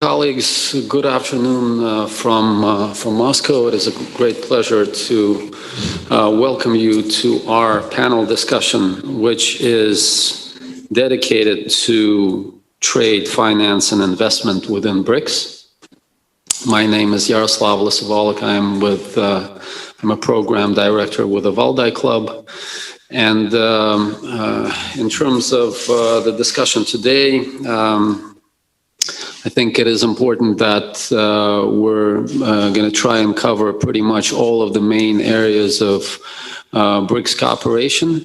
Colleagues, good afternoon from Moscow. It is a great pleasure to welcome you to our panel discussion, which is dedicated to trade, finance, and investment within BRICS. My name is Yaroslav Lisovolok. I'm a program director with the Fdi Club. And in terms of the discussion today, I think it is important that we're going to try and cover pretty much all of the main areas of BRICS cooperation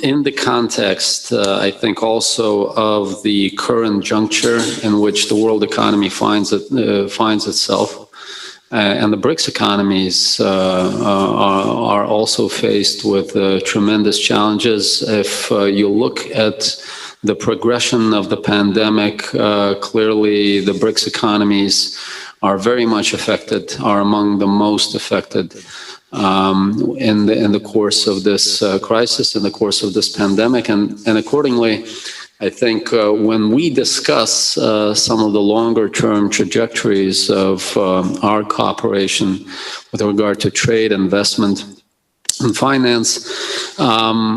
in the context, I think, also of the current juncture in which the world economy finds itself. And the BRICS economies are also faced with tremendous challenges. If you look at the progression of the pandemic, clearly the BRICS economies are very much affected, are among the most affected in the course of this crisis, in the course of this pandemic. And accordingly, I think when we discuss some of the longer term trajectories of our cooperation with regard to trade, investment, and finance,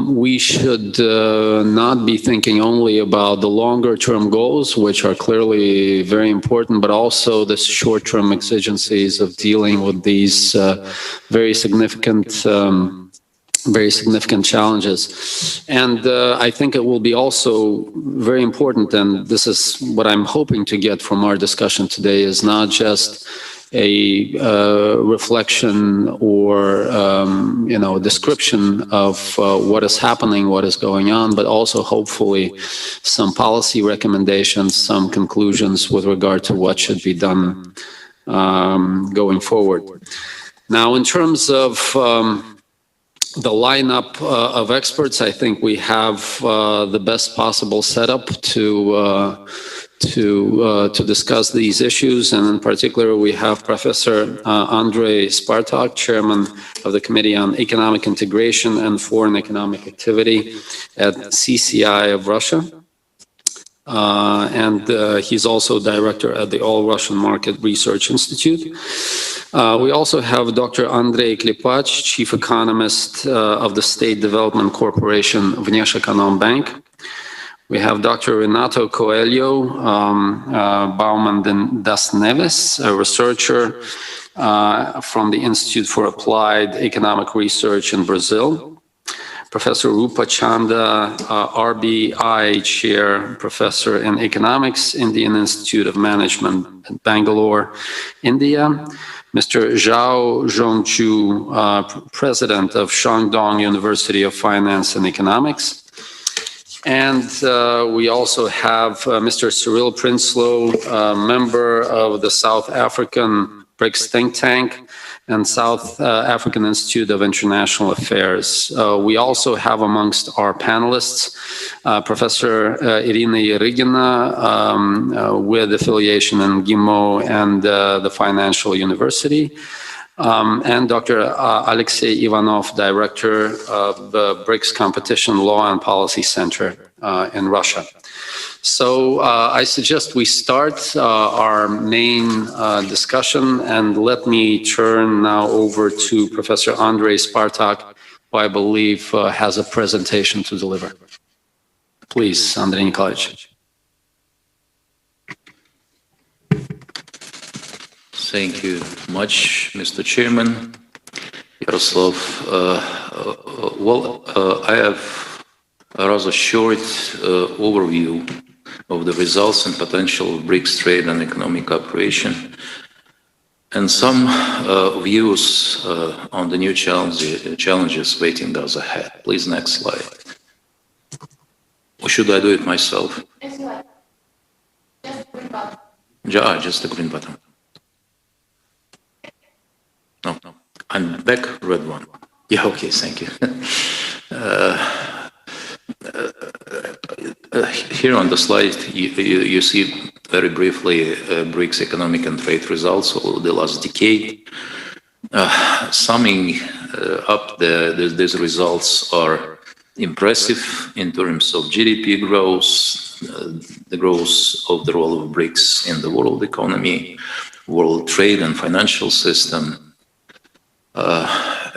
we should not be thinking only about the longer term goals, which are clearly very important, but also the short term exigencies of dealing with these very significant challenges. And I think it will be also very important, and this is what I'm hoping to get from our discussion today, is not just a reflection or description of what is happening, what is going on, but also hopefully some policy recommendations, some conclusions with regard to what should be done going forward. Now, in terms of the lineup of experts, I think we have the best possible setup to discuss these issues, and in particular, we have Professor Andrei Spartak, Chairman of the Committee on Economic Integration and Foreign Economic Activity at CCI of Russia, and he's also Director at the All Russian Market Research Institute. We also have Dr. Andrei Klepach, Chief Economist of the State Development Corporation Vneshekonombank. We have Dr. Renato Coelho Bauman das Neves, a researcher from the Institute for Applied Economic Research in Brazil. Professor Rupa Chanda, RBI Chair, Professor in Economics, Indian Institute of Management at Bangalore, India. Mr. Zhao Zhongju, President of Shandong University of Finance and Economics. And we also have Mr. Cyril Prinslow, member of the South African BRICS think tank and South African Institute of International Affairs. We also have amongst our panelists Professor Irina Yerygina with affiliation in GIMO and the Financial University. And Dr. Alexey Ivanov, Director of the BRICS Competition Law and Policy Center in Russia. So I suggest we start our main discussion, and let me turn now over to Professor Andrei Spartak, who I believe has a presentation to deliver. Please, Andrei Nikolaevich. Thank you much, Mr. Chairman. Yaroslav, I have a rather short overview of the results and potential of BRICS trade and economic cooperation, and some views on the new challenges waiting us ahead. Please, next slide. Or should I do it myself? Just the green button. No, I'm back, red one. Yeah, okay, thank you. Here on the slide, you see very briefly BRICS economic and trade results over the last decade. Summing up, these results are impressive in terms of GDP growth, the growth of the role of BRICS in the world economy, world trade and financial system.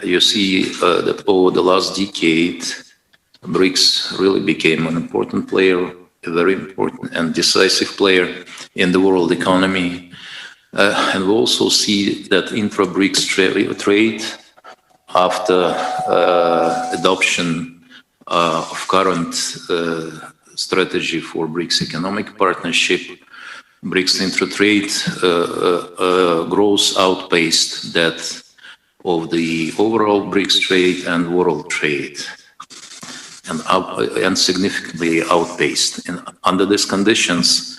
You see that over the last decade, BRICS really became an important player, a very important and decisive player in the world economy. And we also see that intra-BRICS trade, after adoption of current strategy for BRICS economic partnership, BRICS intra-trade growth outpaced that of the overall BRICS trade and world trade, and significantly outpaced. And under these conditions,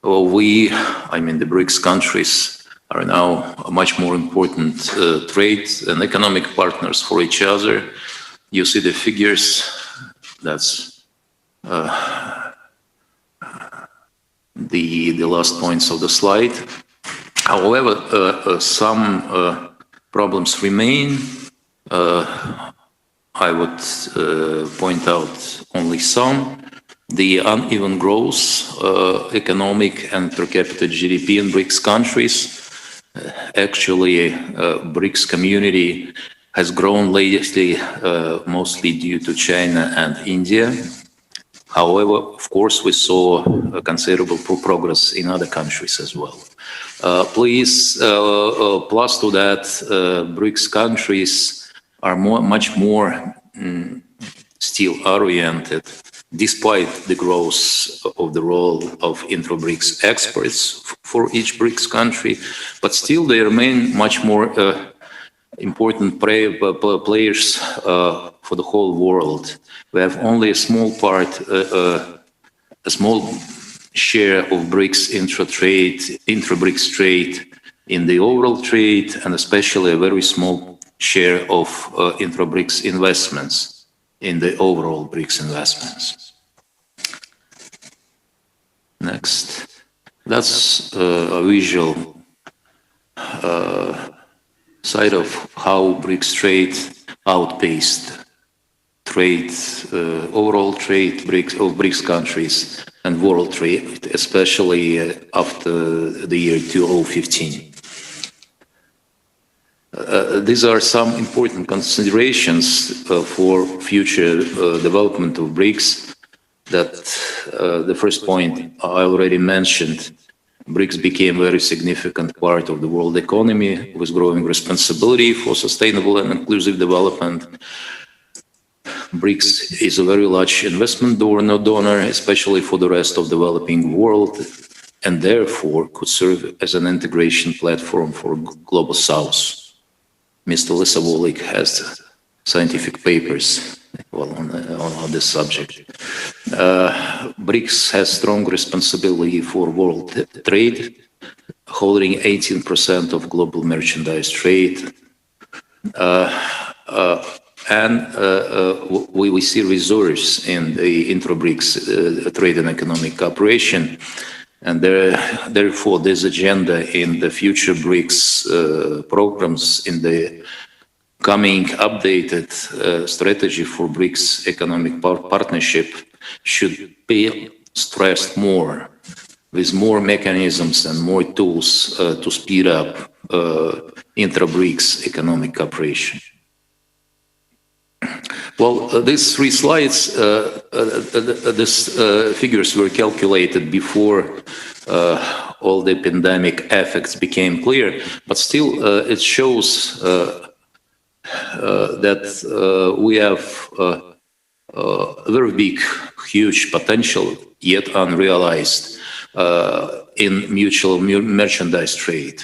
the BRICS countries are now much more important trade and economic partners for each other. You see the figures, that's the last points of the slide. However, some problems remain. I would point out only some. The uneven growth, economic and per capita GDP in BRICS countries. Actually, BRICS community has grown lately, mostly due to China and India. However, of course, we saw considerable progress in other countries as well. Plus to that, BRICS countries are much more still oriented, despite the growth of the role of intra-BRICS experts for each BRICS country, but still they remain much more important players for the whole world. We have only a small part, a small share of BRICS intra-BRICS trade in the overall trade, and especially a very small share of intra-BRICS investments in the overall BRICS investments. Next. That's a visual side of how BRICS trade outpaced trade, overall trade of BRICS countries and world trade, especially after the year 2015. These are some important considerations for future development of BRICS. That the first point I already mentioned, BRICS became a very significant part of the world economy with growing responsibility for sustainable and inclusive development. BRICS is a very large investment donor, especially for the rest of the developing world, and therefore could serve as an integration platform for Global South. Mr. Lisawolik has scientific papers on this subject. BRICS has strong responsibility for world trade, holding 18% of global merchandise trade. We see resources in the intra-BRICS trade and economic cooperation. And therefore, this agenda in the future BRICS programs, in the coming updated strategy for BRICS economic partnership, should be stressed more, with more mechanisms and more tools to speed up intra-BRICS economic cooperation. Well, these three slides, these figures were calculated before all the pandemic effects became clear, but still it shows that we have a very big, huge potential, yet unrealized, in mutual merchandise trade.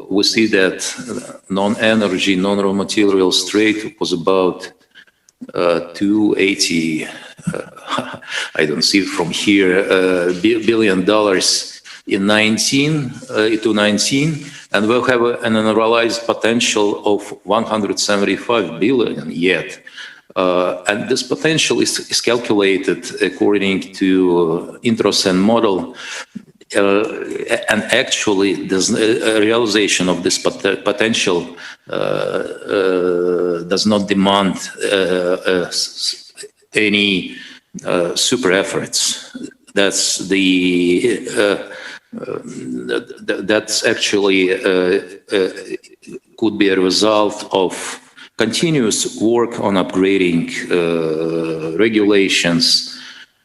We see that non-energy, non-raw materials trade was about 280, I don't see it from here, $1 billion in 2019, and we'll have an unrealized potential of 175 billion yet. And this potential is calculated according to Introsen model. And actually, the realization of this potential does not demand any super efforts. That's that's actually could be a result of continuous work on upgrading regulations,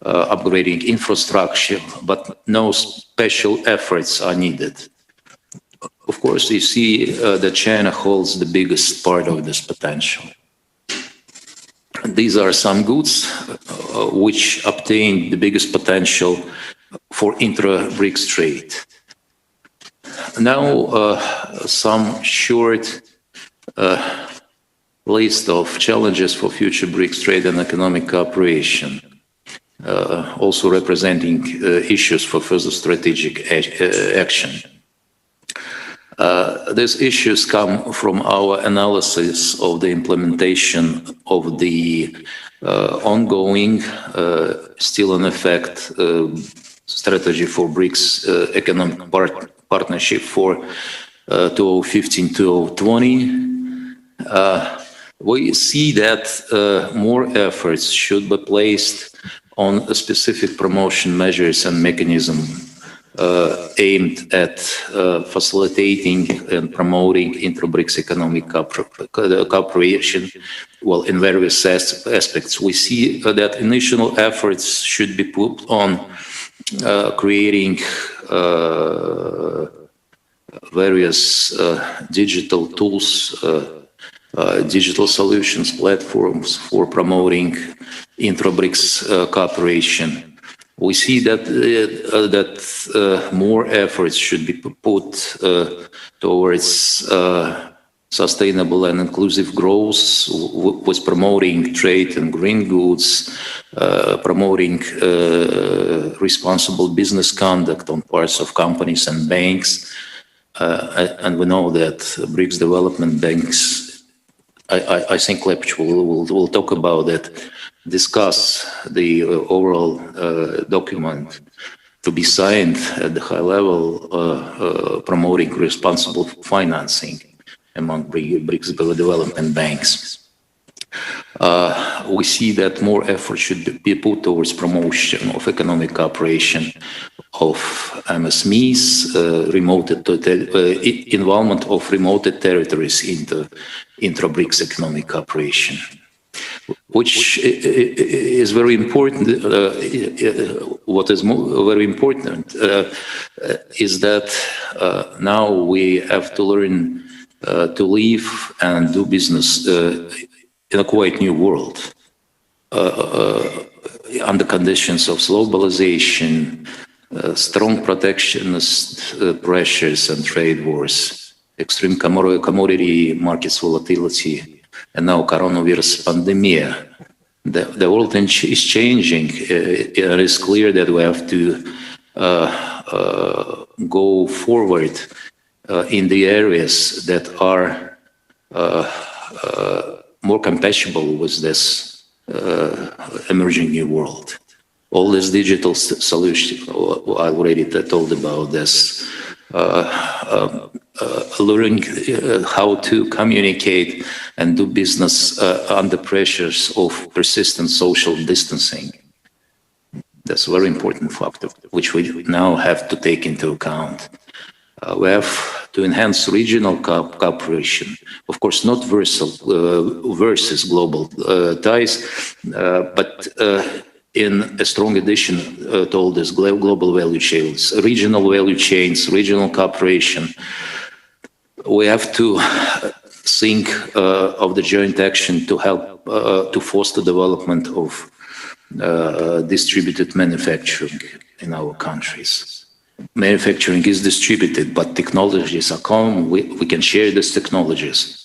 upgrading infrastructure, but no special efforts are needed. Of course, you see that China holds the biggest part of this potential. These are some goods which obtain the biggest potential for intra-BRICS trade. Now, some short list of challenges for future BRICS trade and economic cooperation, also representing issues for further strategic action. These issues come from our analysis of the implementation of the ongoing, still in effect, strategy for BRICS economic partnership for 2015-2020. We see that more efforts should be placed on specific promotion measures and mechanisms aimed at facilitating and promoting intra-BRICS economic cooperation, well, in various aspects. We see that initial efforts should be put on creating various digital tools, digital solutions, platforms for promoting intra-BRICS cooperation. We see that more efforts should be put towards sustainable and inclusive growth, with promoting trade and green goods, promoting responsible business conduct on parts of companies and banks. And we know that BRICS development banks, I think Lepch will talk about that, discuss the overall document to be signed at the high level, promoting responsible financing among BRICS development banks. We see that more effort should be put towards promotion of economic cooperation of MSMEs, involvement of remote territories into intra-BRICS economic cooperation, which is very important. What is very important is that now we have to learn to live and do business in a quite new world, under conditions of globalization, strong protectionist pressures and trade wars, extreme commodity markets volatility, and now coronavirus pandemic. The world is changing. It is clear that we have to go forward in the areas that are more compatible with this emerging new world. All this digital solution, I already told about this, learning how to communicate and do business under pressures of persistent social distancing. That's a very important factor, which we now have to take into account. We have to enhance regional cooperation, of course, not versus global ties, but in a strong addition to all these global value chains, regional value chains, regional cooperation. We have to think of the joint action to help to foster development of distributed manufacturing in our countries. Manufacturing is distributed, but technologies are common. We can share these technologies.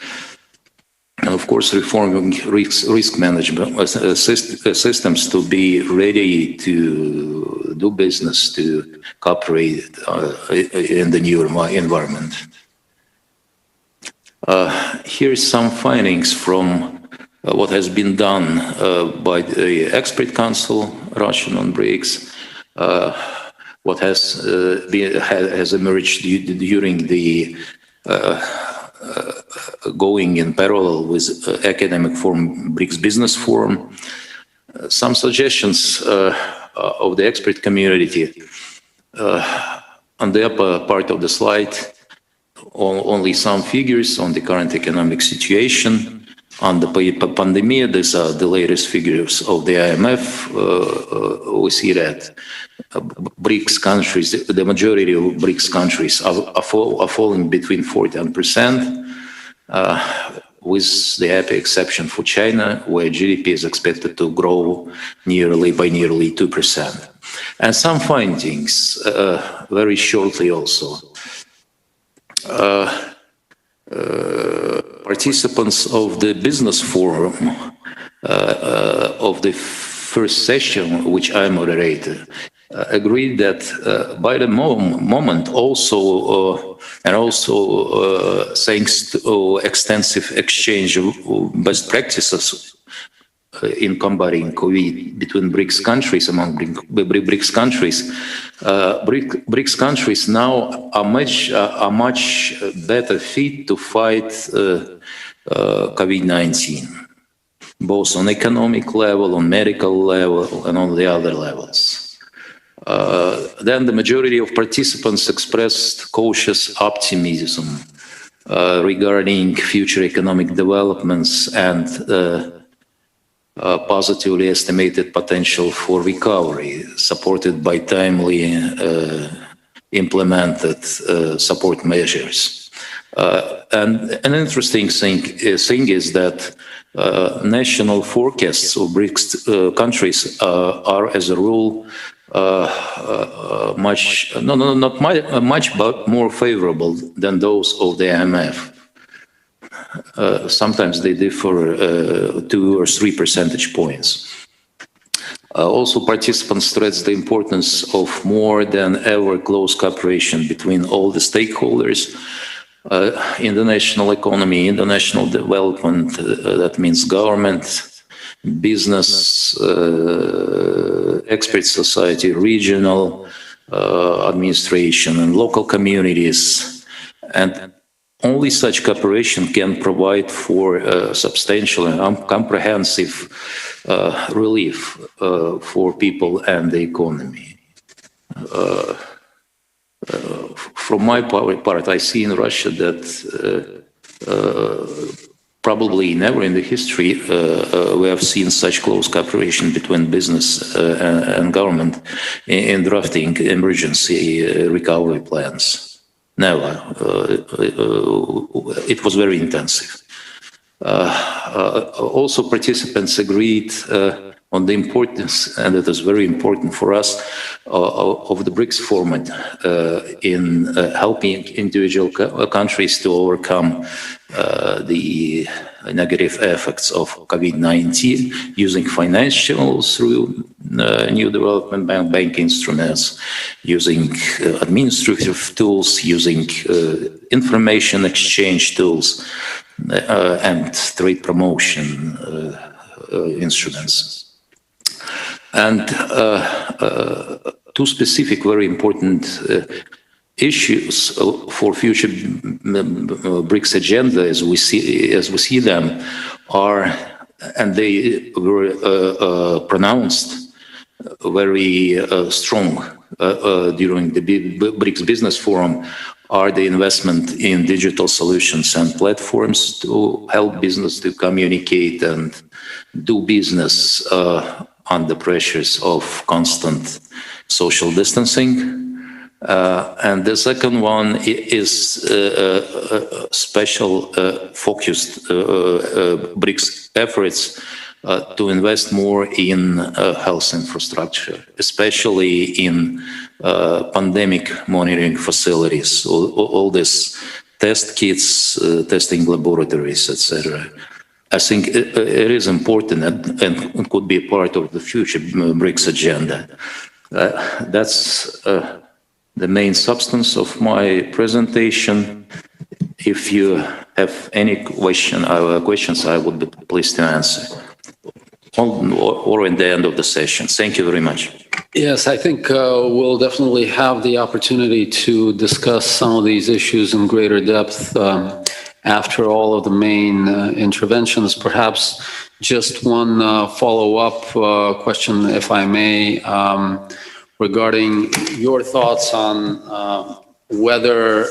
And of course, reforming risk management systems to be ready to do business, to cooperate in the new environment. Here's some findings from what has been done by the Expert Council Russian on BRICS, what has emerged during the going in parallel with academic forum, BRICS Business Forum. Some suggestions of the expert community. On the upper part of the slide, only some figures on the current economic situation. On the pandemic, these are the latest figures of the IMF. We see that BRICS countries, the majority of BRICS countries are falling between 40%, with the happy exception for China, where GDP is expected to grow by nearly 2%. And some findings, very shortly also. Participants of the business forum of the first session, which I moderated, agreed that by the moment also, and also thanks to extensive exchange of best practices in combating COVID between BRICS countries, among BRICS countries, BRICS countries now are much better fit to fight COVID-19, both on economic level, on medical level, and on the other levels. Then the majority of participants expressed cautious optimism regarding future economic developments and positively estimated potential for recovery, supported by timely implemented support measures. And an interesting thing is that national forecasts of BRICS countries are, as a rule, not much, but more favorable than those of the IMF. Sometimes they differ 2 or 3 percentage points. Also, participants stress the importance of more than ever close cooperation between all the stakeholders in the national economy, in the national development. That means government, business, expert society, regional administration, and local communities. And only such cooperation can provide for substantial and comprehensive relief for people and the economy. From my part, I see in Russia that probably never in the history we have seen such close cooperation between business and government in drafting emergency recovery plans. Never. It was very intensive. Also, participants agreed on the importance, and it is very important for us, of the BRICS format in helping individual countries to overcome the negative effects of COVID-19, using financials through new development bank instruments, using administrative tools, using information exchange tools, and trade promotion instruments. And two specific, very important issues for future BRICS agenda, as we see them, are, and they were pronounced very strong during the BRICS Business Forum, are the investment in digital solutions and platforms to help business to communicate and do business under pressures of constant social distancing. And the second one is special focused BRICS efforts to invest more in health infrastructure, especially in pandemic monitoring facilities, all these test kits, testing laboratories, etc. I think it is important and could be part of the future BRICS agenda. That's the main substance of my presentation. If you have any questions, I would be pleased to answer, or in the end of the session. Thank you very much. Yes, I think we'll definitely have the opportunity to discuss some of these issues in greater depth after all of the main interventions. Perhaps Just one follow-up question, if I may, regarding your thoughts on whether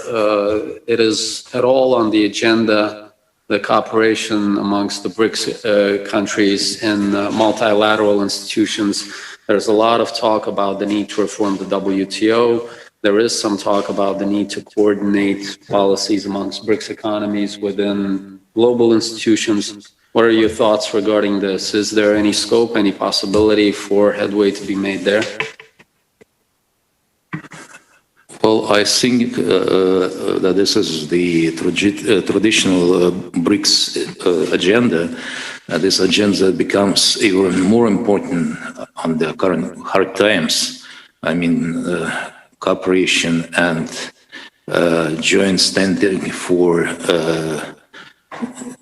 it is at all on the agenda, the cooperation amongst the BRICS countries in multilateral institutions. There's a lot of talk about the need to reform the WTO. There is some talk about the need to coordinate policies amongst BRICS economies within global institutions. What are your thoughts regarding this? Is there any scope, any possibility for headway to be made there? Well, I think that this is the traditional BRICS agenda. This agenda becomes even more important on the current hard times. I mean, cooperation and joint standing for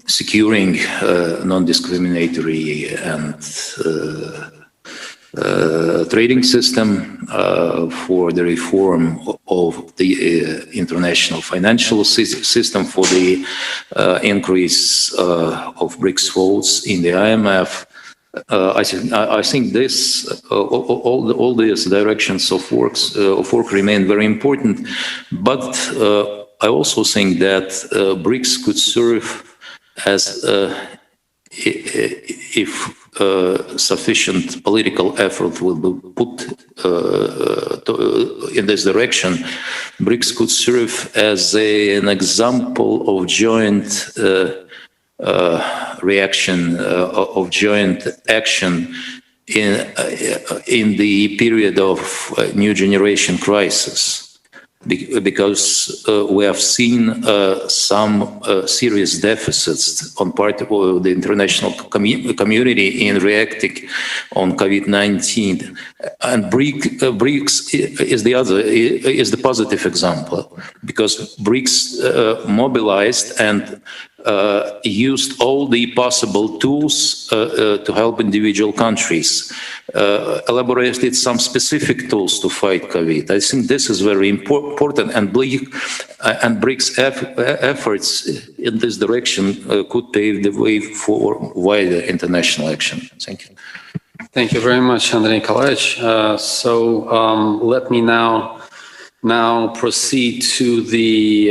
securing non-discriminatory and trading system, for the reform of the international financial system, for the increase of BRICS votes in the IMF. I think this all these directions of work remain very important, but I also think that BRICS could serve as if sufficient political effort will be put in this direction, BRICS could serve as an example of joint reaction, of joint action in the period of new generation crisis. Because we have seen some serious deficits on part of the international community in reacting on COVID-19, and BRICS is the positive example, because BRICS mobilized and used all the possible tools to help individual countries, elaborated some specific tools to fight COVID. I think this is very important, and BRICS efforts in this direction could pave the way for wider international action. Thank you. Thank you very much, Andrei Nikolaevich. Let me now proceed to the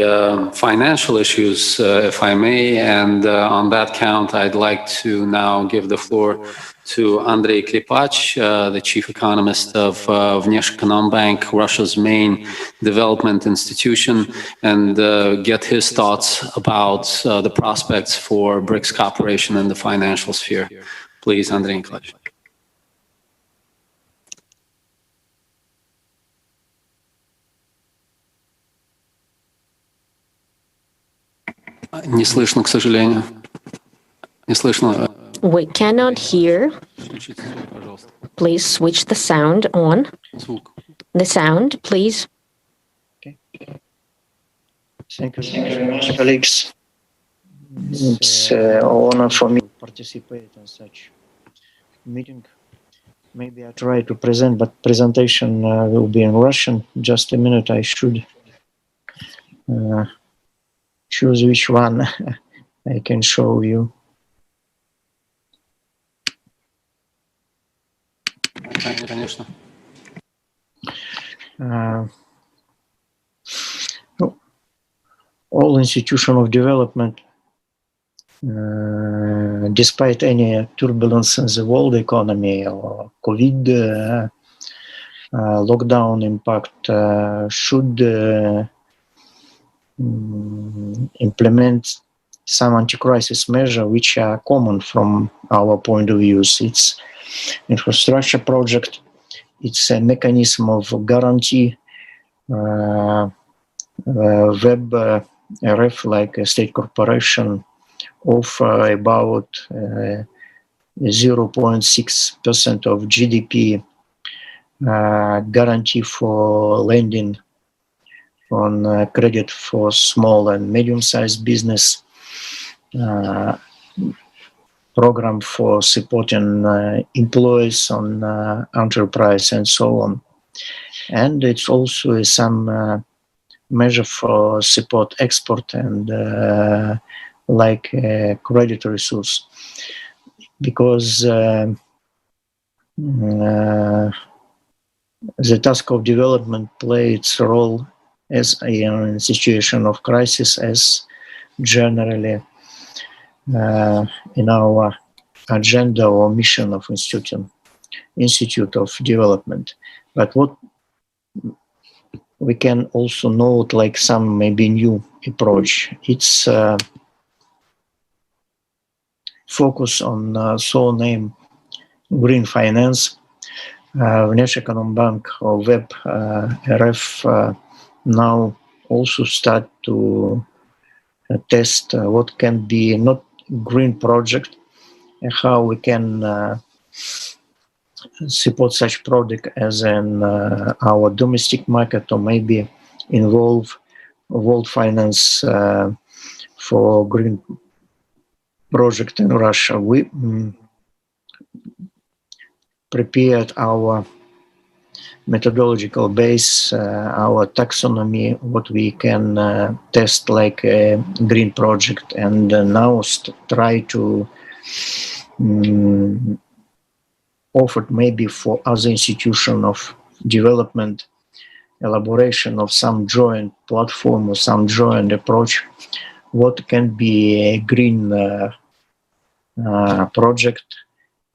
financial issues, if I may, and on that count, I'd like to now give the floor to Andrei Klipach, the chief economist of Vneshekonombank, Russia's main development institution, and get his thoughts about the prospects for BRICS cooperation in the financial sphere. Please, Andrei Nikolaevich. Не слышно, к сожалению. Не слышно. We cannot hear. Please switch the sound on. The sound, please. Okay. Thank you very much, colleagues. It's an honor for me to participate in such meeting. Maybe I try to present, but presentation will be in Russian. Just a minute, I should choose which one I can show you. All institutions of development, despite any turbulence in the world economy or COVID lockdown impact, should implement some anti-crisis measures which are common from our point of view. It's infrastructure project, it's a mechanism of guarantee, web RF, like a state corporation, of about 0.6% of GDP, guarantee for lending on credit for small and medium-sized business, program for supporting employees on enterprise and so on. And it's also some measure for support export and like credit resource. because the task of development plays its role as in a situation of crisis, as generally in our agenda or mission of Institute of Development. But what we can also note, like some maybe new approach, it's focus on so-named green finance. Внешэкономбанк or Web RF now also start to test what can be not green project and how we can support such product as in our domestic market, or maybe involve world finance for green project in Russia. We prepared our methodological base, our taxonomy, what we can test like a green project, and now try to offer maybe for other institution of development elaboration of some joint platform or some joint approach, what can be a green project,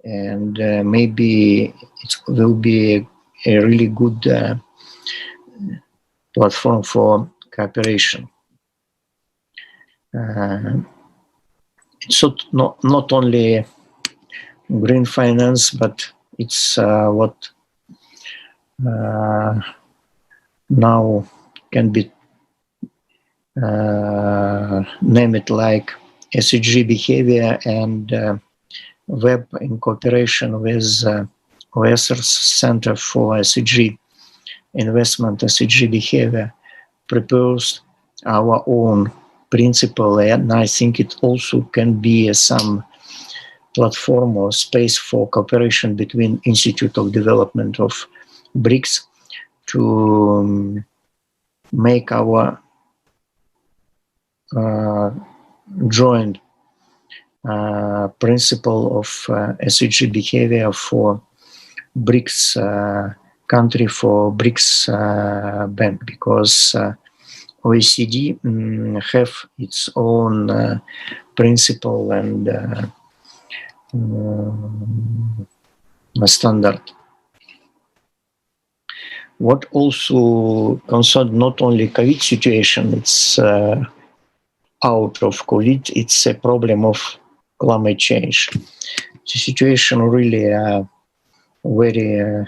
and maybe it will be a really good platform for cooperation. It's not only green finance, but it's what now can be named like SDG behavior, and Web in cooperation with OSR's Center for SDG Investment, SDG Behavior, proposed our own principle, and I think it also can be some platform or space for cooperation between Institute of Development of BRICS to make our joint principle of SDG behavior for BRICS country, for BRICS bank, because OECD have its own principle and standard. What also concerned not only COVID situation, it's out of COVID, it's a problem of climate change. The situation really very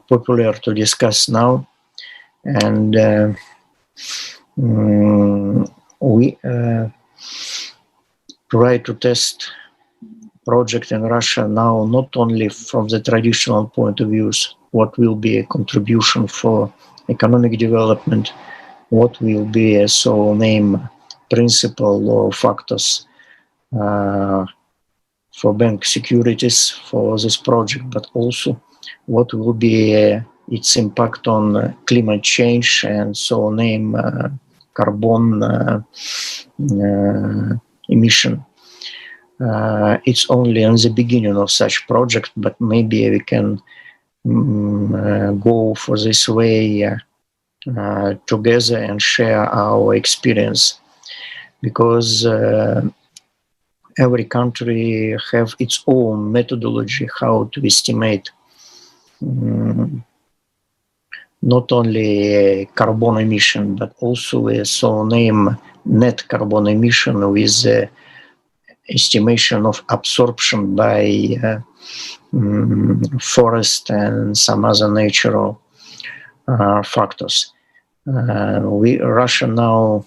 popular to discuss now, and we try to test project in Russia now, not only from the traditional point of views, what will be a contribution for economic development, what will be a so-named principle or factors for bank securities for this project, but also what will be its impact on climate change and so-named carbon emission. It's only in the beginning of such project, but maybe we can go for this way together and share our experience, because every country have its own methodology how to estimate not only carbon emission, but also a so-named net carbon emission with estimation of absorption by forest and some other natural factors. Russia now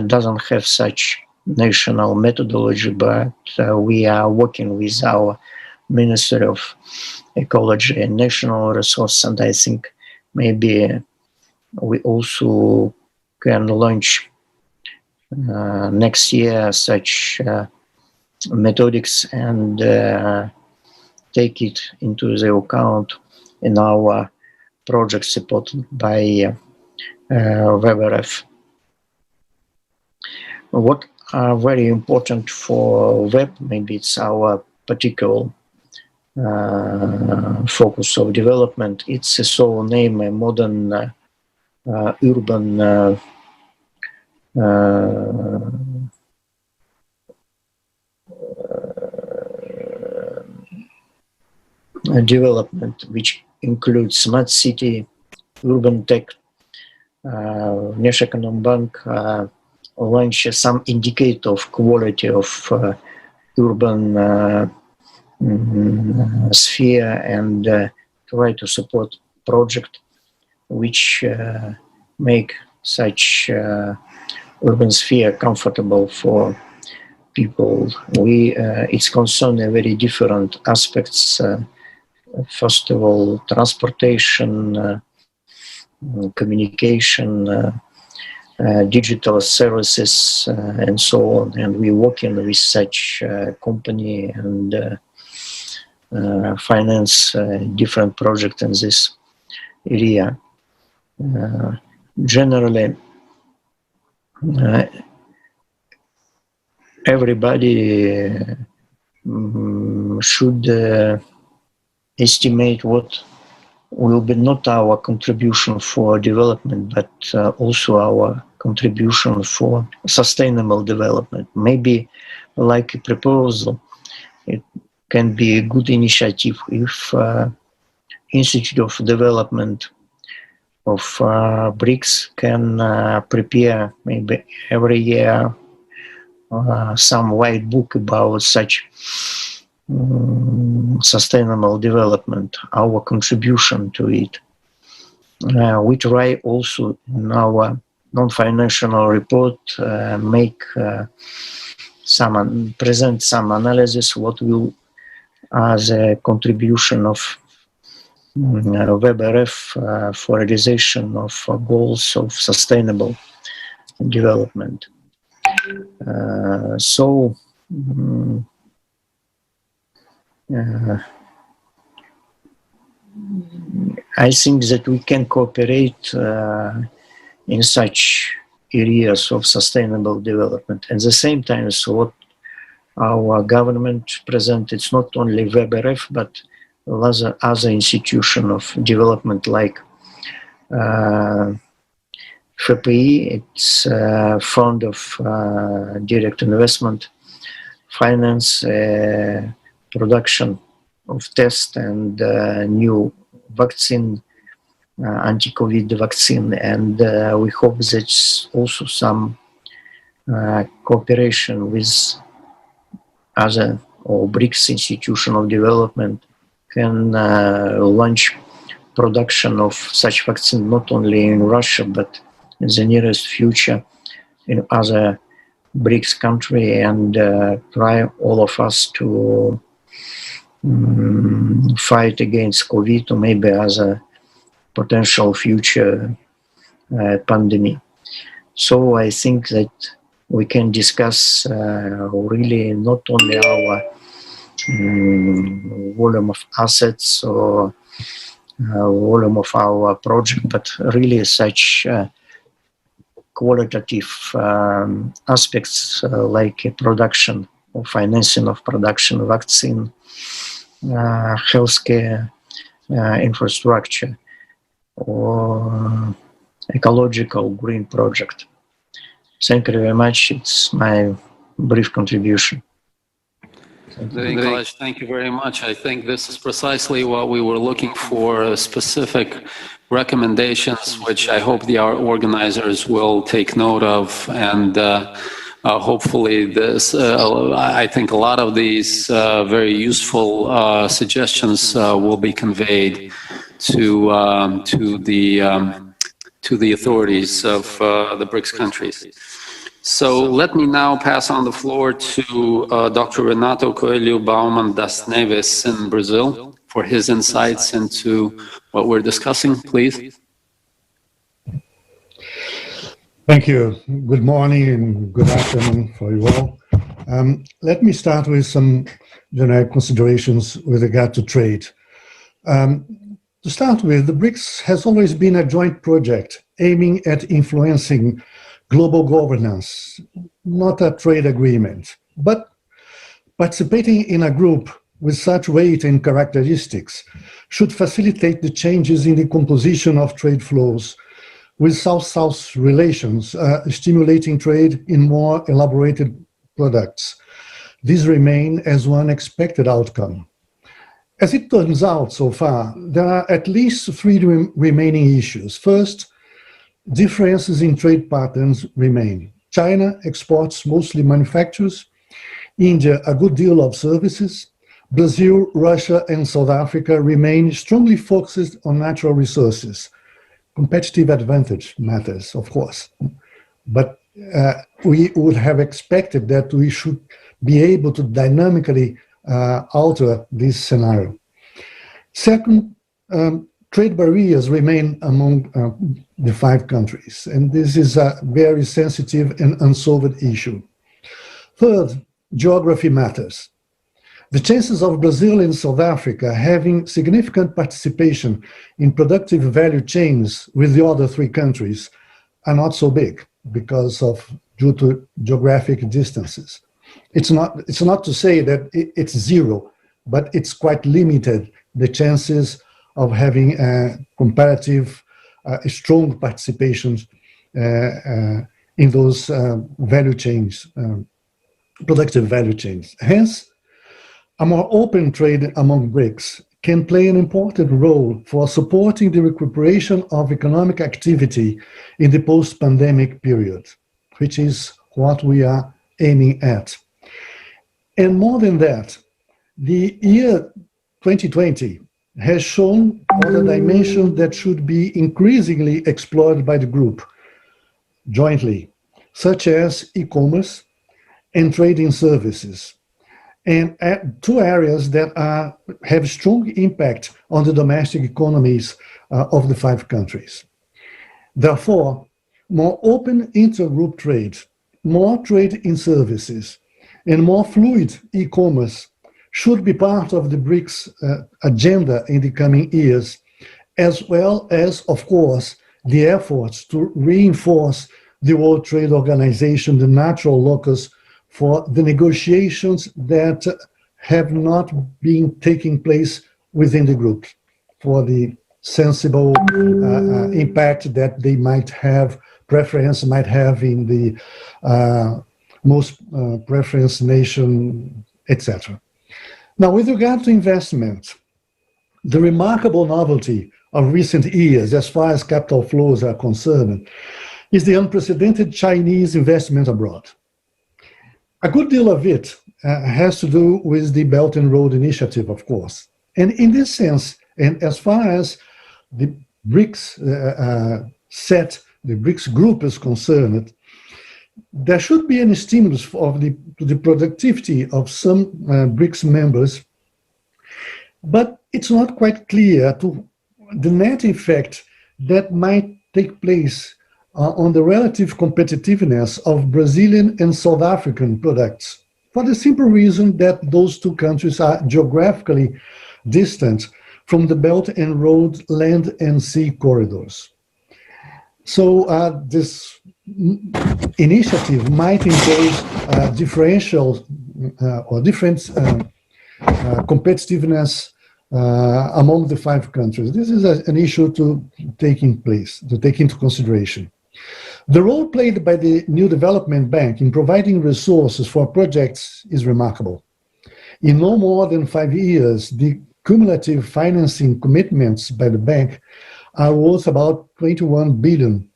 doesn't have such national methodology, but we are working with our Ministry of Ecology and National Resource, and I think maybe we also can launch next year such methodics and take it into the account in our project supported by WebRF. What are very important for web. Maybe it's our particular focus of development. It's a so name a modern urban development, which includes smart city, urban tech. Bank launched some indicator of quality of urban sphere and try to support project which make such urban sphere comfortable for people. It's concerned a very different aspects. First of all, transportation, communication, digital services, and so on. And we're working with such company and finance different projects in this area. Generally, everybody should estimate what will be not our contribution for development, but also our contribution for sustainable development. Maybe like a proposal, it can be a good initiative if Institute of Development of Brics can prepare maybe every year some white book about such sustainable development, our contribution to it. We try also in our non-financial report present some analysis what will as a contribution of WebRF for realization of goals of sustainable development. I think that we can cooperate in such areas of sustainable development. At the same time, so what our government presents, it's not only WebRF, but other institution of development like FPI, it's Fund of Direct Investment, finance production of test and new vaccine, anti-COVID vaccine, and we hope that also some cooperation with other or BRICS institution of development can launch production of such vaccine not only in Russia but in the nearest future in other BRICS country, and try all of us to fight against COVID or maybe as a potential future pandemic. So I think that we can discuss really not only our volume of assets or volume of our project, but really such qualitative aspects like production or financing of production, vaccine, healthcare infrastructure, or ecological green project. Thank you very much. It's my brief contribution. Nikolaj, thank you very much. I think this is precisely what we were looking for, specific recommendations, which I hope the organizers will take note of. And hopefully this, I think a lot of these very useful suggestions will be conveyed to the authorities of the BRICS countries. So let me now pass on the floor to Dr. Renato Coelho Bauman das Neves in Brazil for his insights into what we're discussing, please. Thank you. Good morning and good afternoon for you all. Let me start with some general considerations with regard to trade. To start with, the BRICS has always been a joint project aiming at influencing global governance not a trade agreement, but participating in a group with such weight and characteristics should facilitate the changes in the composition of trade flows with South-South relations, stimulating trade in more elaborated products. These remain as one expected outcome. As it turns out so far, there are at least three remaining issues. First, differences in trade patterns remain. China exports mostly manufactures, India a good deal of services, Brazil, Russia, and South Africa remain strongly focused on natural resources. Competitive advantage matters, of course, but we would have expected that we should be able to dynamically alter this scenario. Second, trade barriers remain among the 5 countries, and this is a very sensitive and unsolved issue. Third, geography matters. The chances of Brazil and South Africa having significant participation in productive value chains with the other 3 countries are not so big due to geographic distances. It's not to say that it's zero, but it's quite limited, the chances of having a comparative, strong participation in those value chains, productive value chains. Hence, a more open trade among BRICS can play an important role for supporting the recuperation of economic activity in the post-pandemic period, which is what we are aiming at. And more than that, the year 2020 has shown other dimensions that should be increasingly explored by the group jointly, such as e-commerce and trading services, and 2 areas that have strong impact on the domestic economies of the 5 countries. Therefore, more open intergroup trade, more trade in services, and more fluid e-commerce should be part of the BRICS agenda in the coming years, as well as, of course, the efforts to reinforce the World Trade Organization, the natural locus for the negotiations that have not been taking place within the group, for the sensible impact that they might have, preference might have in the most preference nation, etc. Now, with regard to investment, the remarkable novelty of recent years, as far as capital flows are concerned, is the unprecedented Chinese investment abroad. A good deal of it has to do with the Belt and Road Initiative, of course. And in this sense, and as far as the BRICS the BRICS group is concerned, there should be a stimulus to the productivity of some BRICS members, but it's not quite clear to the net effect that might take place on the relative competitiveness of Brazilian and South African products, for the simple reason that those 2 countries are geographically distant from the Belt and Road land and sea corridors. So this initiative might impose differential or different competitiveness among the 5 countries. This is an issue to take into consideration. The role played by the New Development Bank in providing resources for projects is remarkable. In no more than 5 years, the cumulative financing commitments by the bank are worth about $21 billion.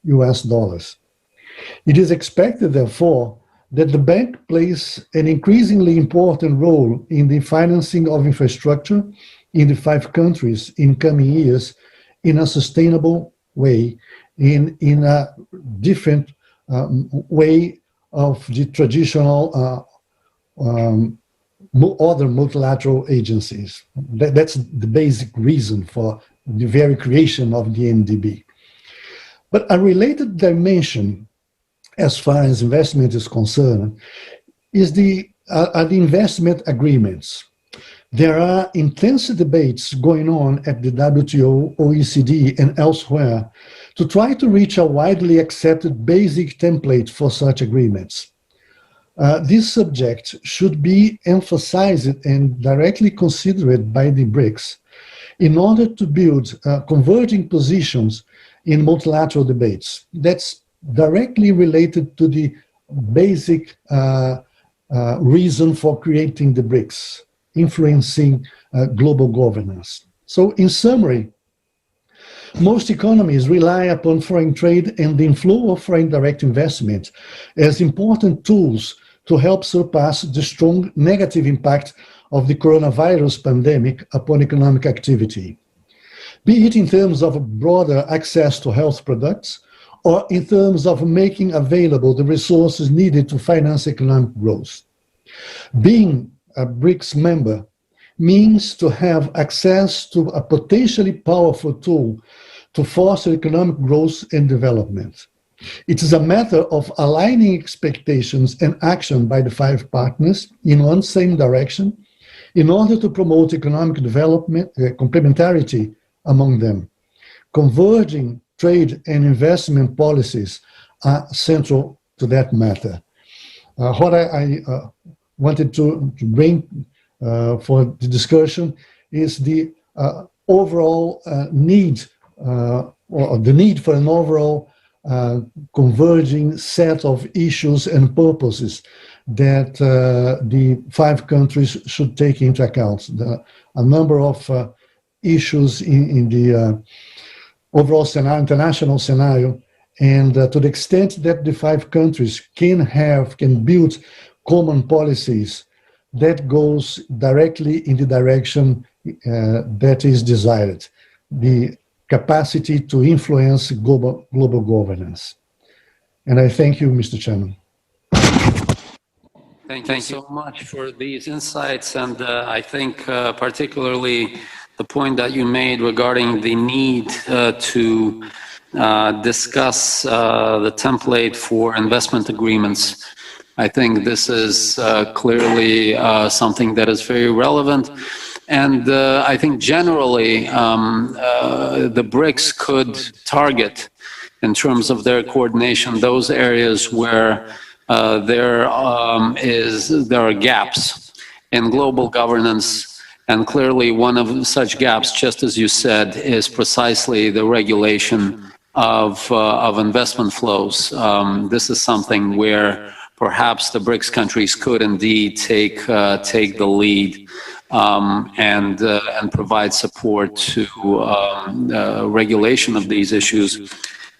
It is expected, therefore, that the bank plays an increasingly important role in the financing of infrastructure in the 5 countries in coming years in a sustainable way, in a different way of the traditional other multilateral agencies. That's the basic reason for the very creation of the NDB. But a related dimension, as far as investment is concerned, is the investment agreements. There are intense debates going on at the WTO, OECD, and elsewhere to try to reach a widely accepted basic template for such agreements. This subject should be emphasized and directly considered by the BRICS in order to build converging positions in multilateral debates. That's directly related to the basic reason for creating the BRICS, influencing global governance. So in summary, most economies rely upon foreign trade and the inflow of foreign direct investment as important tools to help surpass the strong negative impact of the coronavirus pandemic upon economic activity, be it in terms of broader access to health products or in terms of making available the resources needed to finance economic growth. Being a BRICS member means to have access to a potentially powerful tool to foster economic growth and development. It is a matter of aligning expectations and action by the 5 partners in one same direction in order to promote economic development, complementarity among them. Converging trade and investment policies are central to that matter. What I wanted to bring for the discussion is the overall need, or the need for an overall converging set of issues and purposes that the 5 countries should take into account. A number of issues in the overall scenario, international scenario, and to the extent that the 5 countries can build common policies, that goes directly in the direction that is desired, the capacity to influence global governance. And I thank you, Mr. Chairman. Thank you so much for these insights, and I think particularly the point that you made regarding the need to discuss the template for investment agreements. I think this is clearly something that is very relevant. And I think generally the BRICS could target, in terms of their coordination, those areas where there are gaps in global governance. And clearly one of such gaps, just as you said, is precisely the regulation of investment flows. This is something where perhaps the BRICS countries could indeed take the lead and provide support to regulation of these issues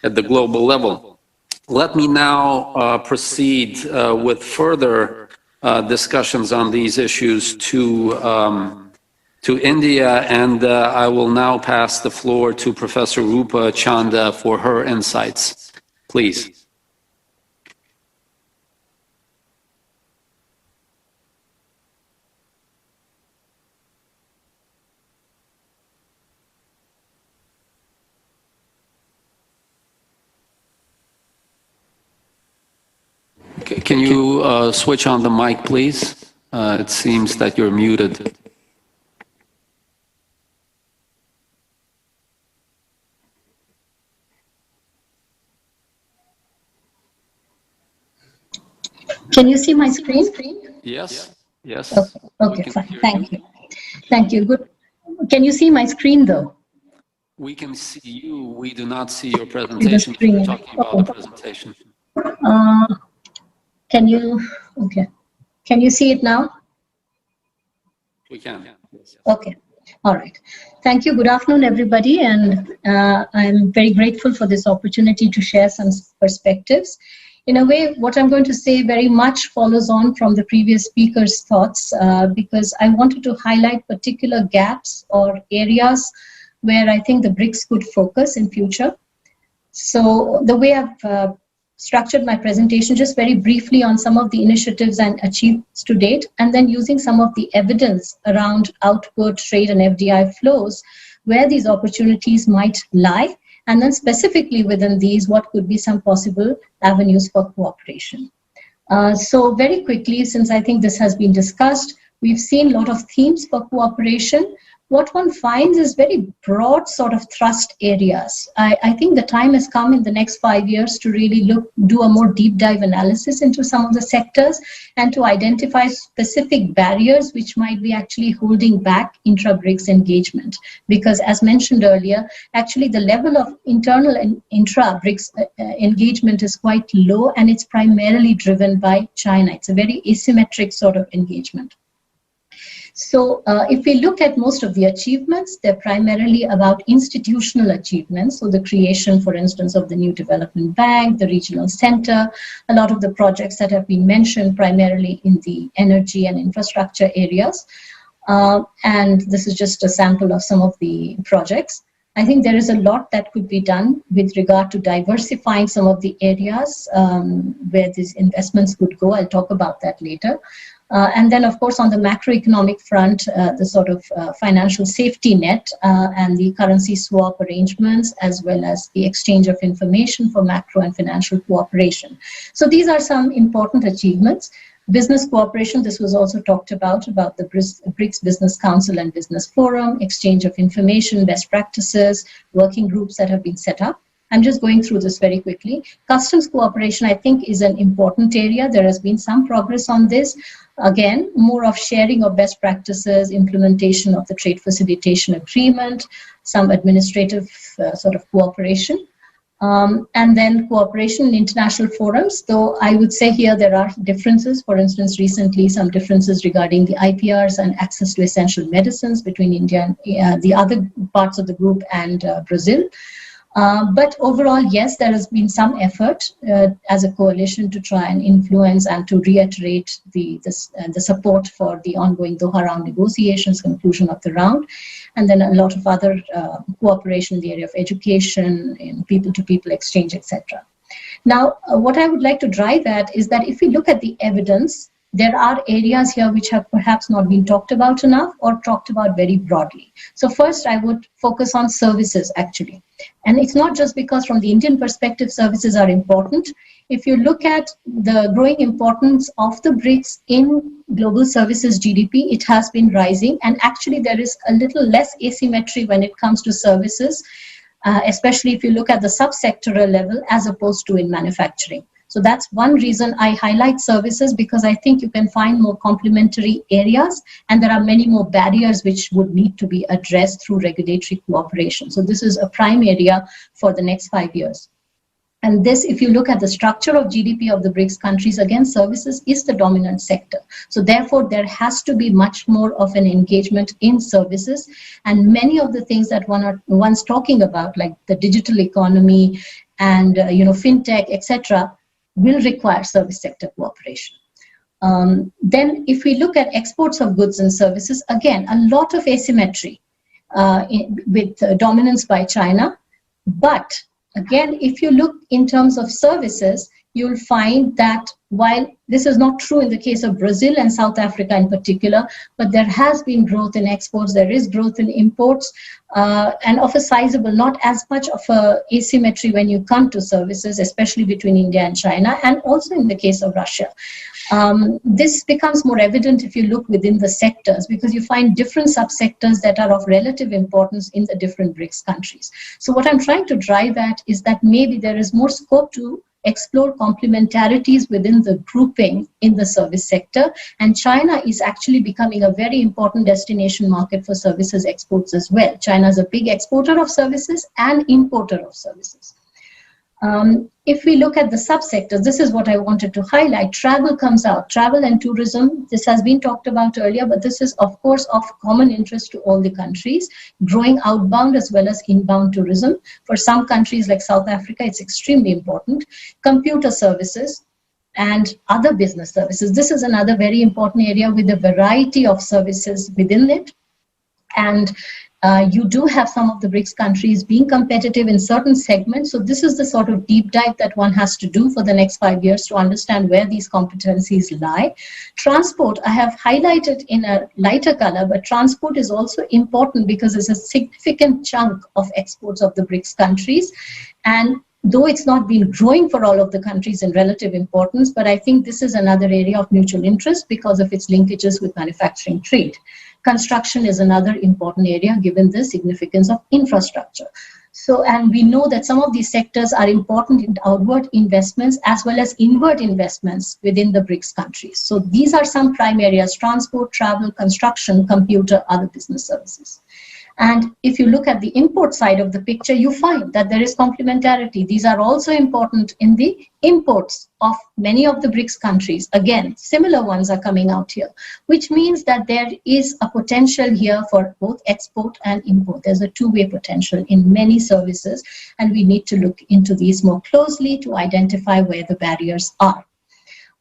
at the global level. Let me now proceed with further discussions on these issues to India, and I will now pass the floor to Professor Rupa Chanda for her insights. Please. Can you switch on the mic, please? It seems that you're muted. Can you see my screen? Yes. Yes. Okay, fine. Thank you. Thank you. Good. Can you see my screen though? We can see you. We do not see your presentation. We're talking about the presentation. Can you? Okay. Can you see it now? We can. Yes. Okay. All right. Thank you. Good afternoon, everybody. And I'm very grateful for this opportunity to share some perspectives. In a way, what I'm going to say very much follows on from the previous speaker's thoughts, because I wanted to highlight particular gaps or areas where I think the BRICS could focus in future. So the way I've structured my presentation, just very briefly on some of the initiatives and achievements to date, and then using some of the evidence around outward trade and FDI flows, where these opportunities might lie, and then specifically within these, what could be some possible avenues for cooperation. So very quickly, since I think this has been discussed, we've seen a lot of themes for cooperation, what one finds is very broad sort of thrust areas. I think the time has come in the next 5 years to really do a more deep dive analysis into some of the sectors and to identify specific barriers which might be actually holding back intra-BRICS engagement. Because as mentioned earlier, actually the level of internal and intra-BRICS engagement is quite low, and it's primarily driven by China. It's a very asymmetric sort of engagement. So if we look at most of the achievements, they're primarily about institutional achievements. So the creation, for instance, of the new development bank, the regional center, a lot of the projects that have been mentioned primarily in the energy and infrastructure areas. And this is just a sample of some of the projects. I think there is a lot that could be done with regard to diversifying some of the areas where these investments could go. I'll talk about that later. And then, of course, on the macroeconomic front, the sort of financial safety net and the currency swap arrangements, as well as the exchange of information for macro and financial cooperation. So these are some important achievements. Business cooperation, this was also talked about the BRICS Business Council and Business Forum, exchange of information, best practices, working groups that have been set up. I'm just going through this very quickly. Customs cooperation, I think, is an important area. There has been some progress on this. Again, more of sharing of best practices, implementation of the trade facilitation agreement, some administrative sort of cooperation. And then cooperation in international forums, though I would say here there are differences. For instance, recently some differences regarding the IPRs and access to essential medicines between India and the other parts of the group and Brazil. But overall, yes, there has been some effort as a coalition to try and influence and to reiterate the support for the ongoing Doha round negotiations, conclusion of the round, and then a lot of other cooperation in the area of education, in people-to-people exchange, etc. Now, what I would like to drive at is that if we look at the evidence, there are areas here which have perhaps not been talked about enough or talked about very broadly. So first, I would focus on services, actually. And it's not just because from the Indian perspective, services are important. If you look at the growing importance of the BRICS in global services GDP, it has been rising. And actually, there is a little less asymmetry when it comes to services, especially if you look at the subsectoral level as opposed to in manufacturing. So that's one reason I highlight services, because I think you can find more complementary areas, and there are many more barriers which would need to be addressed through regulatory cooperation. So this is a prime area for the next 5 years. And this, if you look at the structure of GDP of the BRICS countries, again, services is the dominant sector. So therefore, there has to be much more of an engagement in services. And many of the things that one's talking about, like the digital economy and fintech, etc., will require service sector cooperation. Then if we look at exports of goods and services, again, a lot of asymmetry with dominance by China. But again, if you look in terms of services, you'll find that while this is not true in the case of Brazil and South Africa in particular, but there has been growth in exports, there is growth in imports, and of a sizable, not as much of a asymmetry when you come to services, especially between India and China, and also in the case of Russia. This becomes more evident if you look within the sectors, because you find different subsectors that are of relative importance in the different BRICS countries. So what I'm trying to drive at is that maybe there is more scope to explore complementarities within the grouping in the service sector. And China is actually becoming a very important destination market for services exports as well. China is a big exporter of services and importer of services. If we look at the subsectors, this is what I wanted to highlight. Travel comes out. Travel and tourism, this has been talked about earlier, but this is, of course, of common interest to all the countries. Growing outbound as well as inbound tourism. For some countries like South Africa, it's extremely important. Computer services and other business services. This is another very important area with a variety of services within it. And you do have some of the BRICS countries being competitive in certain segments. So this is the sort of deep dive that one has to do for the next 5 years to understand where these competencies lie. Transport, I have highlighted in a lighter color, but transport is also important because it's a significant chunk of exports of the BRICS countries. And though it's not been growing for all of the countries in relative importance, but I think this is another area of mutual interest because of its linkages with manufacturing trade. Construction is another important area given the significance of infrastructure. So, and we know that some of these sectors are important in outward investments as well as inward investments within the BRICS countries. So these are some prime areas: transport, travel, construction, computer, other business services. And if you look at the import side of the picture, you find that there is complementarity. These are also important in the imports of many of the BRICS countries. Again, similar ones are coming out here, which means that there is a potential here for both export and import. There's a two-way potential in many services, and we need to look into these more closely to identify where the barriers are.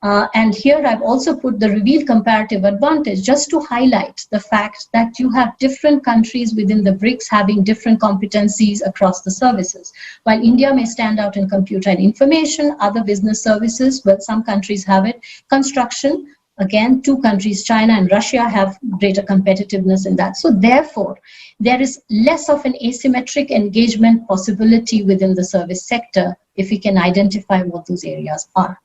And here I've also put the revealed comparative advantage just to highlight the fact that you have different countries within the BRICS having different competencies across the services. While India may stand out in computer and information, other business services, well, some countries have it. Construction, again, two countries, China and Russia, have greater competitiveness in that. So therefore, there is less of an asymmetric engagement possibility within the service sector if we can identify what those areas are.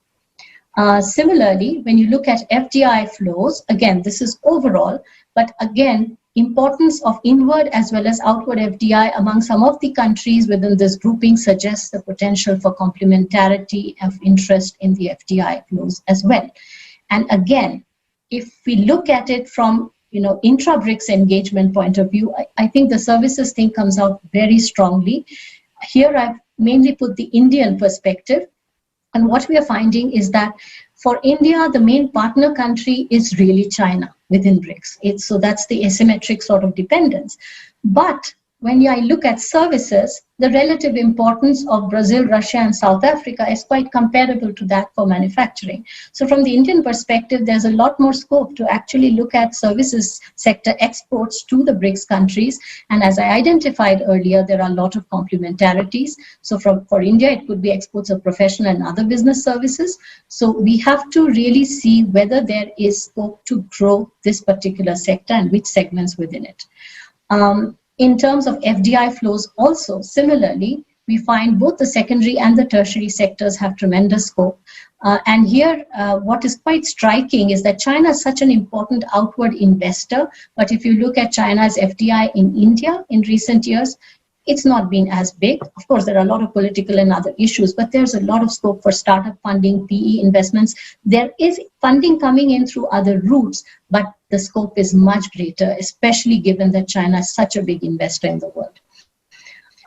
Similarly, when you look at FDI flows, again, this is overall, but again, importance of inward as well as outward FDI among some of the countries within this grouping suggests the potential for complementarity of interest in the FDI flows as well. And again, if we look at it from intra-BRICS engagement point of view, I think the services thing comes out very strongly. Here I've mainly put the Indian perspective. And what we are finding is that for India, the main partner country is really China within BRICS. So that's the asymmetric sort of dependence. But when I look at services, the relative importance of Brazil, Russia, and South Africa is quite comparable to that for manufacturing. So from the Indian perspective, there's a lot more scope to actually look at services sector exports to the BRICS countries. And as I identified earlier, there are a lot of complementarities. So for India, it could be exports of professional and other business services. So we have to really see whether there is scope to grow this particular sector and which segments within it. In terms of FDI flows also, similarly, we find both the secondary and the tertiary sectors have tremendous scope. And here, what is quite striking is that China is such an important outward investor. But if you look at China's FDI in India in recent years, it's not been as big. Of course, there are a lot of political and other issues, but there's a lot of scope for startup funding, PE investments. There is funding coming in through other routes, but the scope is much greater, especially given that China is such a big investor in the world.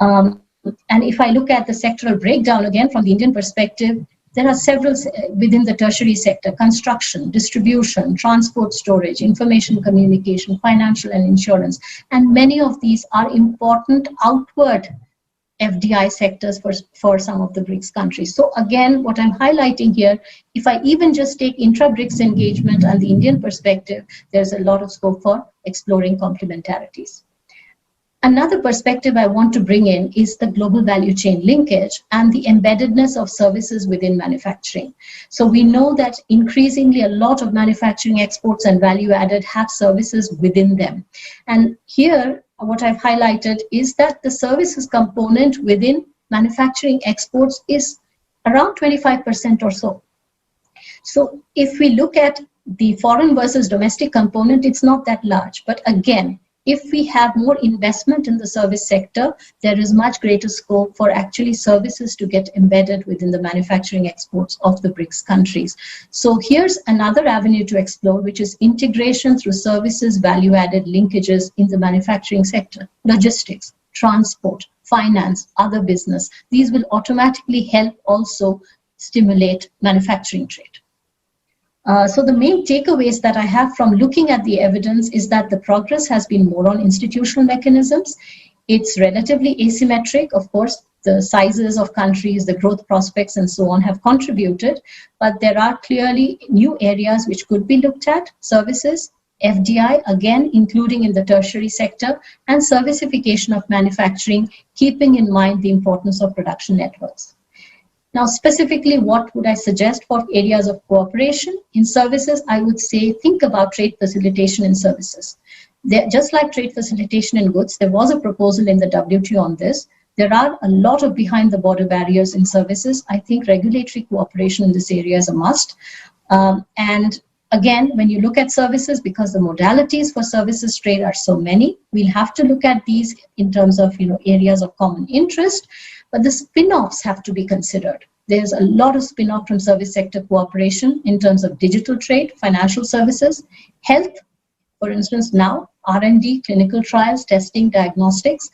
And if I look at the sectoral breakdown again from the Indian perspective, there are several within the tertiary sector: construction, distribution, transport, storage, information communication, financial and insurance. And many of these are important outward FDI sectors for some of the BRICS countries. So again, what I'm highlighting here, if I even just take intra-BRICS engagement and the Indian perspective, there's a lot of scope for exploring complementarities. Another perspective I want to bring in is the global value chain linkage and the embeddedness of services within manufacturing. So we know that increasingly a lot of manufacturing exports and value added have services within them. And here, what I've highlighted is that the services component within manufacturing exports is around 25% or so. So if we look at the foreign versus domestic component, it's not that large. But again, if we have more investment in the service sector, there is much greater scope for actually services to get embedded within the manufacturing exports of the BRICS countries. So here's another avenue to explore, which is integration through services, value-added linkages in the manufacturing sector, logistics, transport, finance, other business. These will automatically help also stimulate manufacturing trade. So the main takeaways that I have from looking at the evidence is that the progress has been more on institutional mechanisms. It's relatively asymmetric. Of course, the sizes of countries, the growth prospects, and so on have contributed, but there are clearly new areas which could be looked at: services, FDI, again, including in the tertiary sector, and servicification of manufacturing, keeping in mind the importance of production networks. Now, specifically, what would I suggest for areas of cooperation? In services, I would say think about trade facilitation in services. Just like trade facilitation in goods, there was a proposal in the WTO on this. There are a lot of behind-the-border barriers in services. I think regulatory cooperation in this area is a must. And Again, when you look at services, because the modalities for services trade are so many, we'll have to look at these in terms of areas of common interest, but the spin-offs have to be considered. There's a lot of spin-off from service sector cooperation in terms of digital trade, financial services, health, for instance, now R&D, clinical trials, testing, diagnostics,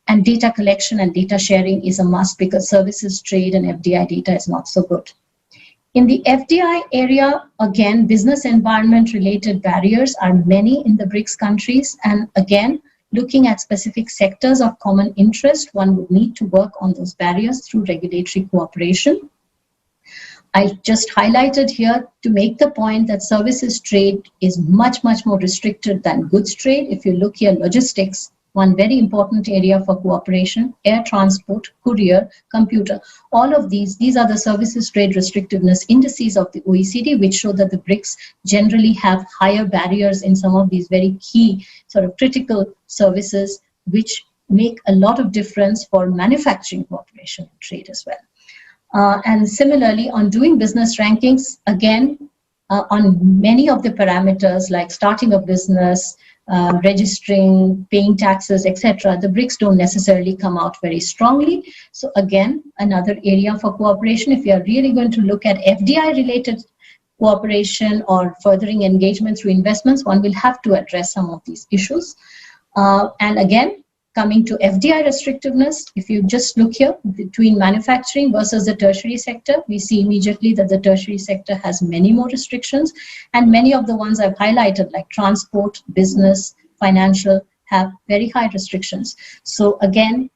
and data collection and data sharing is a must because services trade and FDI data is not so good. In the FDI area, again, business environment related barriers are many in the BRICS countries. And again, looking at specific sectors of common interest, one would need to work on those barriers through regulatory cooperation. I just highlighted here to make the point that services trade is much, much more restricted than goods trade. If you look here, logistics, one very important area for cooperation, air transport, courier, computer, all of these are the services trade restrictiveness indices of the OECD, which show that the BRICS generally have higher barriers in some of these very key sort of critical services, which make a lot of difference for manufacturing cooperation and trade as well. And similarly, on doing business rankings, again, on many of the parameters like starting a business, registering, paying taxes, etc., the BRICS don't necessarily come out very strongly. So again, another area for cooperation, if you are really going to look at FDI-related cooperation or furthering engagement through investments, one will have to address some of these issues. And again, coming to FDI restrictiveness, if you just look here between manufacturing versus the tertiary sector, we see immediately that the tertiary sector has many more restrictions, and many of the ones I've highlighted, like transport, business, financial, have very high restrictions. So again,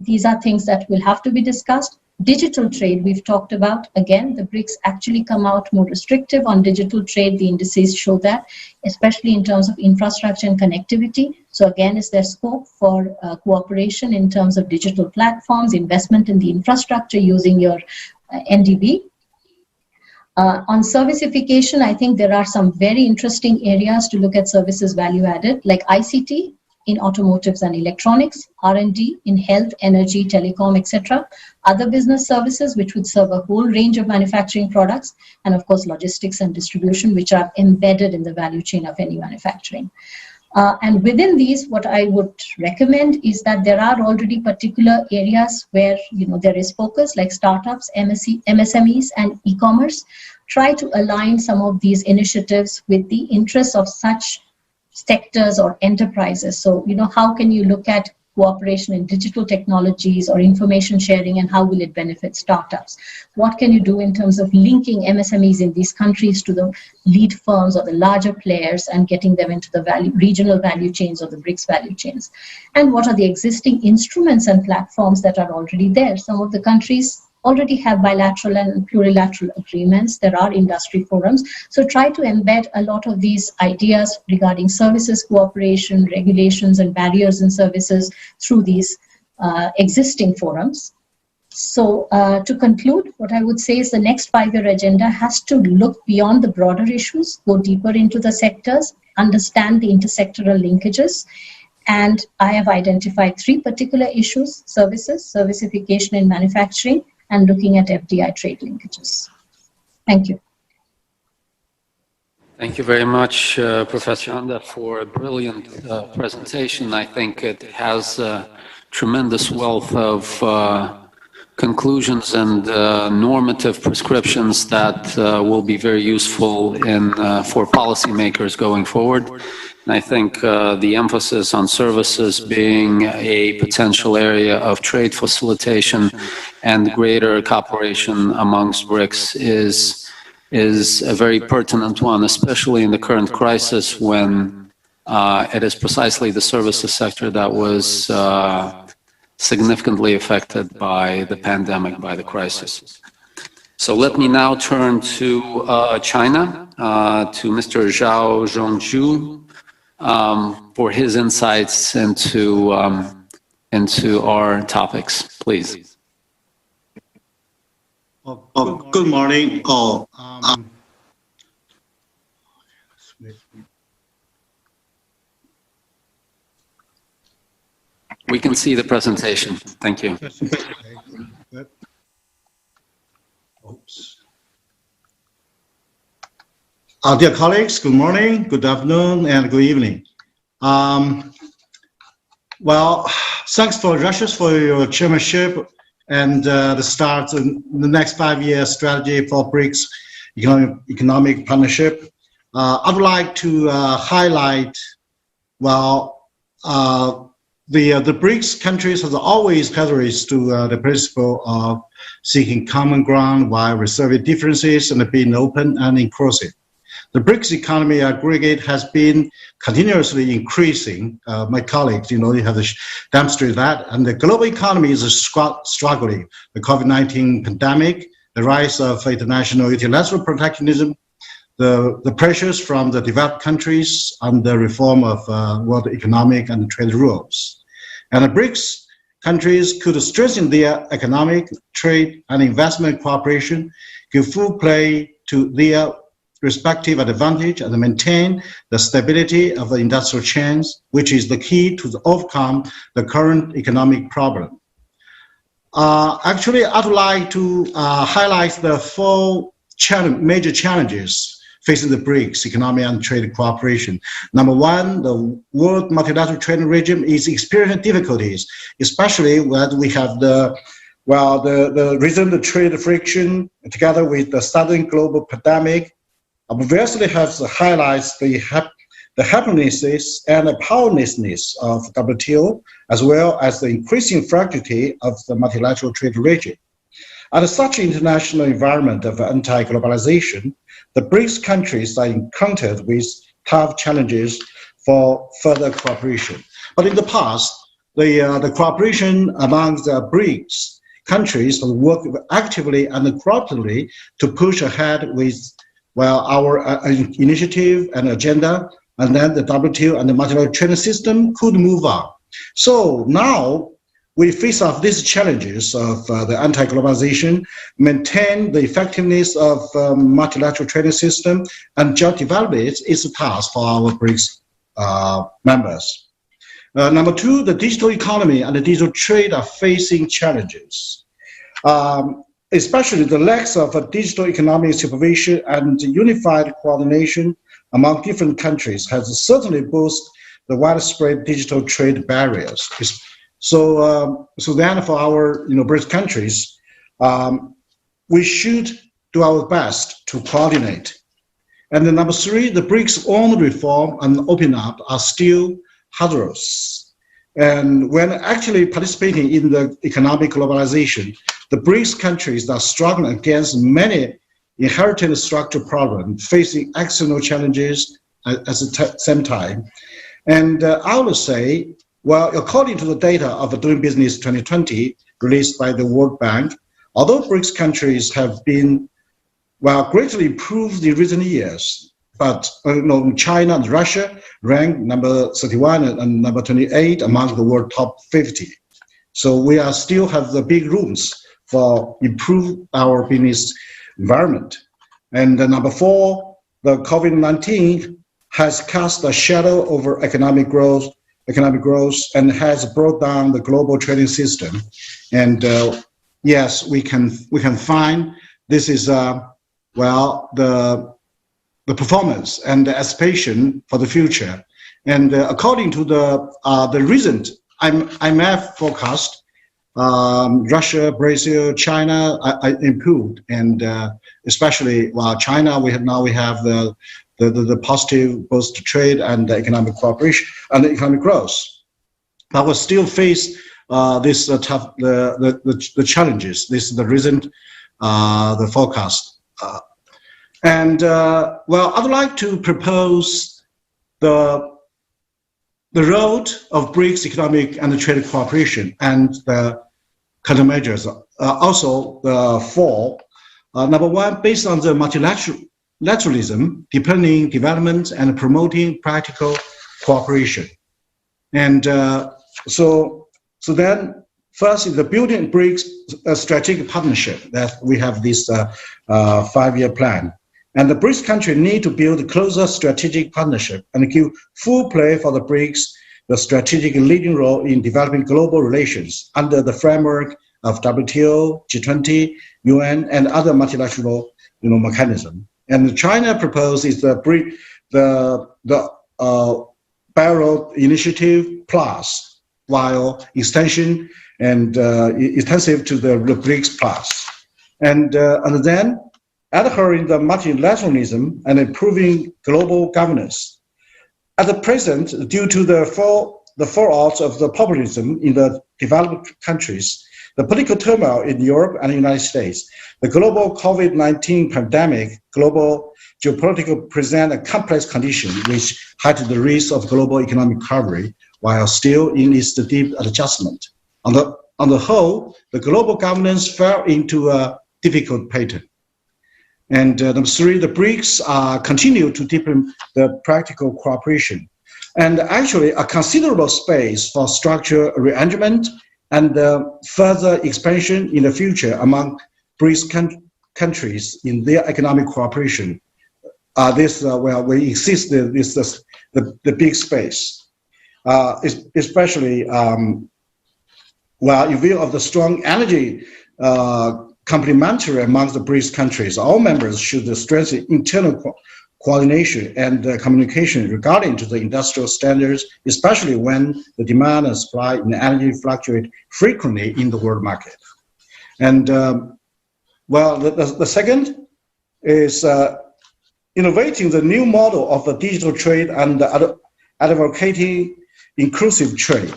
these are things that will have to be discussed. Digital trade, we've talked about. Again, the BRICS actually come out more restrictive on digital trade. The indices show that, especially in terms of infrastructure and connectivity. So again, is there scope for cooperation in terms of digital platforms, investment in the infrastructure using your NDB? On servicification, I think there are some very interesting areas to look at services value added, like ICT in automotives and electronics, R&D in health, energy, telecom, etc. Other business services, which would serve a whole range of manufacturing products, and of course, logistics and distribution, which are embedded in the value chain of any manufacturing. And within these, what I would recommend is that there are already particular areas where there is focus, like startups, MSMEs, and e-commerce. Try to align some of these initiatives with the interests of such sectors or enterprises. So, how can you look at cooperation in digital technologies or information sharing, and how will it benefit startups? What can you do in terms of linking MSMEs in these countries to the lead firms or the larger players and getting them into the regional value chains or the BRICS value chains? And what are the existing instruments and platforms that are already there? Some of the countries already have bilateral and plurilateral agreements. There are industry forums. So try to embed a lot of these ideas regarding services cooperation, regulations, and barriers in services through these existing forums. So to conclude, what I would say is the next 5-year agenda has to look beyond the broader issues, go deeper into the sectors, understand the intersectoral linkages. And I have identified 3 particular issues: services, servicification in manufacturing, and looking at FDI trade linkages. Thank you. Thank you very much, Professor Anda, for a brilliant presentation. I think it has a tremendous wealth of conclusions and normative prescriptions that will be very useful for policymakers going forward. And I think the emphasis on services being a potential area of trade facilitation and greater cooperation amongst BRICS is a very pertinent one, especially in the current crisis when it is precisely the services sector that was significantly affected by the pandemic, by the crisis. So let me now turn to China, to Mr. Zhao Zhongzhu, for his insights into our topics, please. Good morning, all. We can see the presentation. Thank you. Oops. Dear colleagues, good morning, good afternoon, and good evening. Well, thanks for Russia for your chairmanship and the start of the next 5-year strategy for BRICS economic partnership. I would like to highlight, well, the BRICS countries have always adhered to the principle of seeking common ground while resolving differences and being open and inclusive. The BRICS economy aggregate has been continuously increasing. My colleagues, have demonstrated that. And the global economy is struggling. The COVID-19 pandemic, the rise of international unilateral protectionism, the pressures from the developed countries and the reform of world economic and trade rules. And the BRICS countries could strengthen their economic, trade, and investment cooperation, give full play to their respective advantage, and maintain the stability of the industrial chains, which is the key to overcome the current economic problem. Actually, I'd like to highlight the 4 major challenges facing the BRICS economic and trade cooperation. Number 1, the world multilateral trading regime is experiencing difficulties, especially when we have the recent trade friction together with the sudden global pandemic. Obviously has highlights the happinesses and the powerlessness of WTO, as well as the increasing fragility of the multilateral trade regime. Under such international environment of anti-globalization, the BRICS countries are encountered with tough challenges for further cooperation. But in the past, the cooperation among the BRICS countries have worked actively and cooperatively to push ahead with our initiative and agenda, and then the WTO and the multilateral trading system could move on. So now we face off these challenges of the anti-globalization, maintain the effectiveness of multilateral trading system, and joint development is a task for our BRICS members. Number 2, the digital economy and the digital trade are facing challenges. Especially the lack of a digital economic supervision and unified coordination among different countries has certainly boosted the widespread digital trade barriers. So then for our BRICS countries, we should do our best to coordinate. And then number 3, the BRICS own reform and open up are still hurdles. And when actually participating in the economic globalization, the BRICS countries are struggling against many inherited structural problems, facing external challenges at the same time. And I would say, according to the data of Doing Business 2020 released by the World Bank, although BRICS countries have been greatly improved in recent years, but China and Russia rank number 31 and number 28 among the world top 50. So we are still have the big rooms for improve our business environment. And number 4, the COVID-19 has cast a shadow over economic growth, and has brought down the global trading system. And yes, we can find this is the performance and the aspiration for the future. And according to the recent IMF forecast, Russia, Brazil, China improved, and especially China, we have the positive both trade and the economic cooperation and the economic growth. But we still face this tough the challenges. This is the recent the forecast. I would like to propose the road of BRICS economic and trade cooperation and the countermeasures. Also, the 4. Number 1, based on the multilateralism, deepening development and promoting practical cooperation. And so then first is the building BRICS strategic partnership that we have this 5-year plan. And the BRICS country need to build a closer strategic partnership and give full play for the BRICS, the strategic leading role in developing global relations under the framework of WTO, G20, UN, and other multilateral mechanism. And China proposes the Barrel Initiative Plus, while extensive to the BRICS Plus. And then adhering the multilateralism and improving global governance. At the present, due to the fallout of the populism in the developed countries, the political turmoil in Europe and the United States, the global COVID-19 pandemic, global geopolitical present a complex condition which heightened the risk of global economic recovery while still in its deep adjustment. On the whole, the global governance fell into a difficult pattern. And number three, the BRICS continue to deepen the practical cooperation. And actually, a considerable space for structural rearrangement and further expansion in the future among BRICS countries in their economic cooperation. Where we exist the big space, especially in view of the strong energy complementary amongst the BRICS countries. All members should strengthen internal coordination and communication regarding to the industrial standards, especially when the demand and supply in energy fluctuate frequently in the world market. And the second is innovating the new model of the digital trade and advocating inclusive trade.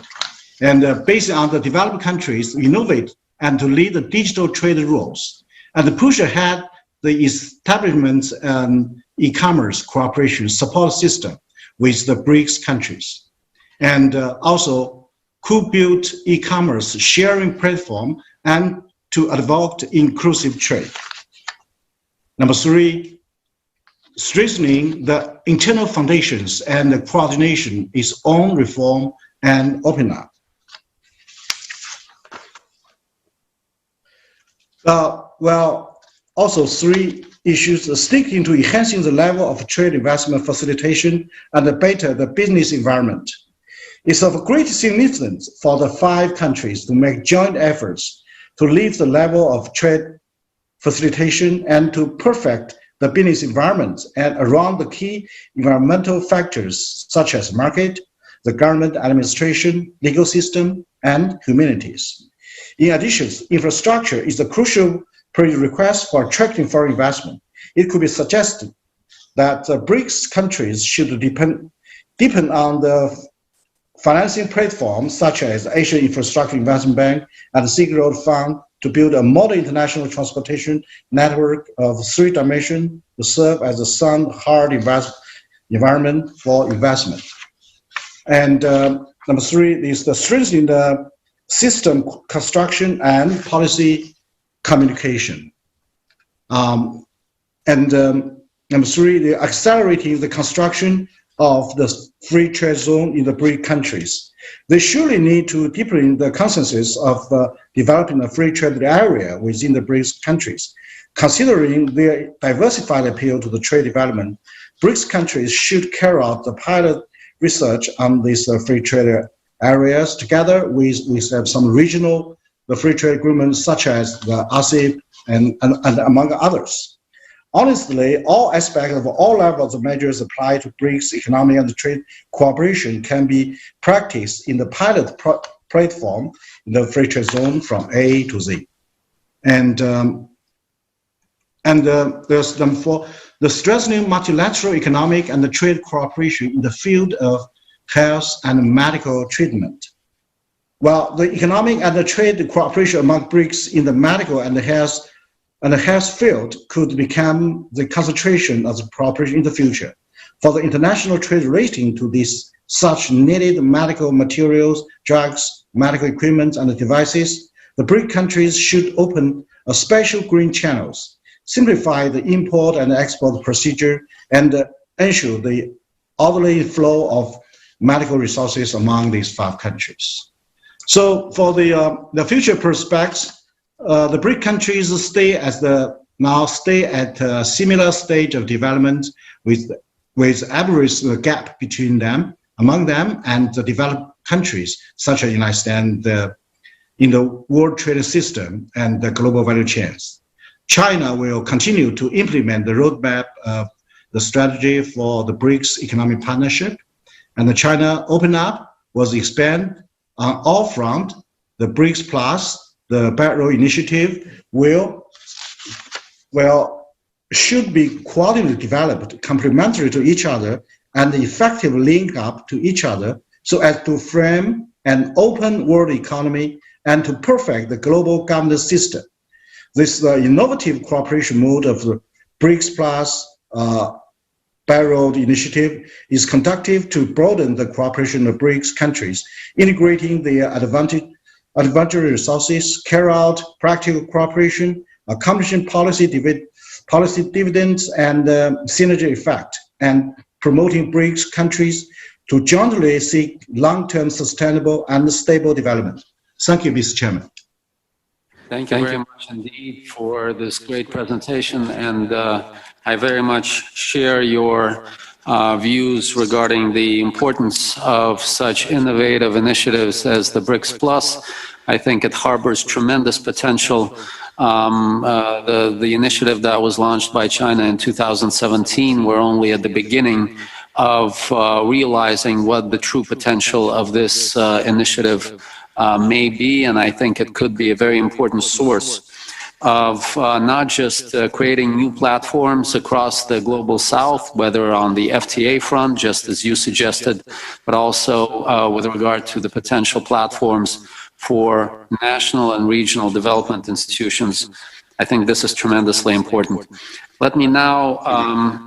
And based on the developed countries, innovate and to lead the digital trade rules and to push ahead the establishment and e-commerce cooperation support system with the BRICS countries. And also co-build e-commerce sharing platform and to advocate inclusive trade. Number three, strengthening the internal foundations and the coordination is on reform and open up. Also three issues, sticking to enhancing the level of trade investment facilitation and better the business environment. It's of great significance for the 5 countries to make joint efforts to lift the level of trade facilitation and to perfect the business environment and around the key environmental factors such as market, the government administration, legal system, and communities. In addition, infrastructure is a crucial prerequisite for attracting foreign investment. It could be suggested that the BRICS countries should deepen on the financing platforms such as Asian Infrastructure Investment Bank and the Silk Road Fund to build a modern international transportation network of 3 dimensions to serve as a sound, hard environment for investment. And number 3 is the strengthening the system construction and policy communication. Number 3, the accelerating the construction of the free trade zone in the BRICS countries. They surely need to deepen the consensus of developing a free trade area within the BRICS countries. Considering their diversified appeal to the trade development, BRICS countries should carry out the pilot research on these free trade areas together with some regional free trade agreements such as the RCEP and among others. Honestly, all aspects of all levels of measures applied to BRICS economic and trade cooperation can be practiced in the pilot platform in the free trade zone from A to Z. And there's number 4, the strengthening multilateral economic and the trade cooperation in the field of health and medical treatment. Well, the economic and the trade cooperation among BRICS in the medical and the health field could become the concentration of the cooperation in the future. For the international trade relating to these such needed medical materials, drugs, medical equipment, and devices, the BRICS countries should open a special green channels, simplify the import and export procedure, and ensure the orderly flow of medical resources among these 5 countries. So for the future prospects, the BRICS countries stay at a similar stage of development with average gap between them, among them, and the developed countries such as the United States in the world trade system and the global value chains. China will continue to implement the roadmap of the strategy for the BRICS Economic Partnership, and the China Open Up was expand on all fronts. The BRICS Plus, the Belt Road Initiative should be qualitatively developed, complementary to each other, and effective link up to each other so as to frame an open world economy and to perfect the global governance system. This innovative cooperation mode of the BRICS Plus Belt Road Initiative is conducive to broaden the cooperation of BRICS countries, integrating their advantage resources, carry out practical cooperation, accomplishing policy dividends and synergy effect, and promoting BRICS countries to jointly seek long-term sustainable and stable development. Thank you, Mr. Chairman. Thank you very much indeed for this great presentation, and I very much share your views regarding the importance of such innovative initiatives as the BRICS Plus. I think it harbors tremendous potential. The initiative that was launched by China in 2017, we're only at the beginning of realizing what the true potential of this initiative may be, and I think it could be a very important source of not just creating new platforms across the global south, whether on the FTA front, just as you suggested, but also with regard to the potential platforms for national and regional development institutions. I think this is tremendously important. Let me now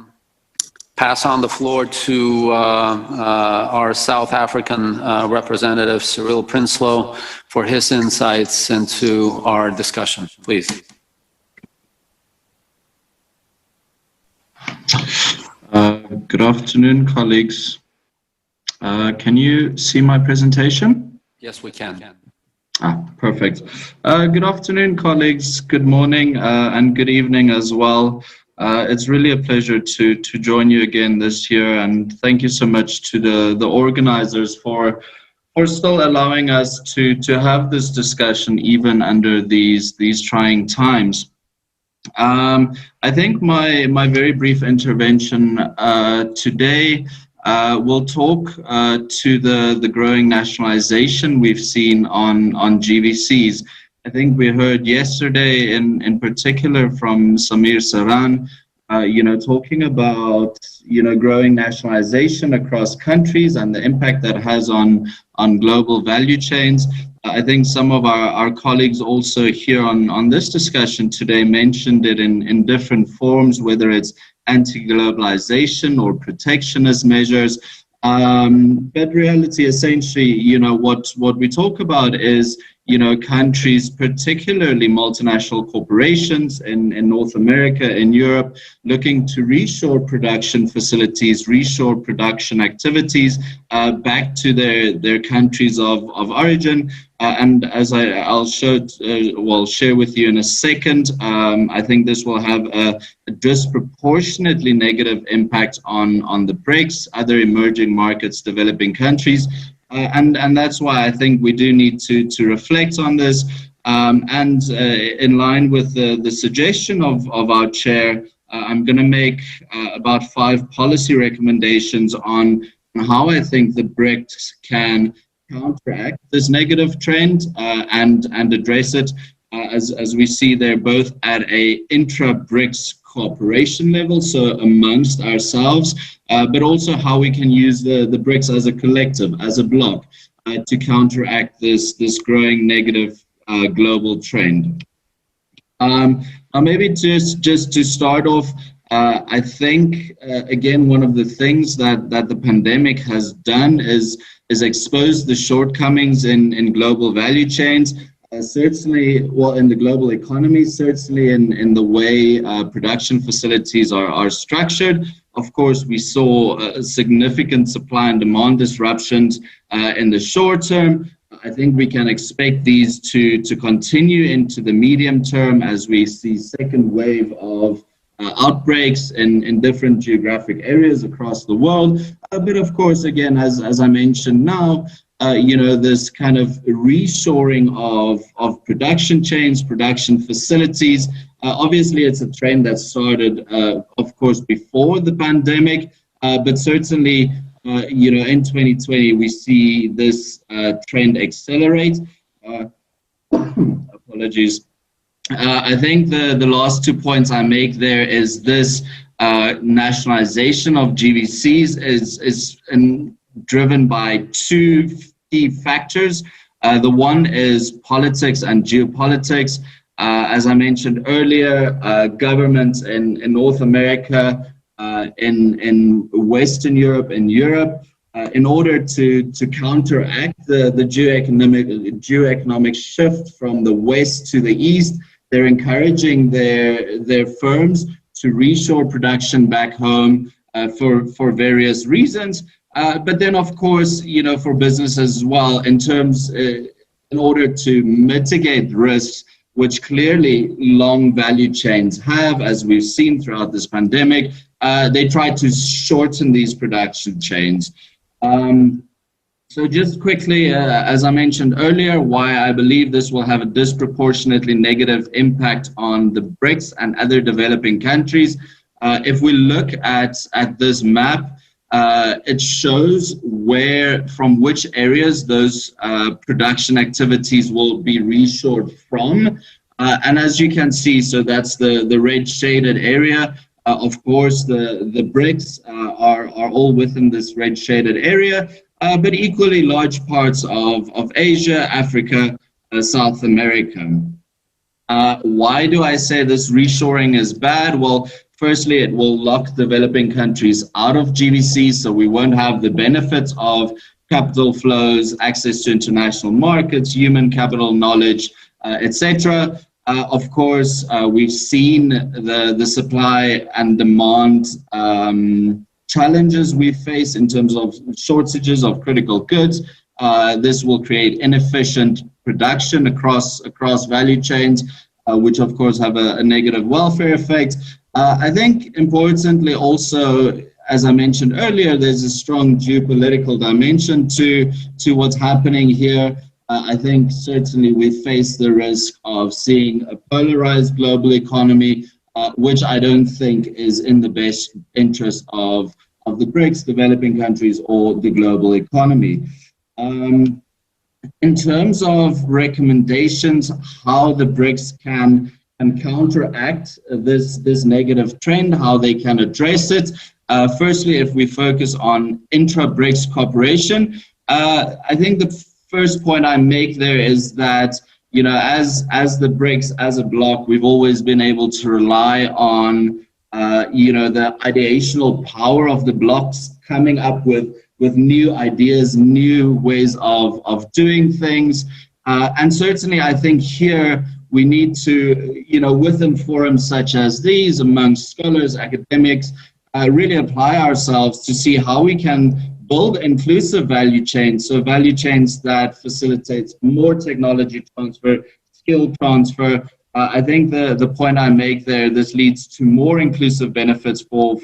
pass on the floor to our South African representative, Cyril Prinslow, for his insights into our discussion. Please. Good afternoon, colleagues. Can you see my presentation? Yes, we can. Perfect. Good afternoon, colleagues. Good morning and good evening as well. It's really a pleasure to join you again this year, and thank you so much to the organizers for still allowing us to have this discussion even under these trying times. I think my very brief intervention today will talk to the growing nationalization we've seen on GVCs. I think we heard yesterday in particular from Samir Saran, talking about, growing nationalization across countries and the impact that has on global value chains. I think some of our colleagues also here on this discussion today mentioned it in different forms, whether it's anti-globalization or protectionist measures. But reality, essentially, what we talk about is, countries, particularly multinational corporations in North America, in Europe, looking to reshore production facilities, reshore production activities back to their countries of origin. And as I'll share with you in a second, I think this will have a disproportionately negative impact on the BRICS, other emerging markets, developing countries. And that's why I think we do need to reflect on this. And in line with the suggestion of our chair, I'm going to make about 5 policy recommendations on how I think the BRICS can counteract this negative trend and address it, as we see they're both at a intra-BRICS cooperation level, so amongst ourselves, but also how we can use the BRICS as a collective, as a bloc, to counteract this growing negative global trend. Now maybe just to start off, I think, again, one of the things that the pandemic has done is expose the shortcomings in global value chains. Certainly, well, in the global economy, certainly in the way production facilities are structured. Of course, we saw significant supply and demand disruptions in the short term. I think we can expect these to continue into the medium term as we see second wave of outbreaks in different geographic areas across the world. But of course, again, as I mentioned now, this kind of reshoring of production chains, production facilities, Obviously, it's a trend that started, of course, before the pandemic, but certainly, in 2020, we see this trend accelerate. Apologies. I think the last 2 points I make there is this nationalization of GVCs is driven by two key factors. The one is politics and geopolitics. As I mentioned earlier, governments in North America, in Western Europe, in Europe, in order to counteract the geoeconomic shift from the west to the east, they're encouraging their firms to reshore production back home for various reasons. But then, of course, for businesses as well, in order to mitigate risks, which clearly long value chains have, as we've seen throughout this pandemic, they try to shorten these production chains. So just quickly, as I mentioned earlier, why I believe this will have a disproportionately negative impact on the BRICS and other developing countries. If we look at this map, it shows from which areas those production activities will be reshored from. And as you can see, so that's the red shaded area. Of course, the BRICS are all within this red shaded area, but equally large parts of Asia, Africa, South America. Why do I say this reshoring is bad? Well, firstly, it will lock developing countries out of GVC, so we won't have the benefits of capital flows, access to international markets, human capital, knowledge, etc. Of course, we've seen the supply and demand challenges we face in terms of shortages of critical goods. This will create inefficient production across value chains, which of course have a negative welfare effect. I think importantly also, as I mentioned earlier, there's a strong geopolitical dimension to what's happening here. I think certainly we face the risk of seeing a polarized global economy, which I don't think is in the best interest of the BRICS, developing countries, or the global economy. In terms of recommendations, how the BRICS can counteract this negative trend, how they can address it. Firstly, if we focus on intra-BRICS cooperation, I think the first point I make there is that, as the BRICS, as a bloc, we've always been able to rely on, the ideational power of the blocs coming up with new ideas, new ways of doing things. And certainly, I think here we need to, within forums such as these, amongst scholars, academics, really apply ourselves to see how we can build inclusive value chains, so value chains that facilitates more technology transfer, skill transfer. I think the point I make there, this leads to more inclusive benefits for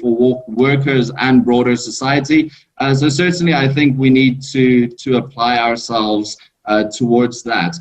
workers and broader society. So certainly I think we need to apply ourselves towards that.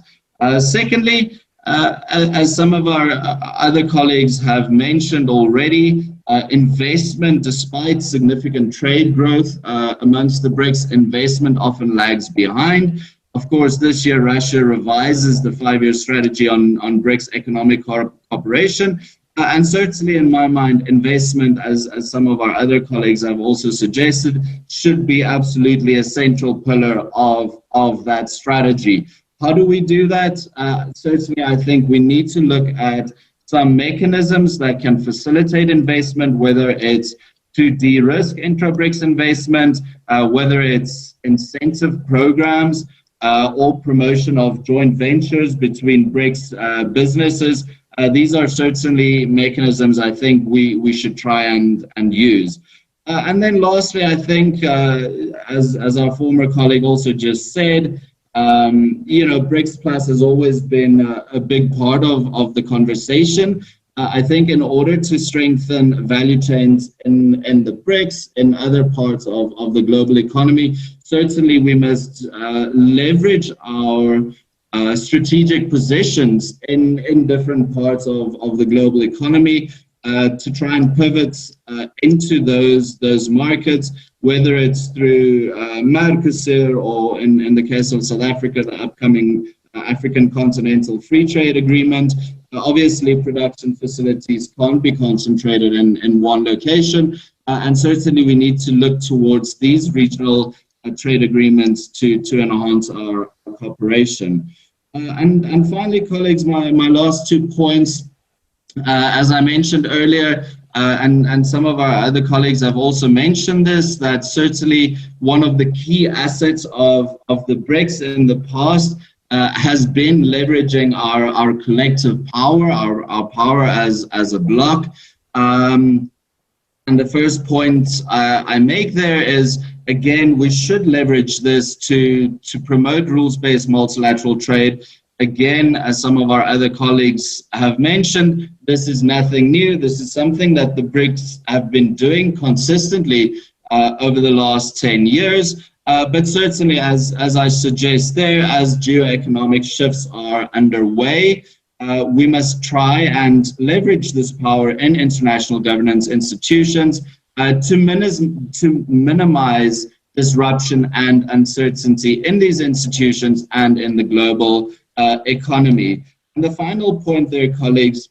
Secondly, as some of our other colleagues have mentioned already, investment, despite significant trade growth amongst the BRICS, investment often lags behind. Of course, this year, Russia revises the 5-year strategy on BRICS economic cooperation. And certainly, in my mind, investment, as some of our other colleagues have also suggested, should be absolutely a central pillar of that strategy. How do we do that? Certainly, I think we need to look at some mechanisms that can facilitate investment, whether it's to de-risk intra-BRICS investment, whether it's incentive programs, or promotion of joint ventures between BRICS businesses. These are certainly mechanisms I think we should try and use. And then lastly, I think, as our former colleague also just said, BRICS Plus has always been a big part of the conversation. I think in order to strengthen value chains in the BRICS, in other parts of the global economy, certainly we must leverage our strategic positions in different parts of the global economy to try and pivot into those markets, whether it's through Mercosur or in the case of South Africa, the upcoming African Continental Free Trade Agreement. Obviously, production facilities can't be concentrated in one location, and certainly we need to look towards these regional trade agreements to enhance our cooperation. And finally, colleagues, my last 2 points, as I mentioned earlier, and some of our other colleagues have also mentioned this, that certainly one of the key assets of the BRICS in the past has been leveraging our collective power, our power as a bloc. And the first point I make there is, again, we should leverage this to promote rules-based multilateral trade. Again, as some of our other colleagues have mentioned, this is nothing new. This is something that the BRICS have been doing consistently over the last 10 years. But certainly, as I suggest there, as geoeconomic shifts are underway, we must try and leverage this power in international governance institutions to minimize disruption and uncertainty in these institutions and in the global economy. And the final point there, colleagues,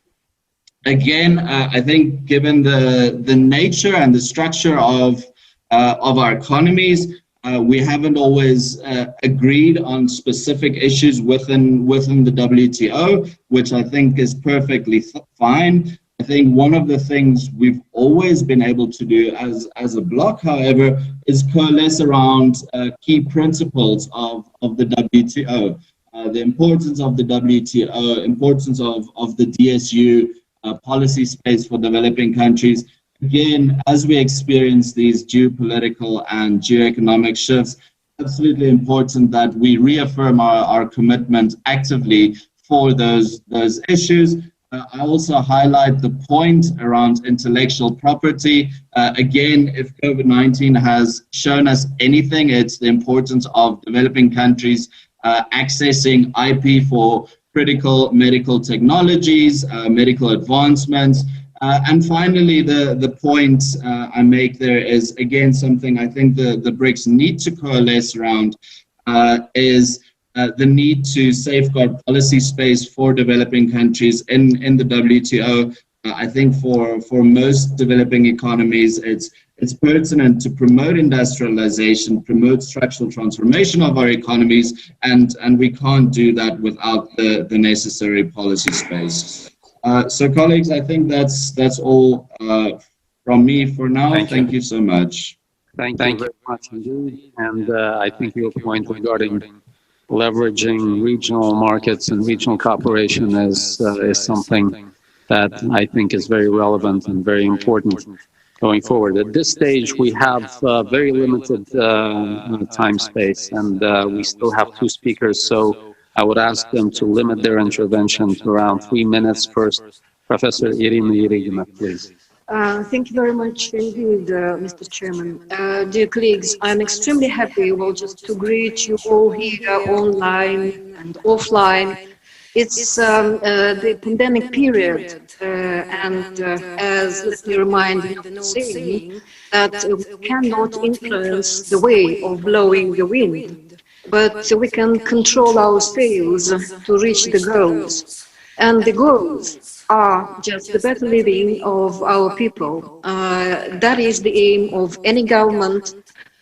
again, I think given the nature and the structure of our economies, we haven't always agreed on specific issues within the WTO, which I think is perfectly fine. I think one of the things we've always been able to do as a bloc, however, is coalesce around key principles of the WTO. The importance of the WTO, importance of the DSU policy space for developing countries. Again, as we experience these geopolitical and geoeconomic shifts, absolutely important that we reaffirm our commitment actively for those issues. I also highlight the point around intellectual property. Again, if COVID-19 has shown us anything, it's the importance of developing countries accessing IP for critical medical technologies, medical advancements. And finally, the point I make there is, again, something I think the BRICS need to coalesce around is the need to safeguard policy space for developing countries in the WTO. I think for most developing economies, it's pertinent to promote industrialization, promote structural transformation of our economies, and we can't do that without the necessary policy space. So, colleagues, I think that's all from me for now. Thank you so much. Thank you very much indeed. And I think your point regarding leveraging regional markets and regional cooperation is something that I think is very relevant and very important going forward. At this stage, we have very limited time space, and we still have 2 speakers. So I would ask them to limit their intervention to around 3 minutes. First, Professor Irina Irigina, please. Thank you very much indeed, Mr. Chairman. Dear colleagues, I'm extremely happy just to greet you all here online and offline. It's the pandemic period, and as let me remind you of the saying, that we cannot influence the way of blowing the wind, but we can control our sails to reach the goals. And the goals are just the better living of our people. That is the aim of any government,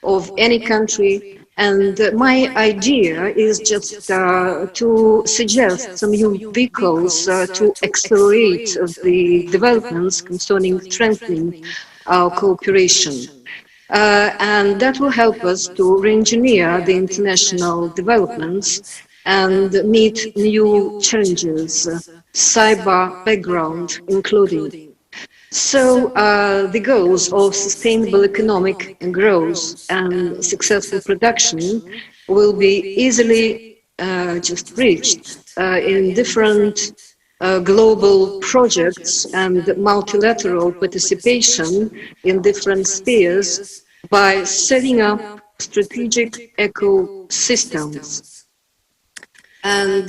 of any country. And my idea is just to suggest some new vehicles to accelerate the developments concerning strengthening our cooperation. And that will help us to re-engineer the international developments and meet new challenges, cyber background including. So the goals of sustainable economic growth and successful production will be easily just reached in different global projects and multilateral participation in different spheres by setting up strategic ecosystems. and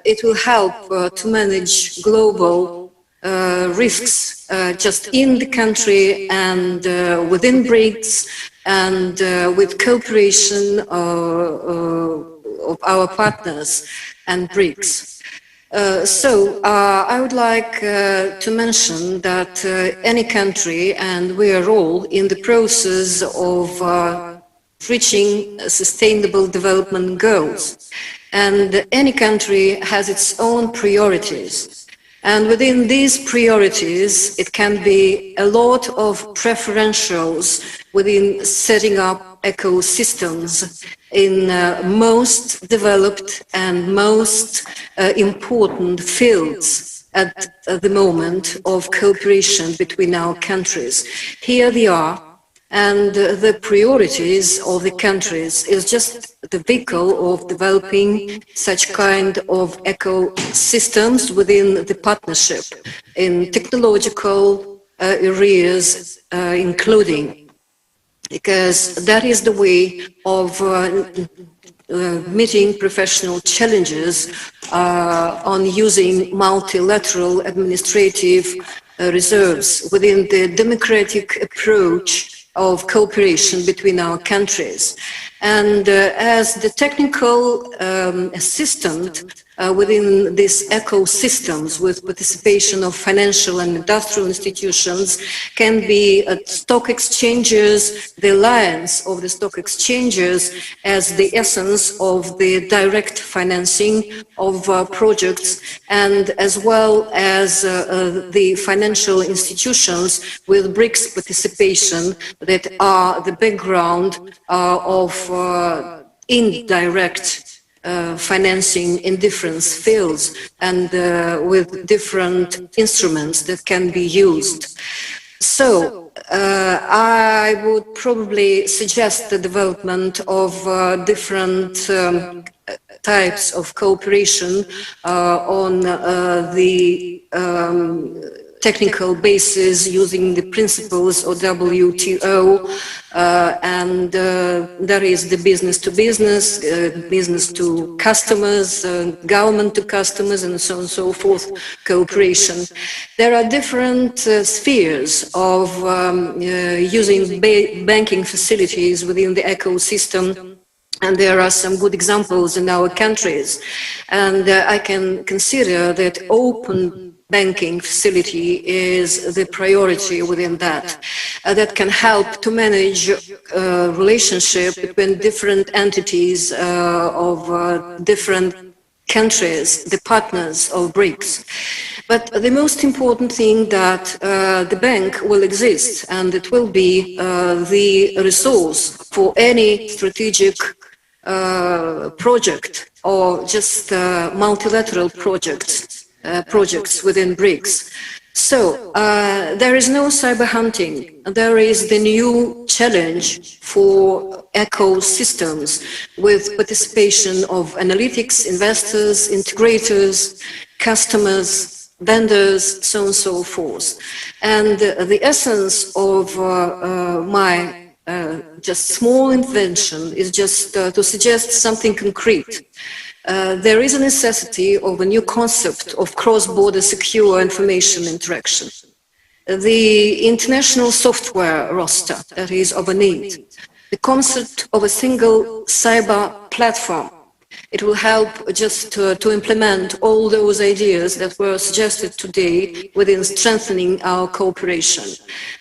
it will help to manage global risks just in the country and within BRICS, and with cooperation of our partners and BRICS. So I would like to mention that any country, and we are all in the process of reaching sustainable development goals, and any country has its own priorities. And within these priorities, it can be a lot of preferentials within setting up ecosystems in most developed and most important fields at the moment of cooperation between our countries. Here they are, and the priorities of the countries is just the vehicle of developing such kind of ecosystems within the partnership in technological areas including, because that is the way of meeting professional challenges on using multilateral administrative reserves within the democratic approach of cooperation between our countries. And as the technical assistant within these ecosystems, with participation of financial and industrial institutions, can be at stock exchanges, the alliance of the stock exchanges as the essence of the direct financing of projects, and as well as the financial institutions with BRICS participation that are the background of indirect financing in different fields and with different instruments that can be used. So I would probably suggest the development of different types of cooperation on the technical basis using the principles of WTO, and there is the business to business, business to customers, government to customers, and so on and so forth cooperation. There are different spheres of using banking facilities within the ecosystem, and there are some good examples in our countries. And I can consider that open banking facility is the priority within that. That can help to manage relationship between different entities of different countries, the partners of BRICS. But the most important thing that the bank will exist, and it will be the resource for any strategic project or just multilateral projects within BRICS. So there is no cyber hunting. There is the new challenge for ecosystems with participation of analytics, investors, integrators, customers, vendors, so on and so forth. And the essence of my just small invention is just to suggest something concrete. There is a necessity of a new concept of cross-border secure information interaction. The international software roster that is of a need. The concept of a single cyber platform. It will help just to implement all those ideas that were suggested today within strengthening our cooperation.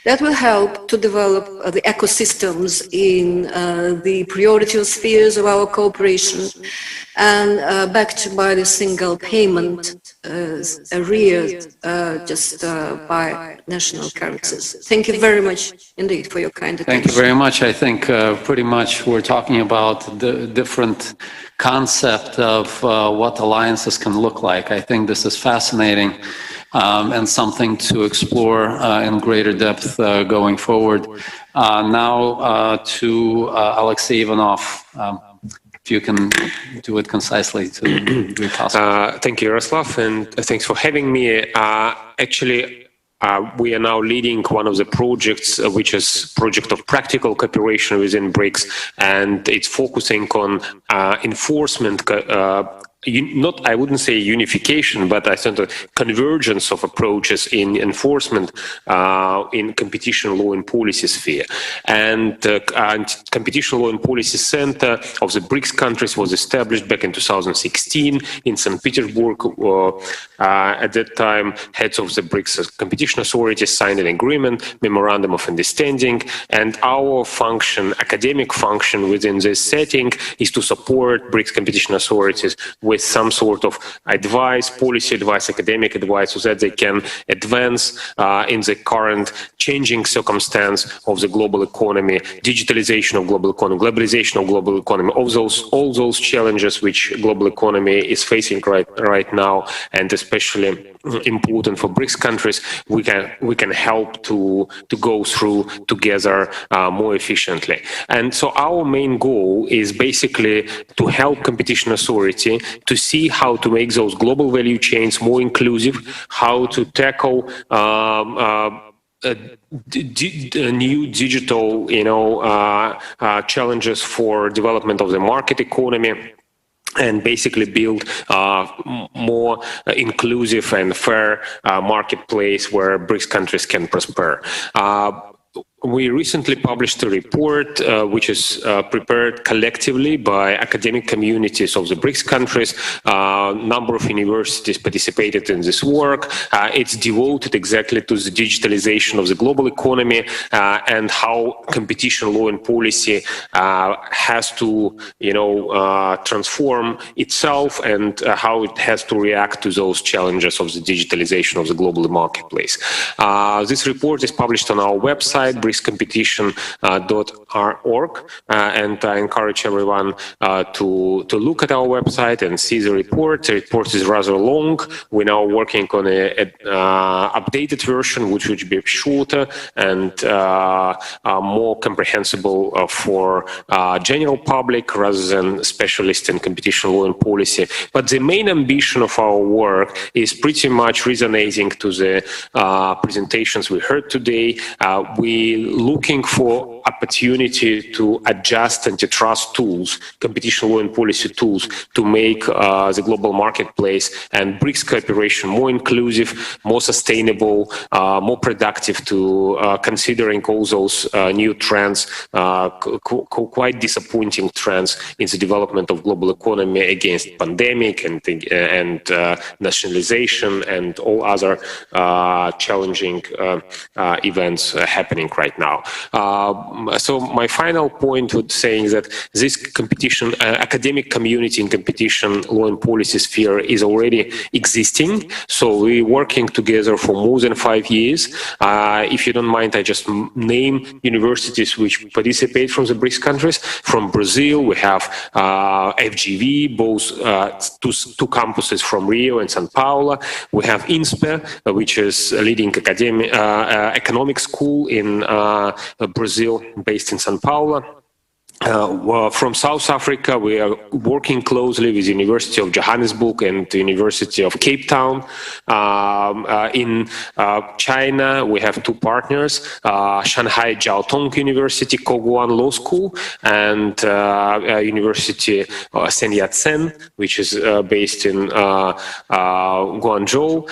That will help to develop the ecosystems in the priority spheres of our cooperation, and backed by the single payment area just by national currencies. Thank you very much indeed for your kind attention. Thank you very much. I think pretty much we're talking about the different concept of what alliances can look like. I think this is fascinating and something to explore in greater depth going forward. Now to Alexei Ivanov. If you can do it concisely to be possible. Thank you, Yaroslav, and thanks for having me. Actually, we are now leading one of the projects, which is project of practical cooperation within BRICS, and it's focusing on enforcement I wouldn't say unification, but I think a convergence of approaches in enforcement in competition law and policy sphere. And Competition Law and Policy Center of the BRICS countries was established back in 2016 in St. Petersburg. At that time, heads of the BRICS competition authorities signed an agreement, memorandum of understanding, and our function, academic function within this setting, is to support BRICS competition authorities with some sort of advice, policy advice, academic advice, so that they can advance in the current changing circumstance of the global economy, digitalization of global economy, globalization of global economy, all those challenges which global economy is facing right now, and especially important for BRICS countries, we can help to go through together more efficiently. And so our main goal is basically to help competition authority to see how to make those global value chains more inclusive, how to tackle new digital, challenges for development of the market economy, and basically build more inclusive and fair marketplace where BRICS countries can prosper. We recently published a report which is prepared collectively by academic communities of the BRICS countries. Number of universities participated in this work. It's devoted exactly to the digitalization of the global economy and how competition law and policy has to, transform itself, and how it has to react to those challenges of the digitalization of the global marketplace. This report is published on our website, bricscompetition.org, and I encourage everyone to look at our website and see the report. The report is rather long. We're now working on an updated version, which would be shorter and more comprehensible for general public rather than specialists in competition law and policy. But the main ambition of our work is pretty much resonating to the presentations we heard today. We looking for opportunity to adjust antitrust tools, competition law and policy tools, to make the global marketplace and BRICS cooperation more inclusive, more sustainable, more productive, to considering all those new trends, quite disappointing trends in the development of global economy against pandemic and nationalization and all other challenging events happening right now. So my final point would saying that this competition, academic community in competition law and policy sphere is already existing. So we're working together for more than 5 years. If you don't mind, I just name universities which participate from the BRICS countries. From Brazil, we have FGV, both two campuses from Rio and São Paulo. We have INSPE, which is a leading academic economic school in Brazil, based in São Paulo. From South Africa, we are working closely with the University of Johannesburg and the University of Cape Town. In China, we have two partners, Shanghai Jiaotong University, Koguan Law School, and University Sun Yat-sen, which is based in Guangzhou.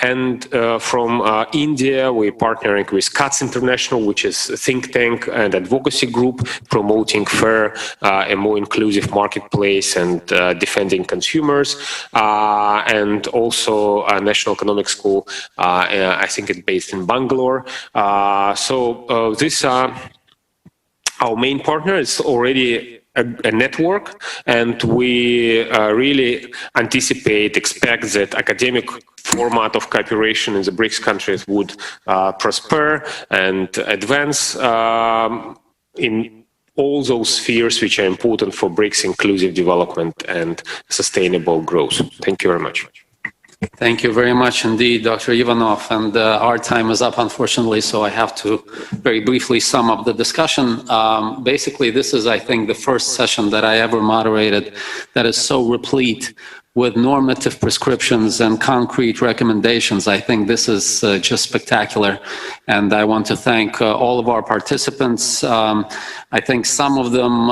And from India, we're partnering with CATS International, which is a think tank and advocacy group promoting fair and more inclusive marketplace and defending consumers, and also a national economic school, I think it's based in Bangalore. So these are our main partner. It's already a network, and we really expect that academic format of cooperation in the BRICS countries would prosper and advance in all those spheres which are important for BRICS inclusive development and sustainable growth. Thank you very much. Thank you very much indeed, Dr. Ivanov. And our time is up, unfortunately, so I have to very briefly sum up the discussion. Basically, this is, I think, the first session that I ever moderated that is so replete with normative prescriptions and concrete recommendations. I think this is just spectacular. And I want to thank all of our participants. I think some of them,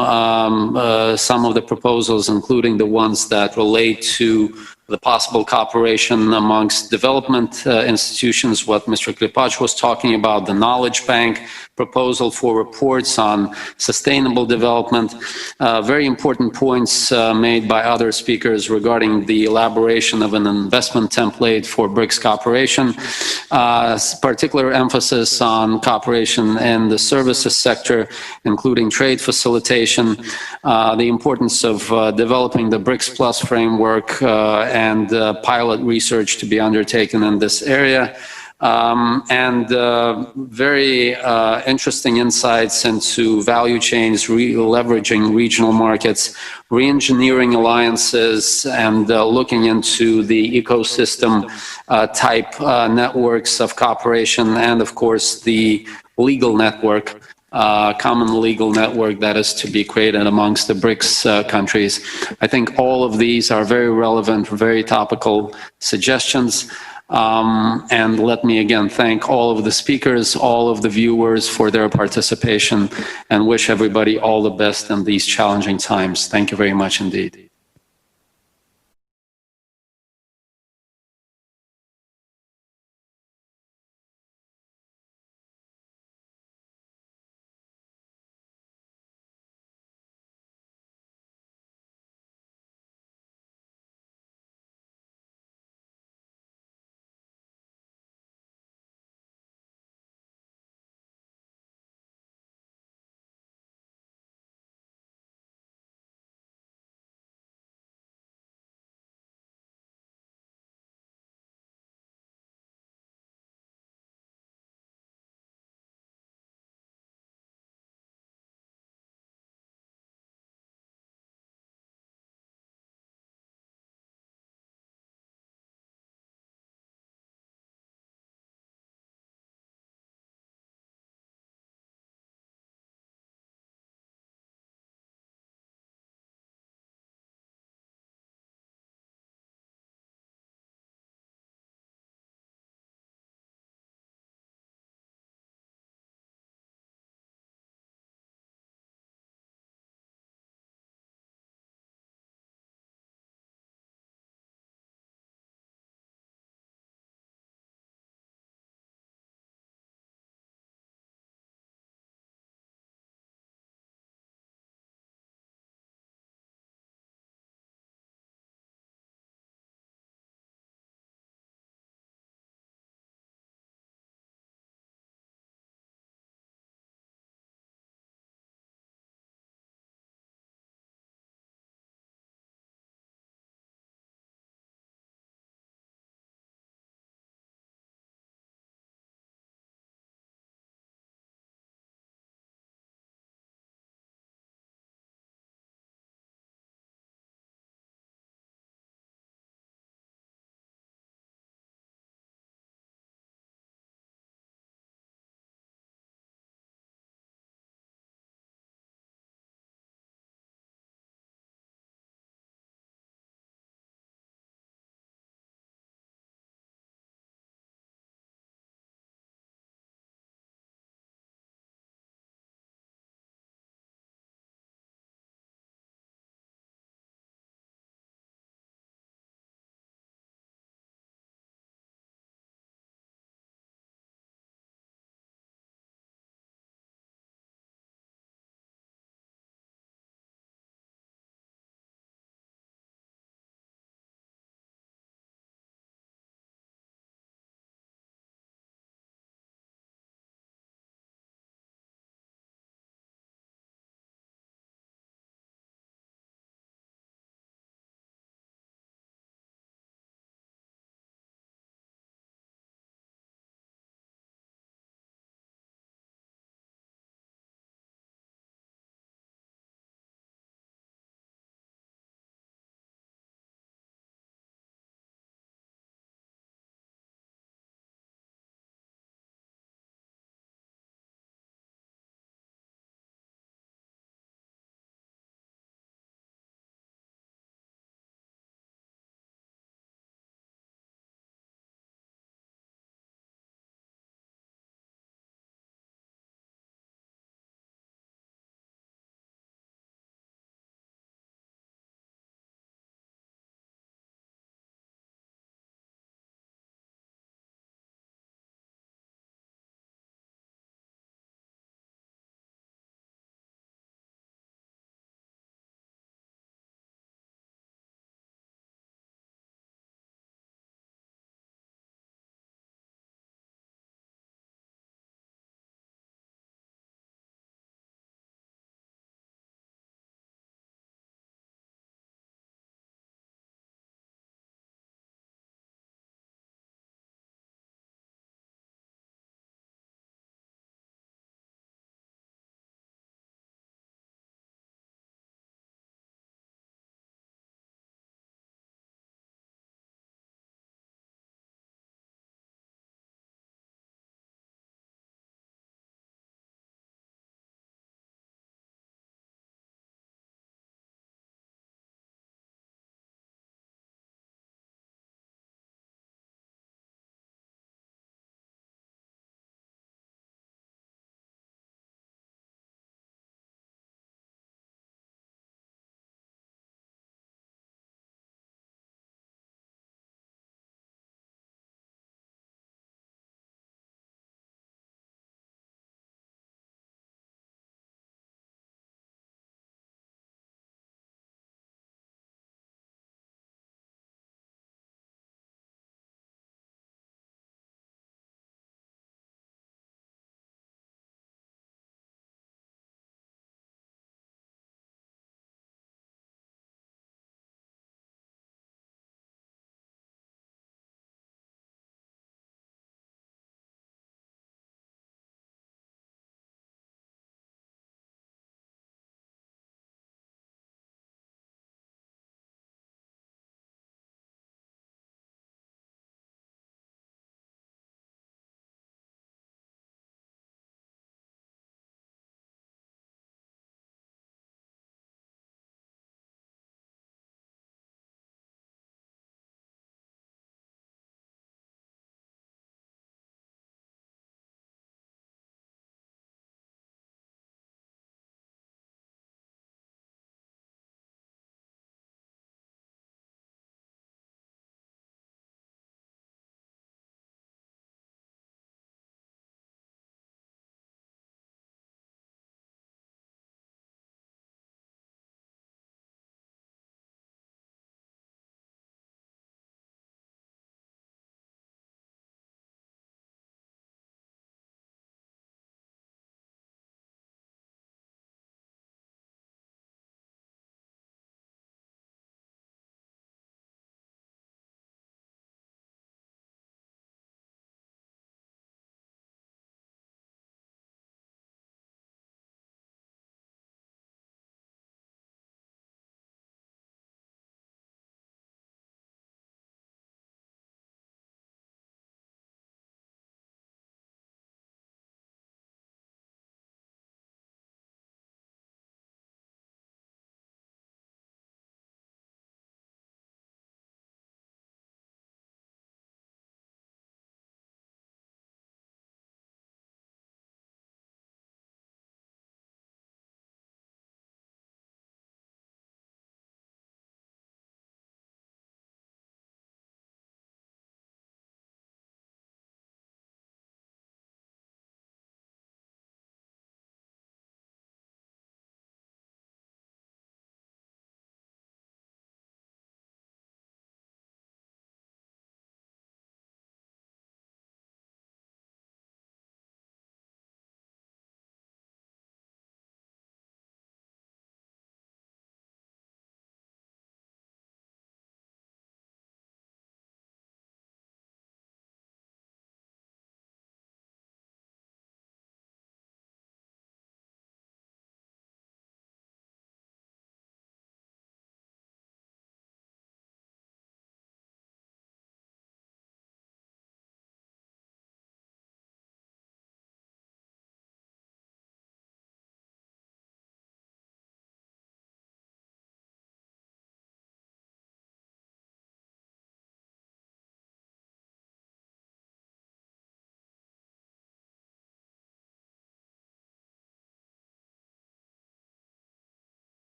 some of the proposals, including the ones that relate to the possible cooperation amongst development institutions, what Mr. Klipach was talking about, the knowledge bank proposal for reports on sustainable development, very important points made by other speakers regarding the elaboration of an investment template for BRICS cooperation, particular emphasis on cooperation in the services sector, including trade facilitation, the importance of developing the BRICS Plus framework and pilot research to be undertaken in this area, and very interesting insights into value chains, leveraging regional markets, re-engineering alliances, and looking into the ecosystem type networks of cooperation, and of course the legal network, common legal network that is to be created amongst the BRICS countries. I think all of these are very relevant, very topical suggestions. And let me again thank all of the speakers, all of the viewers for their participation, and wish everybody all the best in these challenging times. Thank you very much indeed.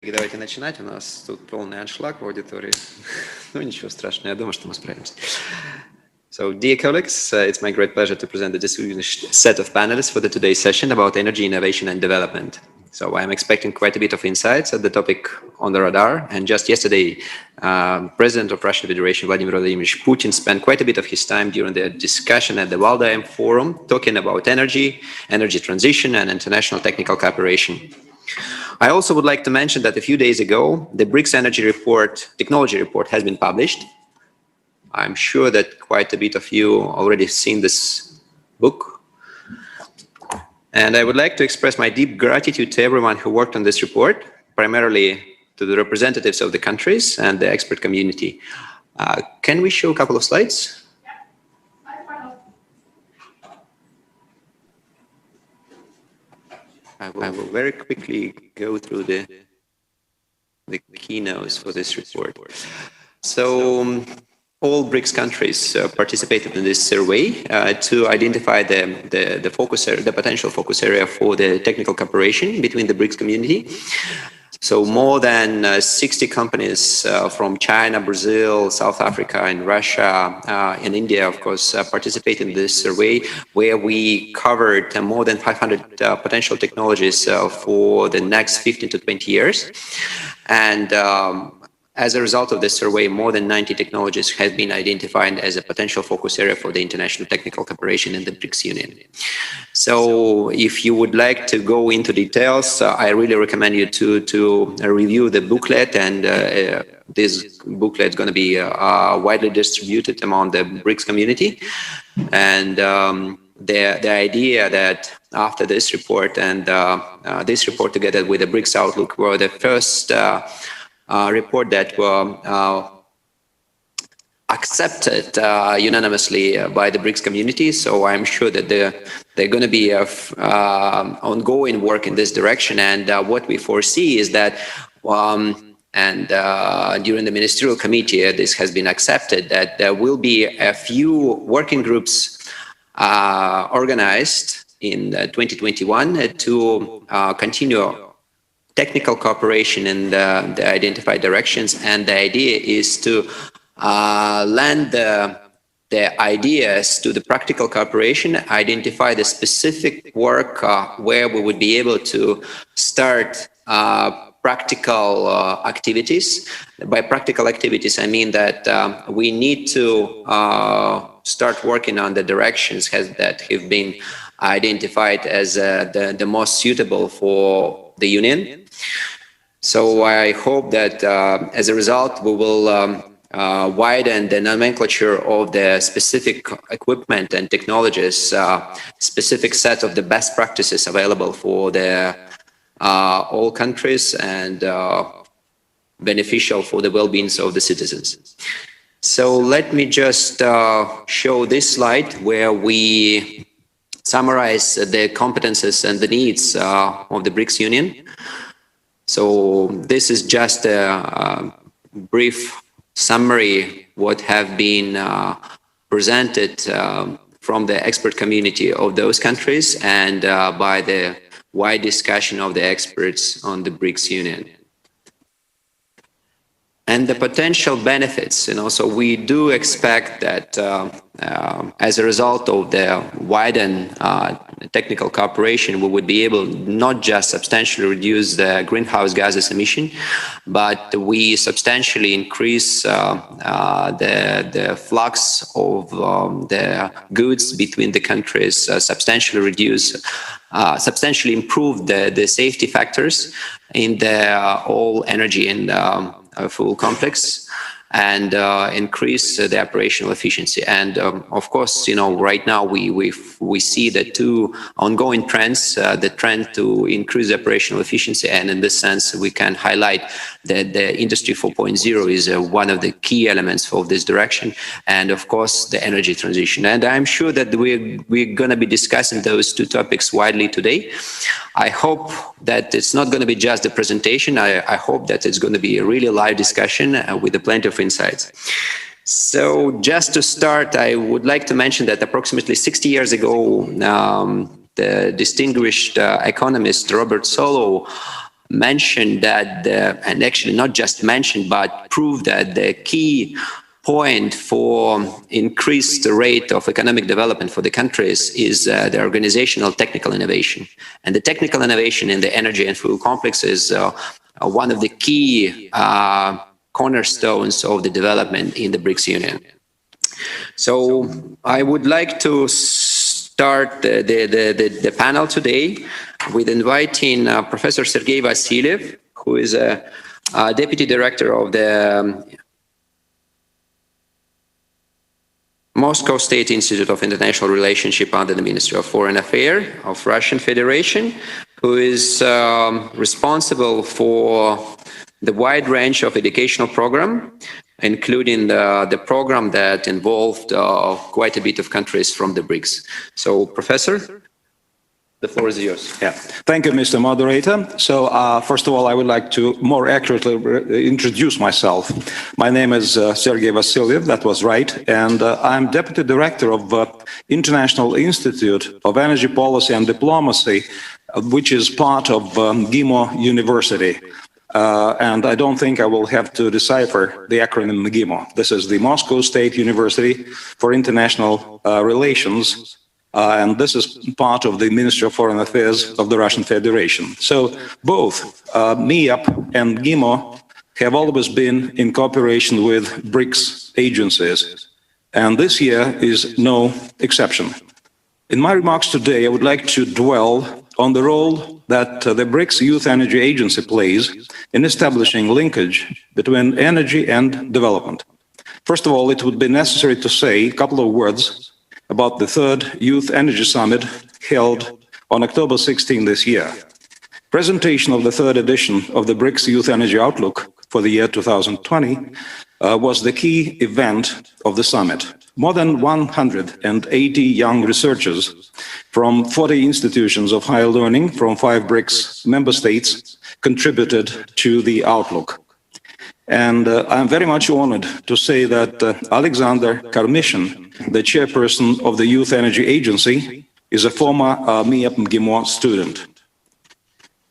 Давайте начинать. У нас тут полный аншлаг в аудитории. Ну, ничего страшного, я думаю, что мы справимся. So, dear colleagues, it's my great pleasure to present the distinguished set of panelists for the today's session about energy innovation and development. So I'm expecting quite a bit of insights at the topic on the radar. And just yesterday, President of Russian Federation, Vladimir Vladimirovich Putin, spent quite a bit of his time during the discussion at the Valdai Forum, talking about energy, energy transition, and international technical cooperation. I also would like to mention that a few days ago, the Brics Energy Report, Technology Report has been published. I'm sure that quite a bit of you already seen this book. And I would like to express my deep gratitude to everyone who worked on this report, primarily to the representatives of the countries and the expert community. Can we show a couple of slides? I will very quickly go through the keynotes for this report. So all BRICS countries participated in this survey to identify the focus area, the potential focus area for the technical cooperation between the BRICS community. So more than 60 companies from China, Brazil, South Africa, and Russia, and India, of course, participated in this survey, where we covered more than 500 potential technologies for the next 15 to 20 years. And as a result of this survey, more than 90 technologies have been identified as a potential focus area for the international technical cooperation in the BRICS Union. So if you would like to go into details, I really recommend you to review the booklet, and this booklet is going to be widely distributed among the BRICS community. And the idea that after this report and this report together with the BRICS Outlook were the first report that were accepted unanimously by the BRICS community. So I'm sure that they're going to be ongoing work in this direction. And what we foresee is that, during the ministerial committee, this has been accepted, that there will be a few working groups organized in 2021 to continue technical cooperation in the identified directions. And the idea is to lend the ideas to the practical cooperation, identify the specific work where we would be able to start practical activities. By practical activities, I mean that we need to start working on the directions that have been identified as the most suitable for the Union. So I hope that as a result, we will widen the nomenclature of the specific equipment and technologies, specific set of the best practices available for the all countries and beneficial for the well-being of the citizens. So let me just show this slide where we summarize the competences and the needs of the BRICS Union. So this is just a brief summary what have been presented from the expert community of those countries and by the wide discussion of the experts on the BRICS Union. And the potential benefits, so we do expect that as a result of the widened technical cooperation, we would be able not just substantially reduce the greenhouse gases emission, but we substantially increase the flux of the goods between the countries, substantially improve the safety factors in the all energy and fuel complex, and increase the operational efficiency. And of course, right now we see the two ongoing trends, the trend to increase the operational efficiency, and in this sense we can highlight that the Industry 4.0 is one of the key elements of this direction, and of course the energy transition. And I'm sure that we're going to be discussing those two topics widely today. I hope that it's not going to be just a presentation. I hope that it's going to be a really live discussion with plenty of insights. So just to start, I would like to mention that approximately 60 years ago, the distinguished economist Robert Solow mentioned that, and actually not just mentioned, but proved that the key point for increased rate of economic development for the countries is the organizational technical innovation. And the technical innovation in the energy and fuel complex is one of the key cornerstones of the development in the BRICS Union. So I would like to start the panel today with inviting Professor Sergei Vasilyev, who is a Deputy Director of the Moscow State Institute of International Relationship under the Ministry of Foreign Affairs of Russian Federation, who is responsible for the wide range of educational program, including the program that involved quite a bit of countries from the BRICS. So, Professor, the floor is yours. Yeah, thank you, Mr. Moderator. So, first of all, I would like to more accurately introduce myself. My name is Sergei Vasilyev, that was right, and I'm Deputy Director of International Institute of Energy Policy and Diplomacy, which is part of GIMO University. And I don't think I will have to decipher the acronym GIMO. This is the Moscow State University for International Relations. And this is part of the Ministry of Foreign Affairs of the Russian Federation. So both MIAP and GIMO have always been in cooperation with BRICS agencies, and this year is no exception. In my remarks today, I would like to dwell on the role that the BRICS Youth Energy Agency plays in establishing linkage between energy and development. First of all, it would be necessary to say a couple of words about the third Youth Energy Summit held on October 16 this year. Presentation of the third edition of the BRICS Youth Energy Outlook for the year 2020 was the key event of the summit. More than 180 young researchers from 40 institutions of higher learning from 5 BRICS member states contributed to the outlook. And I'm very much honored to say that Alexander Karmishin, the chairperson of the Youth Energy Agency, is a former MIAP GIMO student.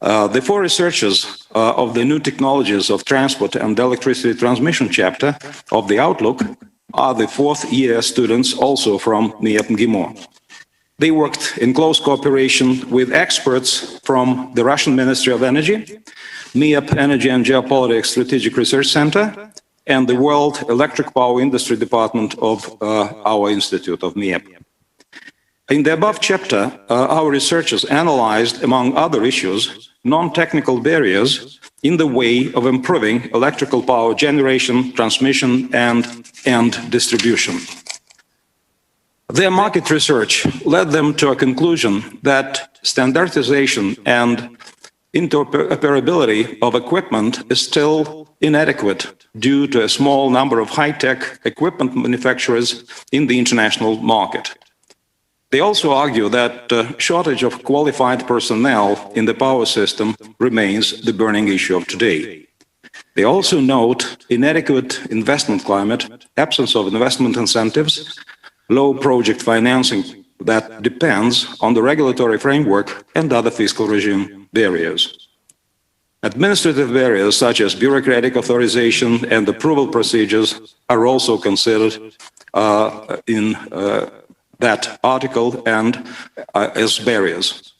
The 4 researchers of the New Technologies of Transport and Electricity Transmission chapter of the Outlook are the 4th-year students also from MIAP GIMO. They worked in close cooperation with experts from the Russian Ministry of Energy, MIAP Energy and Geopolitics Strategic Research Center, and the World Electric Power Industry Department of our Institute of MIAP. In the above chapter, our researchers analyzed, among other issues, non-technical barriers in the way of improving electrical power generation, transmission, and distribution. Their market research led them to a conclusion that standardization and interoperability of equipment is still inadequate due to a small number of high-tech equipment manufacturers in the international market. They also argue that the shortage of qualified personnel in the power system remains the burning issue of today. They also note inadequate investment climate, absence of investment incentives, low project financing that depends on the regulatory framework and other fiscal regime barriers. Administrative barriers such as bureaucratic authorization and approval procedures are also considered in that article and as barriers.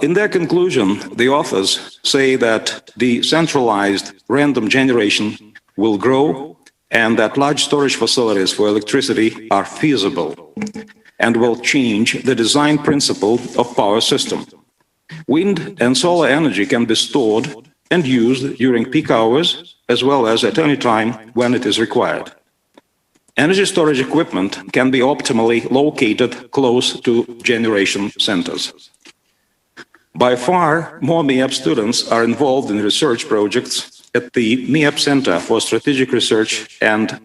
In their conclusion, the authors say that the centralized random generation will grow and that large storage facilities for electricity are feasible and will change the design principle of power system. Wind and solar energy can be stored and used during peak hours as well as at any time when it is required. Energy storage equipment can be optimally located close to generation centers. By far, more MIAP students are involved in research projects at the MIAP Center for Strategic Research and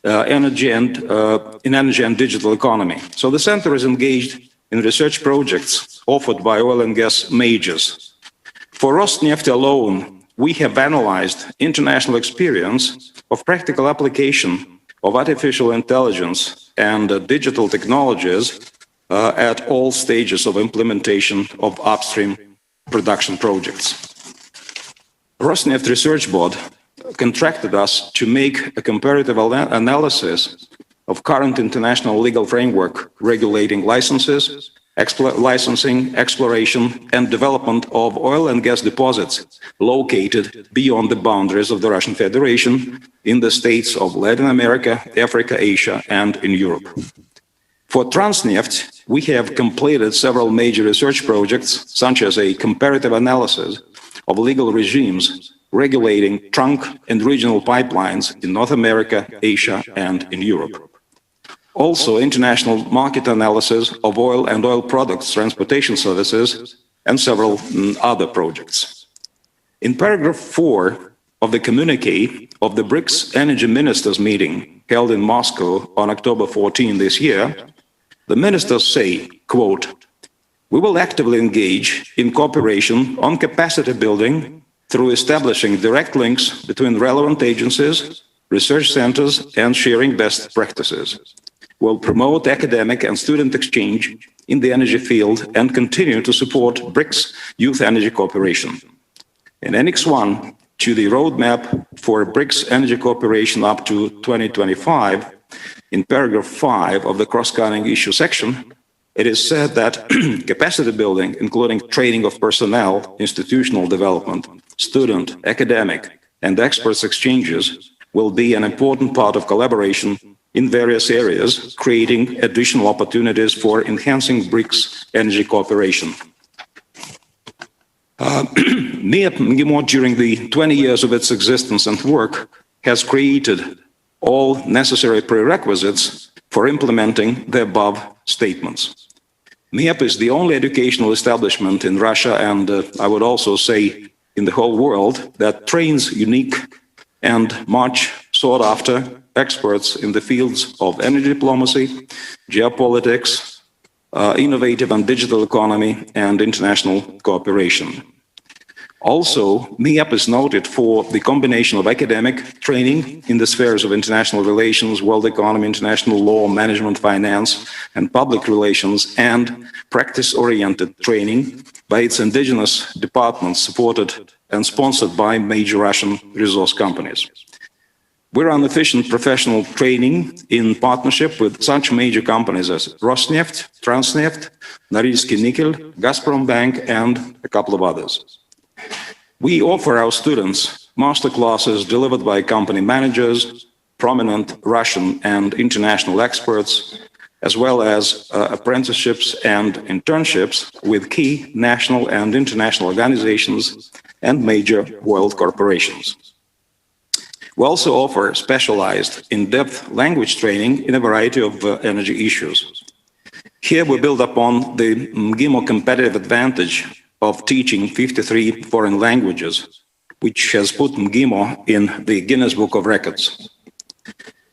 Energy and Digital Economy. So the center is engaged in research projects offered by oil and gas majors. For Rosneft alone, we have analyzed international experience of practical application of artificial intelligence and digital technologies at all stages of implementation of upstream production projects. Rosneft Research Board contracted us to make a comparative analysis of current international legal framework regulating licenses, licensing, exploration, and development of oil and gas deposits located beyond the boundaries of the Russian Federation in the states of Latin America, Africa, Asia, and in Europe. For Transneft, we have completed several major research projects, such as a comparative analysis of legal regimes regulating trunk and regional pipelines in North America, Asia, and in Europe. Also, international market analysis of oil and oil products transportation services, and several other projects. In paragraph 4 of the communique of the Brics Energy Ministers meeting held in Moscow on October 14 this year, the ministers say, quote, "We will actively engage in cooperation on capacity building through establishing direct links between relevant agencies, research centers, and sharing best practices. Will promote academic and student exchange in the energy field and continue to support BRICS Youth Energy Cooperation." In Annex 1 to the roadmap for BRICS Energy Cooperation up to 2025, in paragraph 5 of the cross-cutting issue section, it is said that capacity building, including training of personnel, institutional development, student, academic, and experts exchanges, will be an important part of collaboration in various areas, creating additional opportunities for enhancing BRICS energy cooperation. MIEP MGIMO, during the 20 years of its existence and work, has created all necessary prerequisites for implementing the above statements. MIEP is the only educational establishment in Russia, and I would also say in the whole world, that trains unique and much sought after experts in the fields of energy diplomacy, geopolitics, innovative and digital economy, and international cooperation. Also, MIEP is noted for the combination of academic training in the spheres of international relations, world economy, international law, management, finance, and public relations, and practice-oriented training by its indigenous departments supported and sponsored by major Russian resource companies. We run efficient professional training in partnership with such major companies as Rosneft, Transneft, Norilsk Nickel, Gazprom Bank, and a couple of others. We offer our students master classes delivered by company managers, prominent Russian and international experts, as well as apprenticeships and internships with key national and international organizations and major world corporations. We also offer specialized, in-depth language training in a variety of energy issues. Here we build upon the MGIMO competitive advantage of teaching 53 foreign languages, which has put MGIMO in the Guinness Book of Records.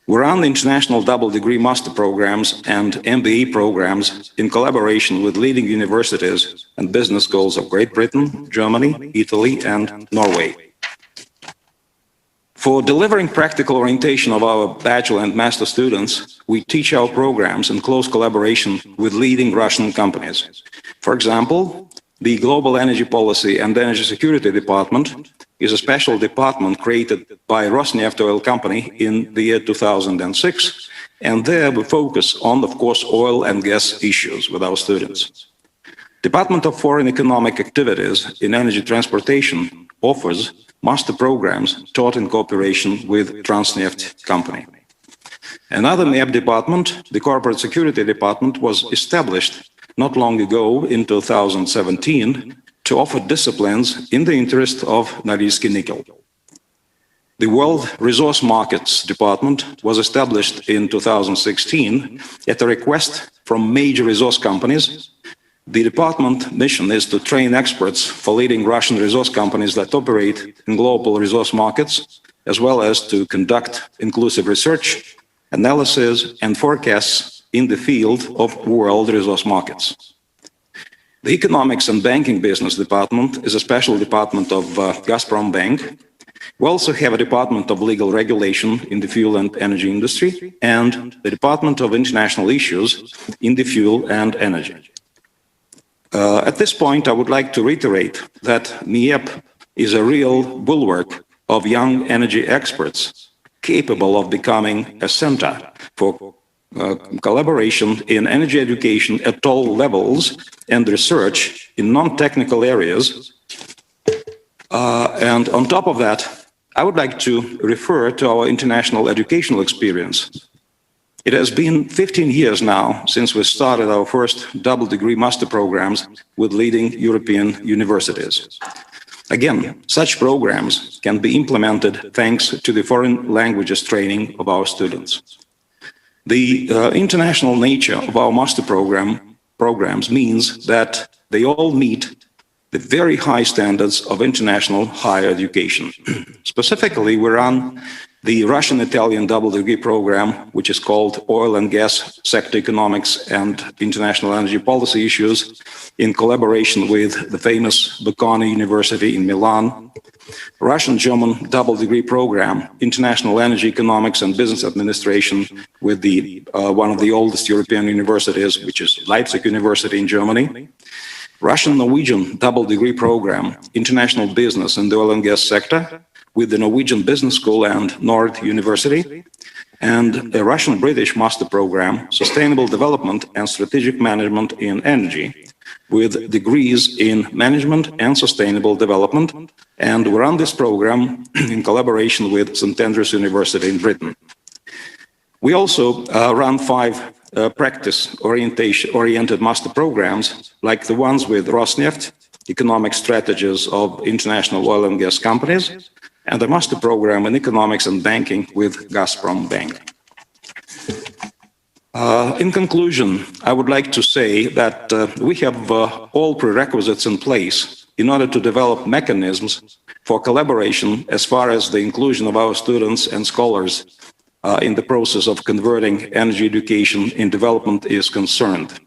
We run international double-degree master programs and MBA programs in collaboration with leading universities and business schools of Great Britain, Germany, Italy, and Norway. For delivering practical orientation of our bachelor and master students, we teach our programs in close collaboration with leading Russian companies. For example, the Global Energy Policy and Energy Security Department is a special department created by Rosneft Oil Company in the year 2006, and there we focus on, of course, oil and gas issues with our students. Department of Foreign Economic Activities in Energy Transportation offers master programs taught in cooperation with Transneft Company. Another MIEP department, the Corporate Security Department, was established not long ago in 2017 to offer disciplines in the interest of Norilsk Nickel. The World Resource Markets Department was established in 2016 at a request from major resource companies. The department mission is to train experts for leading Russian resource companies that operate in global resource markets, as well as to conduct inclusive research, analysis, and forecasts in the field of world resource markets. The Economics and Banking Business Department is a special department of Gazprom Bank. We also have a Department of Legal Regulation in the fuel and energy industry, and the Department of International Issues in the fuel and energy. At this point, I would like to reiterate that MIEP is a real bulwark of young energy experts capable of becoming a center for collaboration in energy education at all levels and research in non-technical areas. And on top of that, I would like to refer to our international educational experience. It has been 15 years now since we started our first double-degree master programs with leading European universities. Again, such programs can be implemented thanks to the foreign languages training of our students. The international nature of our master programs means that they all meet the very high standards of international higher education. Specifically, we run the Russian-Italian double-degree program, which is called Oil and Gas Sector Economics and International Energy Policy Issues, in collaboration with the famous Bocconi University in Milan. Russian-German double-degree program, International Energy Economics and Business Administration, with the one of the oldest European universities, which is Leipzig University in Germany. Russian-Norwegian double-degree program, International Business in the Oil and Gas Sector, with the Norwegian Business School and Nord University, and a Russian-British master program, Sustainable Development and Strategic Management in Energy, with degrees in Management and Sustainable Development, and we run this program in collaboration with St. Andrews University in Britain. We also run 5 practice-oriented master programs, like the ones with Rosneft, Economic Strategies of International Oil and Gas Companies, and a master program in economics and banking with Gazprom Bank. In conclusion, I would like to say that we have all prerequisites in place in order to develop mechanisms for collaboration as far as the inclusion of our students and scholars in the process of converting energy education in development is concerned.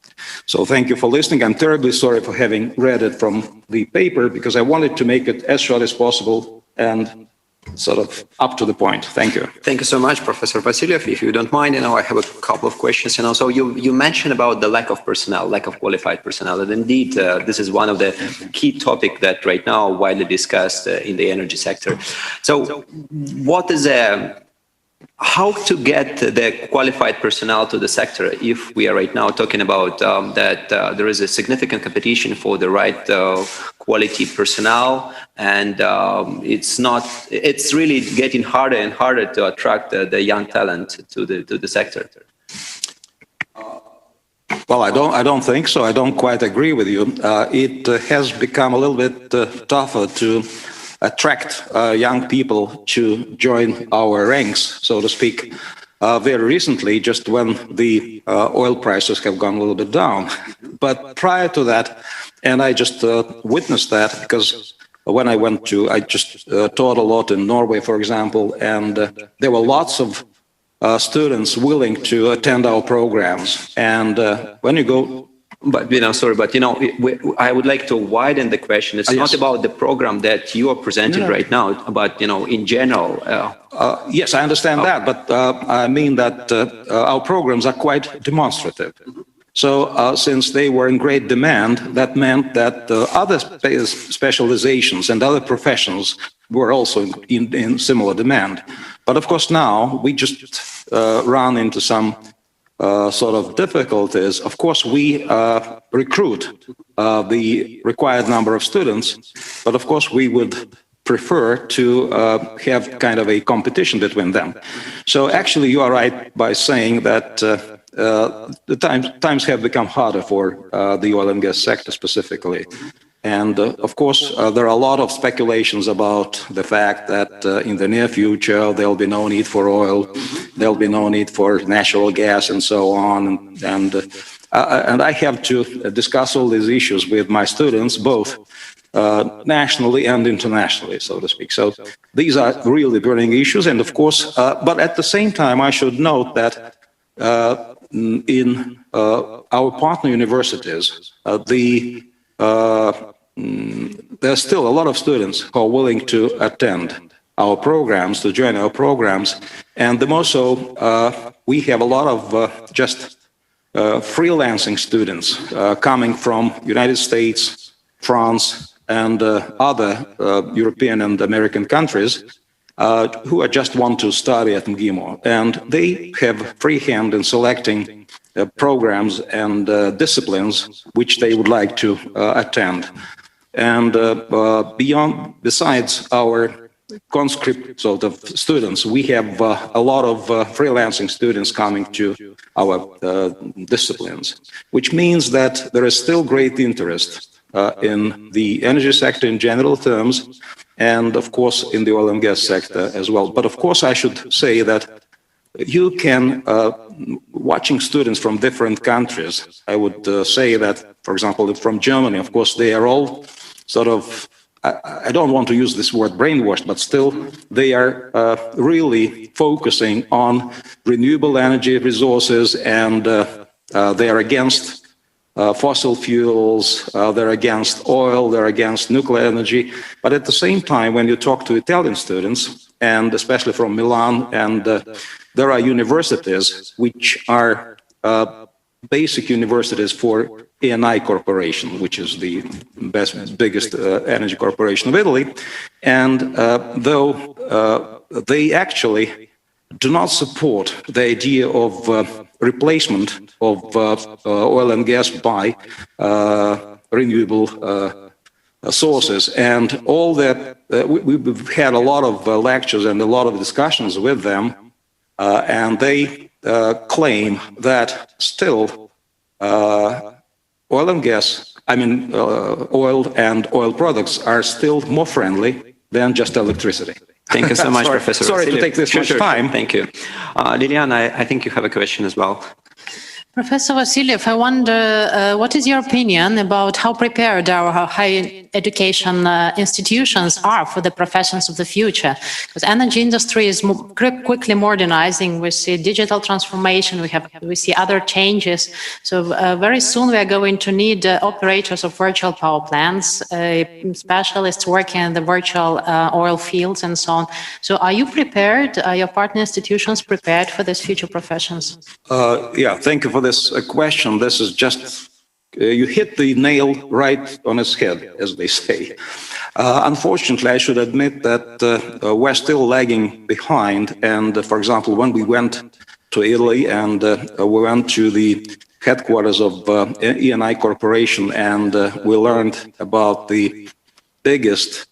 So thank you for listening. I'm terribly sorry for having read it from the paper because I wanted to make it as short as possible and sort of up to the point. Thank you. Thank you so much, Professor Vasilyev. If you don't mind, I have a couple of questions. So you mentioned about the lack of personnel, lack of qualified personnel, and indeed, this is one of the key topics that right now widely discussed in the energy sector. So, what is how to get the qualified personnel to the sector if we are right now talking about that there is a significant competition for the right quality personnel, and it's really getting harder and harder to attract the young talent to the sector. Well, I don't think so. I don't quite agree with you. It has become a little bit tougher to attract young people to join our ranks, so to speak. Very recently, just when the oil prices have gone a little bit down. But prior to that, and I just witnessed that because when I just taught a lot in Norway, for example, and there were lots of students willing to attend our programs. And when you go... But, sorry, but, I would like to widen the question. It's not about the program that you are presenting right now, but, in general. Yes, I understand that, but I mean that our programs are quite demonstrative. So since they were in great demand, that meant that other specializations and other professions were also in similar demand. But of course now we just run into some sort of difficulties. Of course, we recruit the required number of students, but of course we would prefer to have kind of a competition between them. So actually you are right by saying that the times have become harder for the oil and gas sector specifically. And of course, there are a lot of speculations about the fact that in the near future, there'll be no need for oil, there'll be no need for natural gas and so on. And I have to discuss all these issues with my students, both nationally and internationally, so to speak. So these are really burning issues. And of course, but at the same time, I should note that in our partner universities, there's still a lot of students who are willing to attend our programs, to join our programs. And the more so, we have a lot of just freelancing students coming from United States, France, and other European and American countries who just want to study at MGIMO. And they have free hand in selecting programs and disciplines which they would like to attend. And besides our conscript sort of students, we have a lot of freelancing students coming to our disciplines, which means that there is still great interest in the energy sector in general terms, and of course in the oil and gas sector as well. But of course I should say that you can, watching students from different countries, I would say that, for example, from Germany, of course, they are all sort of, I don't want to use this word brainwashed, but still they are really focusing on renewable energy resources, and they are against fossil fuels, they're against oil, they're against nuclear energy. But at the same time, when you talk to Italian students, and especially from Milan, and there are universities which are basic universities for ENI Corporation, which is the biggest energy corporation of Italy. And though they actually do not support the idea of replacement of oil and gas by renewable sources, and all that, we've had a lot of lectures and a lot of discussions with them, and they claim that still oil and gas, oil and oil products are still more friendly than just electricity. Thank you so much, Professor Sorry Vassiliev. to take this much time. Thank you. Liliana, I think you have a question as well. Professor Vassiliev, I wonder, what is your opinion about how prepared our higher education institutions are for the professions of the future? Because energy industry is quickly modernizing. We see digital transformation. We see other changes. So very soon we are going to need operators of virtual power plants, specialists working in the virtual oil fields, and so on. So are you prepared? Are your partner institutions prepared for these future professions? Yeah, thank you for this question. This is just, you hit the nail right on its head, as they say. Unfortunately, I should admit that we're still lagging behind. And for example, when we went to Italy and we went to the headquarters of ENI Corporation, and we learned about the biggest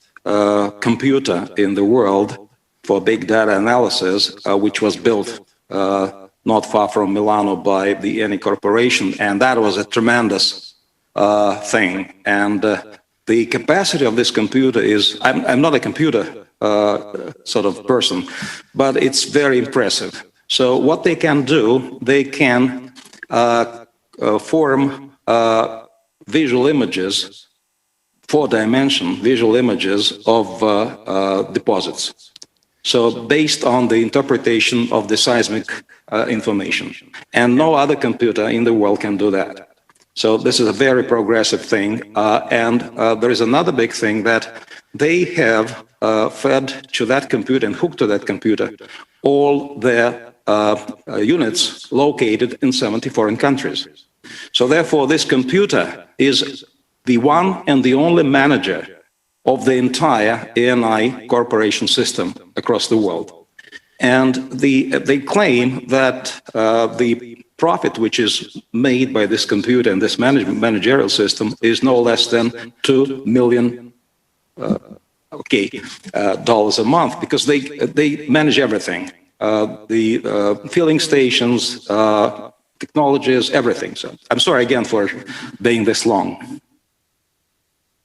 computer in the world for big data analysis, which was built not far from Milano by the ENI Corporation, and that was a tremendous thing. And the capacity of this computer is, I'm not a computer sort of person, but it's very impressive. So what they can do, they can form visual images, 4-dimensional visual images of deposits. So based on the interpretation of the seismic information. And no other computer in the world can do that. So this is a very progressive thing. And there is another big thing, that they have fed to that computer and hooked to that computer all their units located in 70 foreign countries. So therefore, this computer is the one and the only manager of the entire ENI corporation system across the world. And they claim that the profit which is made by this computer and this managerial system is no less than $2 million dollars a month, because they manage everything. The filling stations, technologies, everything. So I'm sorry again for being this long.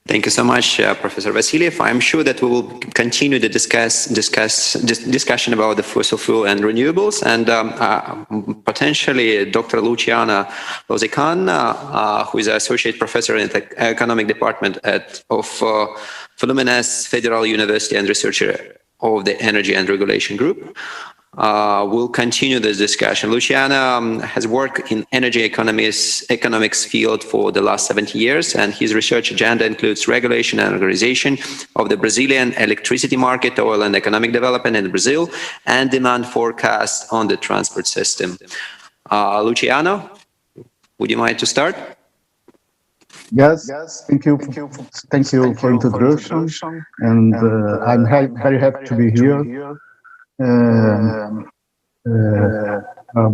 Thank you so much, Professor Vassiliev. I'm sure that we will continue the discussion about the fossil fuel and renewables, and potentially Dr. Luciana Lozican, who is an associate professor in the economic department of Fluminense Federal University and researcher of the Energy and Regulation Group, will continue this discussion. Luciana has worked in energy economics field for the last 70 years, and his research agenda includes regulation and organization of the Brazilian electricity market, oil and economic development in Brazil, and demand forecasts on the transport system. Luciano, would you mind to start? Yes, thank you. Thank you for introduction, and I'm very happy to be here.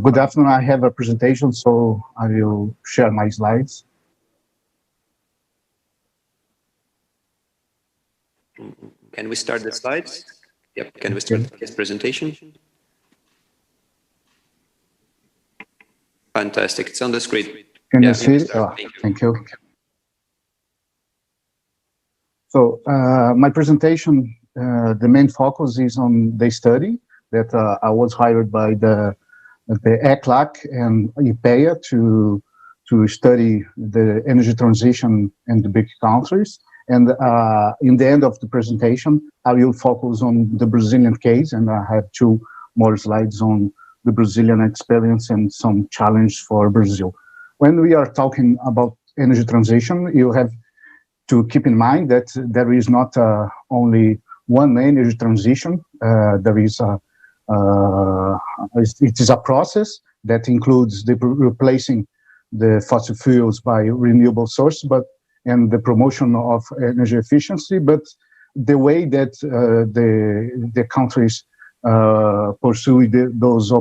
Good afternoon. I have a presentation, so I will share my slides. Can we start the slides? Yep. Can we start this presentation? Fantastic. It's on the screen. Can you see it? Oh, thank you. So my presentation, the main focus is on the study that I was hired by the ECLAC and IPEA to study the energy transition in the big countries. And in the end of the presentation, I will focus on the Brazilian case, and I have two more slides on the Brazilian experience and some challenge for Brazil. When we are talking about energy transition, you have to keep in mind that there is not only one energy transition. There is it is a process that includes the replacing the fossil fuels by renewable sources, and the promotion of energy efficiency, but the way that the countries pursue those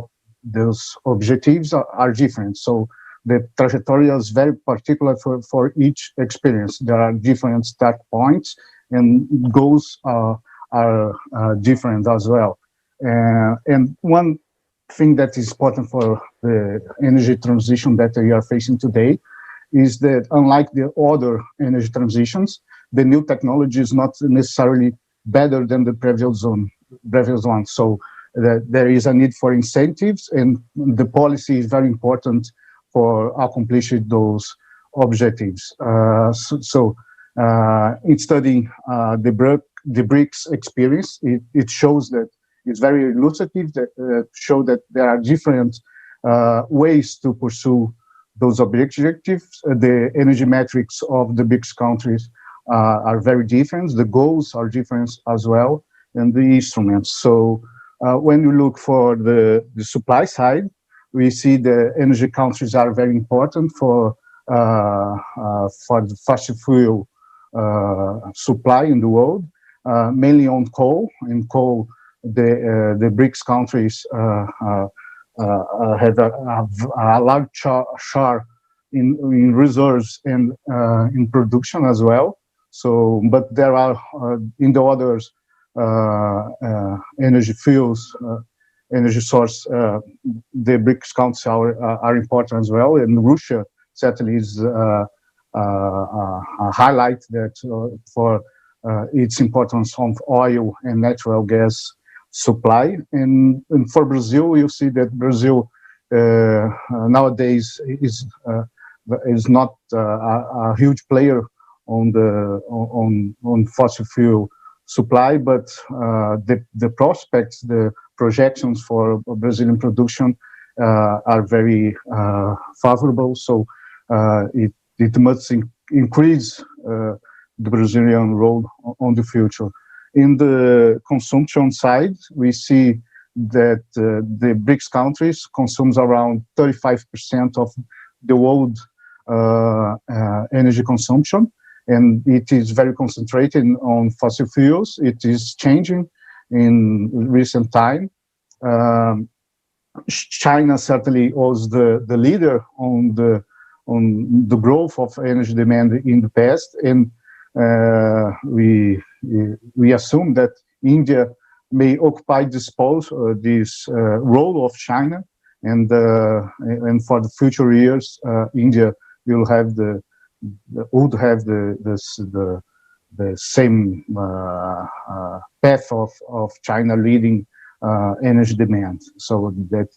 objectives are different. So the trajectory is very particular for each experience. There are different start points, and goals are different as well. And one thing that is important for the energy transition that we are facing today is that, unlike the other energy transitions, the new technology is not necessarily better than the previous one. So there is a need for incentives, and the policy is very important for accomplishing those objectives. In studying the Brics experience, it shows that it's very illustrative, that show that there are different ways to pursue those objectives. The energy metrics of the BRICS countries are very different. The goals are different as well, and the instruments. So when you look for the supply side, we see the energy countries are very important for the fossil fuel supply in the world, mainly on coal. In coal, the BRICS countries have a large share in reserves and in production as well. So, but there are in the others energy fuels, energy source. The BRICS countries are important as well, and Russia certainly is a highlight that for its importance on oil and natural gas supply. And for Brazil, you see that Brazil nowadays is not a huge player on fossil fuel supply, but the prospects, the projections for Brazilian production are very favorable. So it must increase the Brazilian role on the future. In the consumption side, we see that the BRICS countries consumes around 35% of the world energy consumption, and it is very concentrated on fossil fuels. It is changing in recent time. China certainly was the leader on the growth of energy demand in the past, and we assume that India may occupy this role of China, and for the future years, India will have would have the same path of China leading energy demand. So that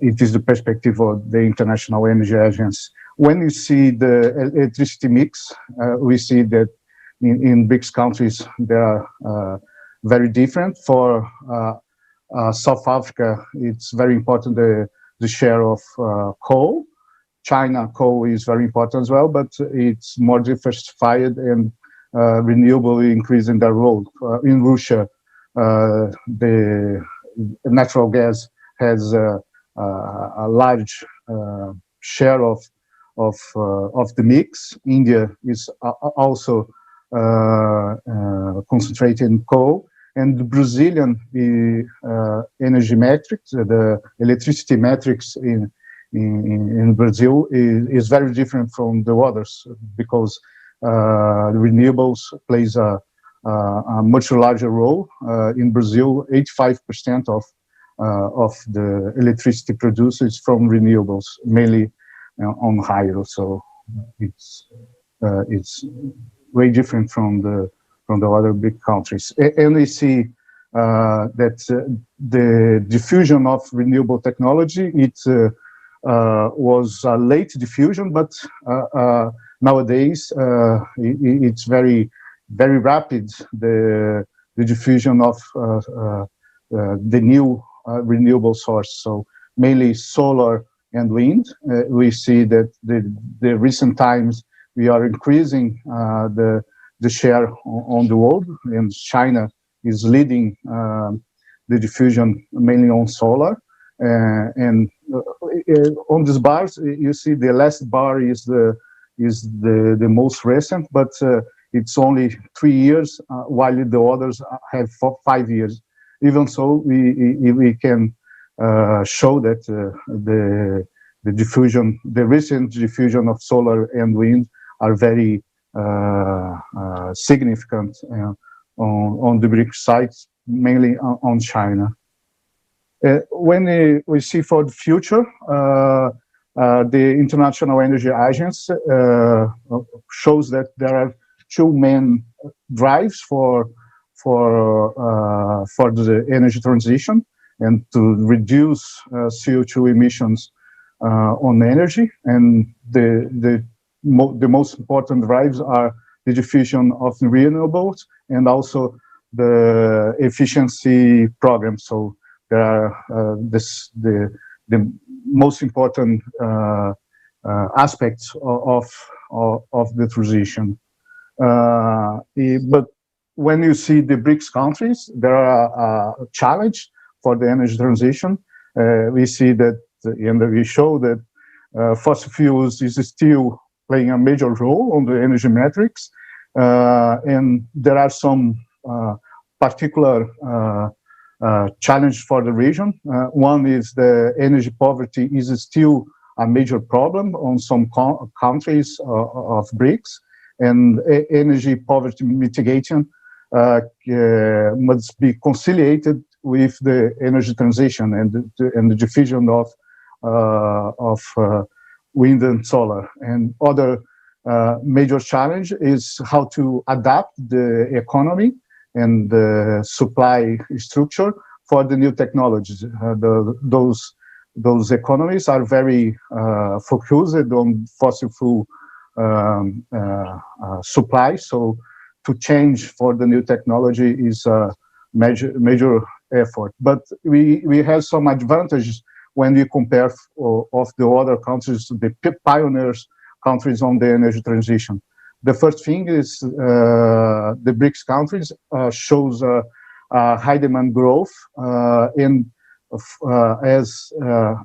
it is the perspective of the International Energy Agency. When you see the electricity mix, we see that in BRICS countries they are very different. For South Africa, it's very important the share of coal. China, coal is very important as well, but it's more diversified and renewable increasing their role. In Russia, the natural gas has a large share of the mix. India is also concentrated in coal, and the Brazilian energy metrics, the electricity metrics in Brazil is very different from the others, because renewables plays a much larger role. In Brazil, 85% of the electricity produced is from renewables, mainly on hydro. So it's way different from the other big countries. And we see that the diffusion of renewable technology, it was a late diffusion, but nowadays it's very rapid, the diffusion of the new renewable source. So mainly solar and wind. We see that the recent times we are increasing the share on the world, and China is leading the diffusion mainly on solar. And on these bars, you see the last bar is the most recent, but it's only 3 years, while the others have 5 years. Even so, we can show that the diffusion, the recent diffusion of solar and wind are very significant on the BRICS sites, mainly on China. When we see for the future, the International Energy Agency shows that there are two main drives for the energy transition and to reduce CO2 emissions on energy. And the most important drives are the diffusion of renewables and also the efficiency program. So there are the most important aspects of the transition. But when you see the BRICS countries, there are a challenge for the energy transition. We see that, and we show that fossil fuels is still playing a major role on the energy metrics, and there are some particular challenge for the region. One is the energy poverty is still a major problem on some countries of BRICS, and energy poverty mitigation must be conciliated with the energy transition and the diffusion of wind and solar. And other major challenge is how to adapt the economy and the supply structure for the new technologies. Those economies are very focused on fossil fuel supply. So to change for the new technology is a major effort. But we have some advantages when we compare of the other countries, the pioneers countries on the energy transition. The first thing is the BRICS countries shows high demand growth, and as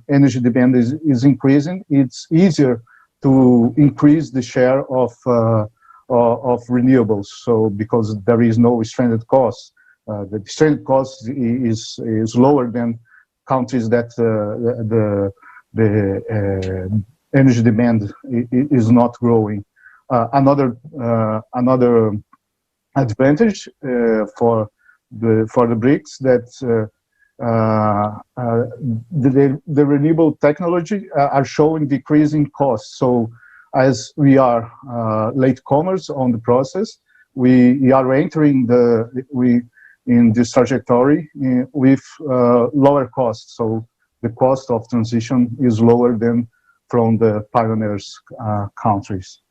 energy demand is increasing, it's easier to increase the share of renewables. So because there is no stranded cost, the stranded cost is lower than countries that the energy demand is not growing. Another advantage for the BRICS that the renewable technology are showing decreasing costs. So as we are latecomers on the process, we are entering in this trajectory with lower costs. So the cost of transition is lower than from the pioneers countries.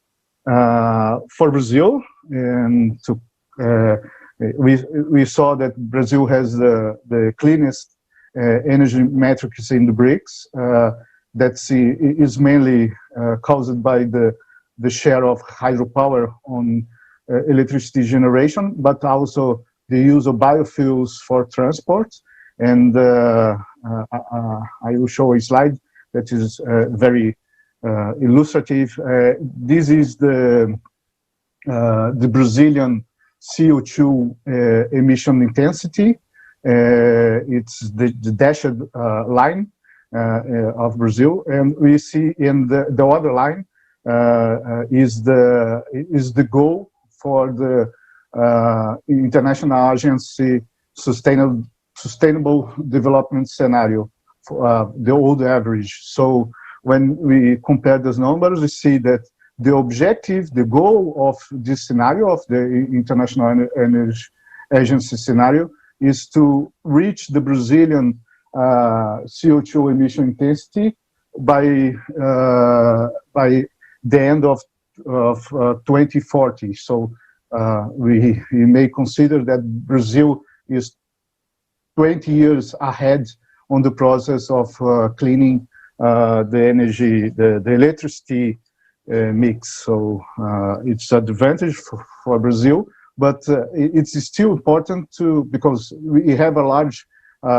For Brazil, and we saw that Brazil has the cleanest energy metrics in the BRICS. That is mainly caused by the share of hydropower on electricity generation, but also the use of biofuels for transport. And I will show a slide that is very illustrative. This is the Brazilian CO2 emission intensity. It's the dashed line of Brazil, and we see in the other line is the goal for the International Agency Sustainable Development Scenario, for, the old average. So when we compare those numbers, we see that the objective, the goal of this scenario, of the International Energy Agency scenario, is to reach the Brazilian CO2 emission intensity by the end of 2040. So we may consider that Brazil is 20 years ahead on the process of cleaning the energy, the electricity mix. So it's an advantage for Brazil, but it's still important because we have a large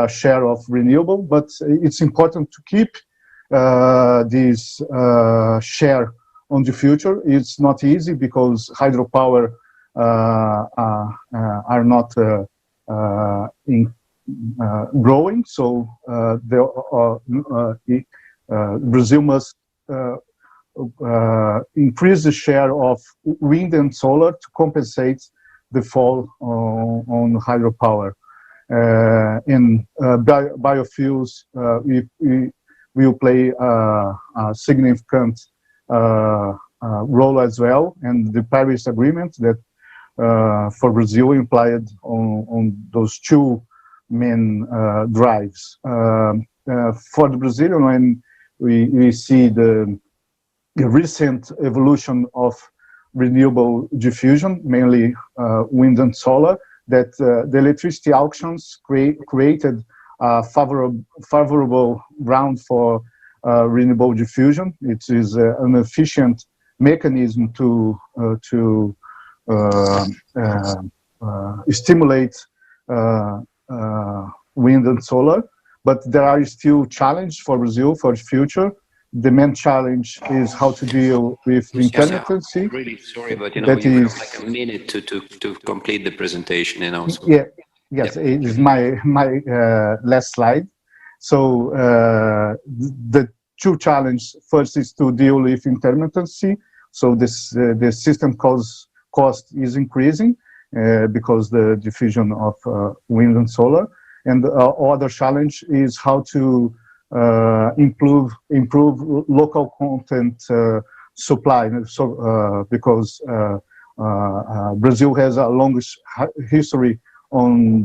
share of renewable, but it's important to keep this share on the future. It's not easy because hydropower are not growing, so Brazil must increase the share of wind and solar to compensate the fall on hydropower. In biofuels, we will play a significant role as well, and the Paris Agreement that for Brazil implied on those two main drives. For the Brazilian, when we see the recent evolution of renewable diffusion, mainly wind and solar, that the electricity auctions created a favorable ground for renewable diffusion. It is an efficient mechanism to stimulate wind and solar, but there are still challenges for Brazil for the future. The main challenge is how to deal with intermittency. I'm really sorry, but you have like a minute to complete the presentation, you know. So. Yeah, yes, yeah. It is my last slide. So the two challenges: first is to deal with intermittency. So this the system cost is increasing because the diffusion of wind and solar, and the other challenge is how to improve local content supply. So because Brazil has a long history on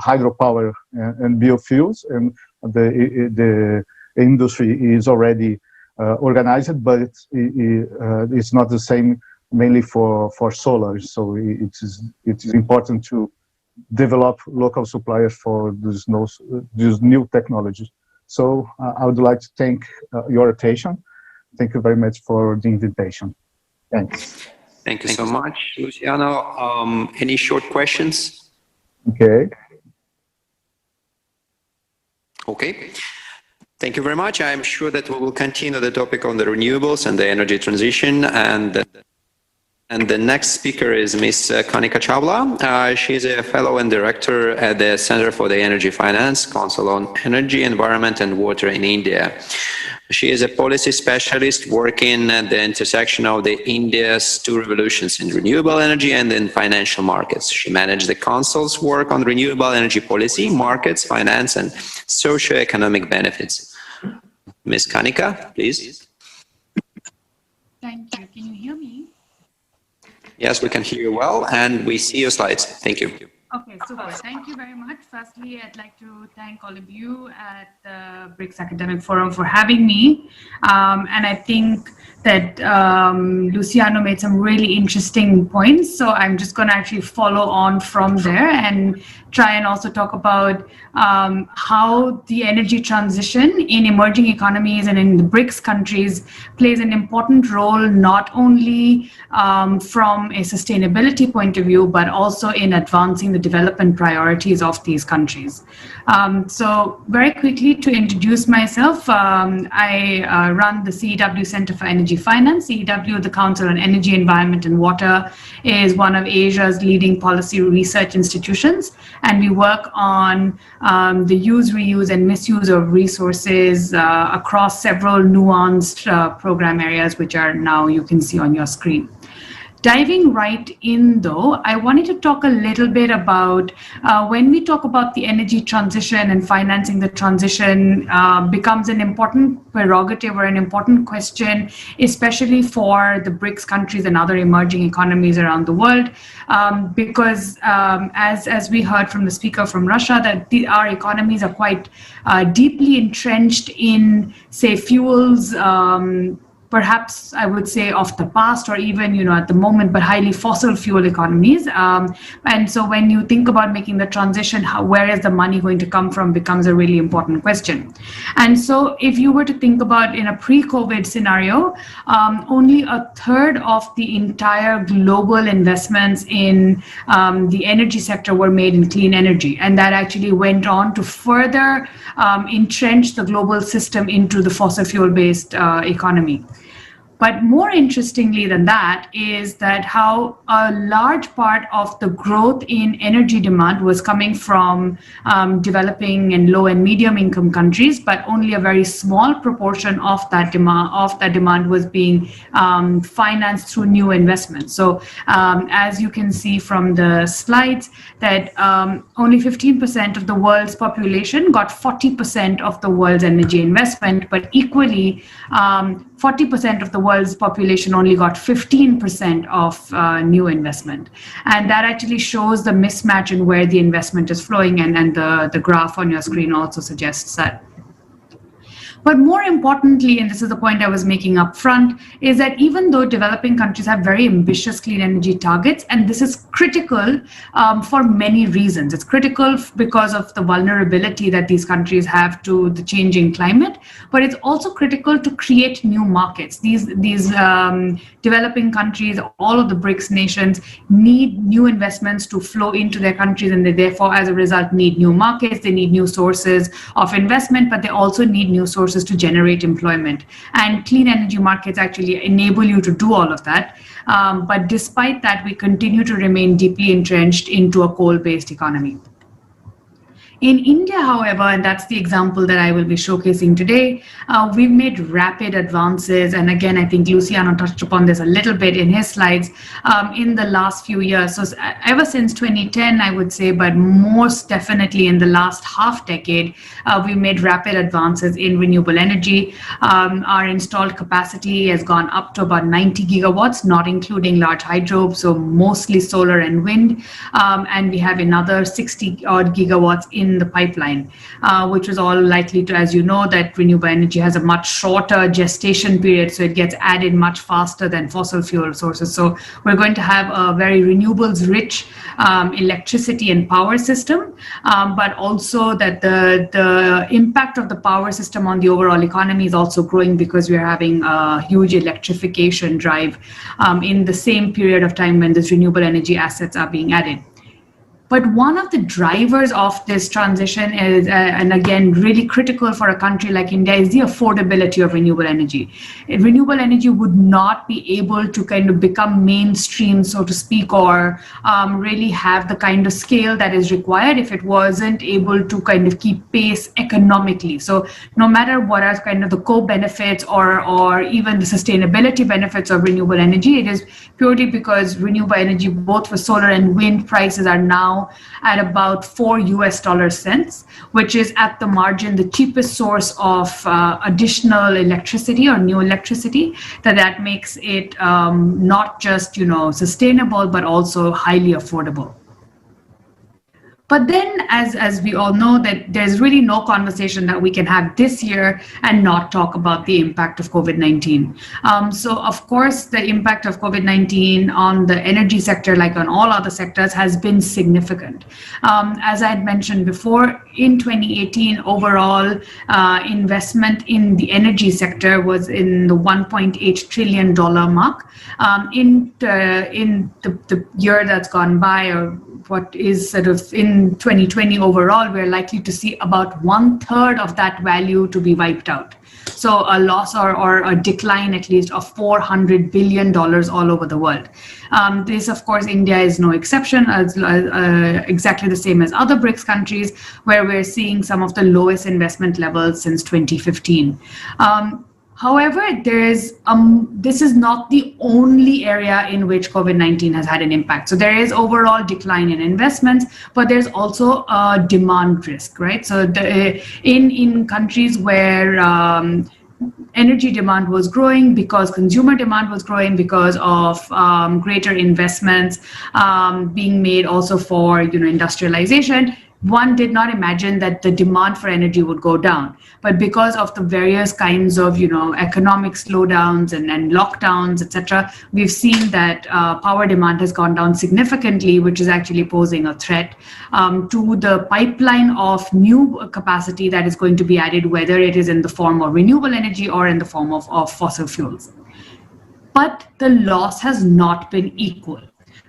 hydropower and biofuels, and the industry is already organized, but it's not the same mainly for solar. So it is important to develop local suppliers for these new technologies. So I would like to thank your attention. Thank you very much for the invitation. Thanks. Thank you so much, Luciano. Any short questions? Okay. Okay. Thank you very much. I'm sure that we will continue the topic on the renewables and the energy transition. And the next speaker is Ms. Kanika Chawla. She's a fellow and director at the Center for the Energy Finance Council on Energy, Environment and Water in India. She is a policy specialist working at the intersection of India's two revolutions in renewable energy and in financial markets. She managed the Council's work on renewable energy policy, markets, finance, and socio-economic benefits. Ms. Kanika, please. Thank you. Can you hear me? Yes, we can hear you well, and we see your slides. Thank you. Okay, super. Thank you very much. Firstly, I'd like to thank all of you at the Brics Academic Forum for having me. And I think that Luciano made some really interesting points. So I'm just going to actually follow on from there and try and also talk about how the energy transition in emerging economies and in the BRICS countries plays an important role, not only from a sustainability point of view, but also in advancing the development priorities of these countries. So very quickly to introduce myself, I run the CEW Center for Energy Finance. CEW, the Council on Energy, Environment and Water, is one of Asia's leading policy research institutions, and we work on the use, reuse and misuse of resources across several nuanced program areas, which are now you can see on your screen. Diving right in though, I wanted to talk a little bit about when we talk about the energy transition and financing the transition becomes an important prerogative or an important question, especially for the BRICS countries and other emerging economies around the world, because as we heard from the speaker from Russia, that our economies are quite deeply entrenched in, say, fuels, perhaps I would say of the past or even, at the moment, but highly fossil fuel economies. And so when you think about making the transition, where is the money going to come from becomes a really important question. And so if you were to think about in a pre-COVID scenario, only a third of the entire global investments in the energy sector were made in clean energy. And that actually went on to further entrench the global system into the fossil fuel-based economy. But more interestingly than that is that how a large part of the growth in energy demand was coming from developing and low and medium income countries, but only a very small proportion of that demand was being financed through new investments. So as you can see from the slides, that only 15% of the world's population got 40% of the world's energy investment, but equally 40% of the world's population only got 15% of new investment. And that actually shows the mismatch in where the investment is flowing, and the graph on your screen also suggests that. But more importantly, and this is the point I was making up front, is that even though developing countries have very ambitious clean energy targets, and this is critical for many reasons. It's critical because of the vulnerability that these countries have to the changing climate, but it's also critical to create new markets. These developing countries, all of the BRICS nations, need new investments to flow into their countries, and they therefore, as a result, need new markets, they need new sources of investment, but they also need new sources to generate employment. And clean energy markets actually enable you to do all of that. But despite that, we continue to remain deeply entrenched into a coal-based economy. In India, however, and that's the example that I will be showcasing today, we've made rapid advances. And again, I think Luciano touched upon this a little bit in his slides in the last few years. So ever since 2010, I would say, but most definitely in the last half decade, we've made rapid advances in renewable energy. Our installed capacity has gone up to about 90 gigawatts, not including large hydro, so mostly solar and wind. And we have another 60 odd gigawatts in the pipeline, which is all likely to, as you know, that renewable energy has a much shorter gestation period, so it gets added much faster than fossil fuel sources. So we're going to have a very renewables-rich electricity and power system, but also that the impact of the power system on the overall economy is also growing because we're having a huge electrification drive in the same period of time when these renewable energy assets are being added. But one of the drivers of this transition is, and again, really critical for a country like India, is the affordability of renewable energy. Renewable energy would not be able to kind of become mainstream, so to speak, or really have the kind of scale that is required if it wasn't able to kind of keep pace economically. So no matter what are kind of the co-benefits or even the sustainability benefits of renewable energy, it is purely because renewable energy, both for solar and wind, prices are now at about $4, which is at the margin the cheapest source of additional electricity or new electricity. That makes it not just sustainable, but also highly affordable. But then, as we all know, that there's really no conversation that we can have this year and not talk about the impact of COVID-19. So, of course, the impact of COVID-19 on the energy sector, like on all other sectors, has been significant. As I had mentioned before, in 2018, overall investment in the energy sector was in the $1.8 trillion mark. In the year that's gone by, or what is sort of in 2020 overall, we're likely to see about 1/3 of that value to be wiped out. So a loss or a decline at least of $400 billion all over the world. This, of course, India is no exception, exactly the same as other BRICS countries, where we're seeing some of the lowest investment levels since 2015. However, this is not the only area in which COVID-19 has had an impact. So there is overall decline in investments, but there's also a demand risk, right? So in countries where energy demand was growing because consumer demand was growing because of greater investments being made also for industrialization, one did not imagine that the demand for energy would go down. But because of the various kinds of, economic slowdowns and lockdowns, etc., we've seen that power demand has gone down significantly, which is actually posing a threat to the pipeline of new capacity that is going to be added, whether it is in the form of renewable energy or in the form of fossil fuels. But the loss has not been equal.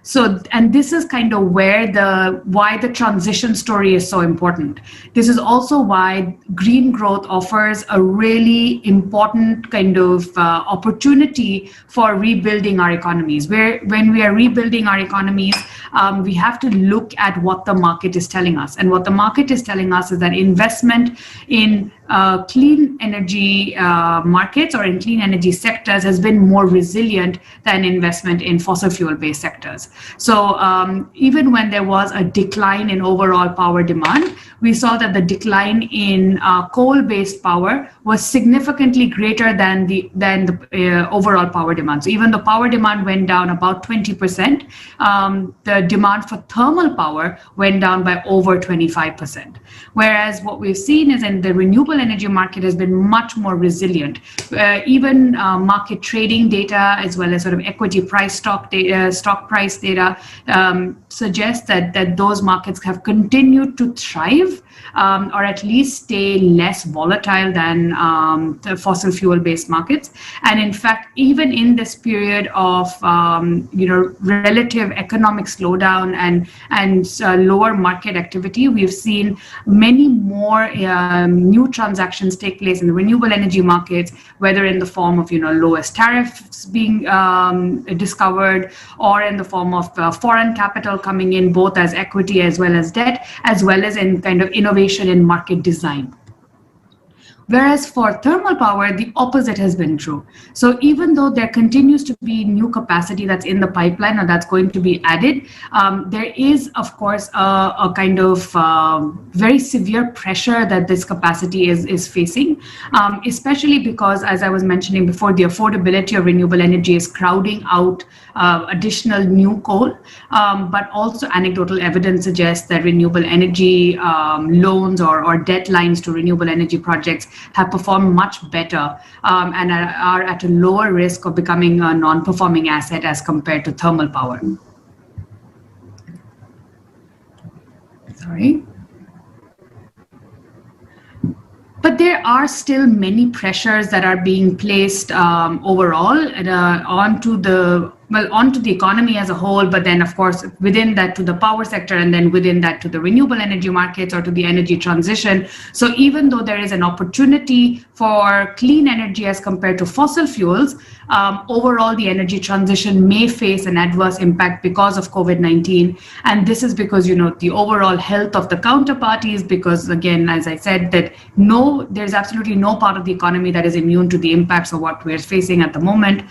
So, and this is kind of why the transition story is so important. This is also why green growth offers a really important kind of opportunity for rebuilding our economies. When we are rebuilding our economies, we have to look at what the market is telling us. And what the market is telling us is that investment in clean energy markets or in clean energy sectors has been more resilient than investment in fossil fuel-based sectors. So even when there was a decline in overall power demand, we saw that the decline in coal-based power was significantly greater than the overall power demand. So even though power demand went down about 20%, the demand for thermal power went down by over 25%. Whereas what we've seen is in the renewable energy market has been much more resilient. Even market trading data, as well as sort of equity price stock price data, suggests that those markets have continued to thrive, or at least stay less volatile than the fossil fuel-based markets. And in fact, even in this period of relative economic slowdown and lower market activity, we've seen many more new transactions take place in the renewable energy markets, whether in the form of lowest tariffs being discovered, or in the form of foreign capital coming in, both as equity as well as debt, as well as in kind of innovation in market design. Whereas for thermal power, the opposite has been true. So even though there continues to be new capacity that's in the pipeline or that's going to be added, there is, of course, a kind of very severe pressure that this capacity is facing, especially because, as I was mentioning before, the affordability of renewable energy is crowding out additional new coal, but also anecdotal evidence suggests that renewable energy loans or debt lines to renewable energy projects have performed much better and are at a lower risk of becoming a non-performing asset as compared to thermal power. Sorry. But there are still many pressures that are being placed overall onto the economy as a whole, but then, of course, within that to the power sector, and then within that to the renewable energy markets or to the energy transition. So even though there is an opportunity for clean energy as compared to fossil fuels, overall the energy transition may face an adverse impact because of COVID-19. And this is because, the overall health of the counterparties, because again, as I said, that there's absolutely no part of the economy that is immune to the impacts of what we're facing at the moment.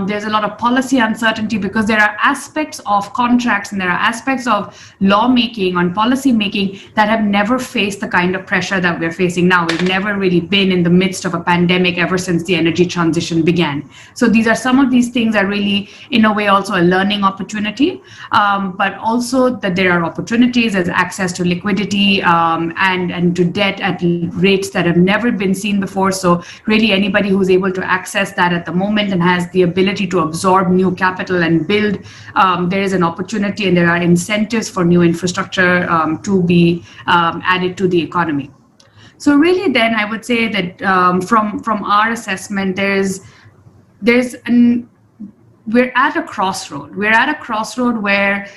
There's a lot of policy uncertainty because there are aspects of contracts and there are aspects of lawmaking and policy making that have never faced the kind of pressure that we're facing now. We've never really been in the midst of a pandemic ever since the energy transition began. So these are some of these things are really, in a way, also a learning opportunity, but also that there are opportunities as access to liquidity and to debt at rates that have never been seen before. So really anybody who's able to access that at the moment and has the ability to absorb new capital and build, there is an opportunity and there are incentives for new infrastructure to be added to the economy. So really then I would say that from our assessment, we're at a crossroad. We're at a crossroad where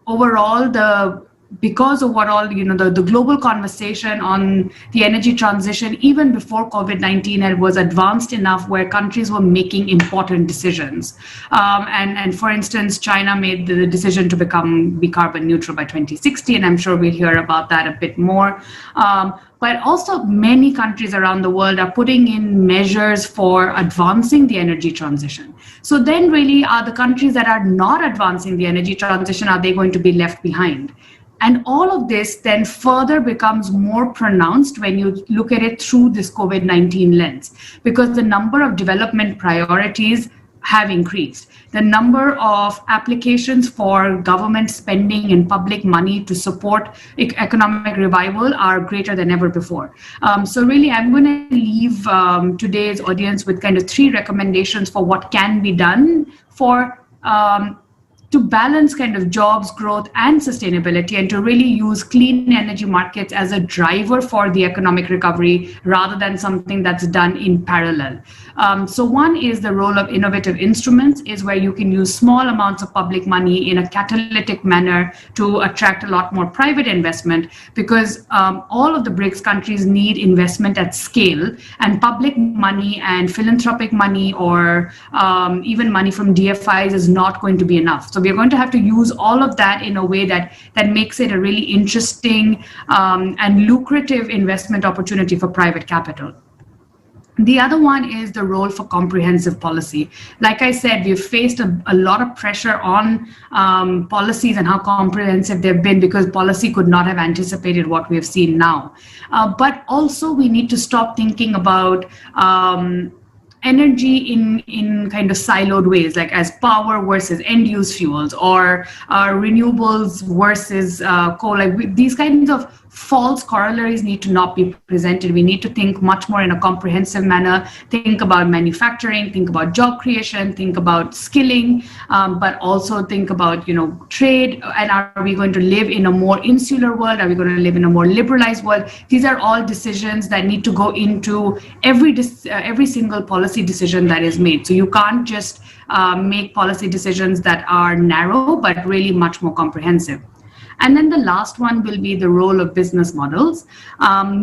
overall because of what all, the global conversation on the energy transition, even before COVID-19, it was advanced enough where countries were making important decisions. And for instance, China made the decision to be carbon neutral by 2060, and I'm sure we'll hear about that a bit more. But also many countries around the world are putting in measures for advancing the energy transition. So then really are the countries that are not advancing the energy transition, are they going to be left behind? And all of this then further becomes more pronounced when you look at it through this COVID-19 lens, because the number of development priorities have increased. The number of applications for government spending and public money to support economic revival are greater than ever before. So really, I'm going to leave today's audience with kind of 3 recommendations for what can be done for to balance kind of jobs, growth, and sustainability, and to really use clean energy markets as a driver for the economic recovery rather than something that's done in parallel. So one is the role of innovative instruments, is where you can use small amounts of public money in a catalytic manner to attract a lot more private investment, because all of the BRICS countries need investment at scale, and public money and philanthropic money or even money from DFIs is not going to be enough. So we're going to have to use all of that in a way that makes it a really interesting and lucrative investment opportunity for private capital. The other one is the role for comprehensive policy. Like I said, we've faced a lot of pressure on policies and how comprehensive they've been, because policy could not have anticipated what we have seen now. But also we need to stop thinking about energy in kind of siloed ways, like as power versus end-use fuels, or renewables versus coal. Like these kinds of false corollaries need to not be presented. We need to think much more in a comprehensive manner, think about manufacturing, think about job creation, think about skilling, but also think about, trade. And are we going to live in a more insular world? Are we going to live in a more liberalized world? These are all decisions that need to go into every single policy decision that is made. So you can't just make policy decisions that are narrow, but really much more comprehensive. And then the last one will be the role of business models,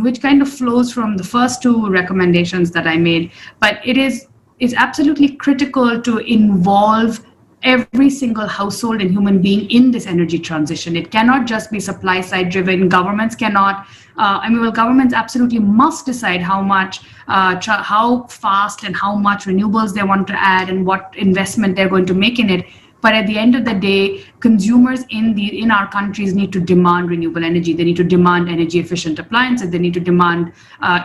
which kind of flows from the first 2 recommendations that I made. But it's absolutely critical to involve every single household and human being in this energy transition. It cannot just be supply side driven. Governments cannot, governments absolutely must decide how much, how fast and how much renewables they want to add and what investment they're going to make in it. But at the end of the day, consumers in our countries need to demand renewable energy. They need to demand energy efficient appliances. They need to demand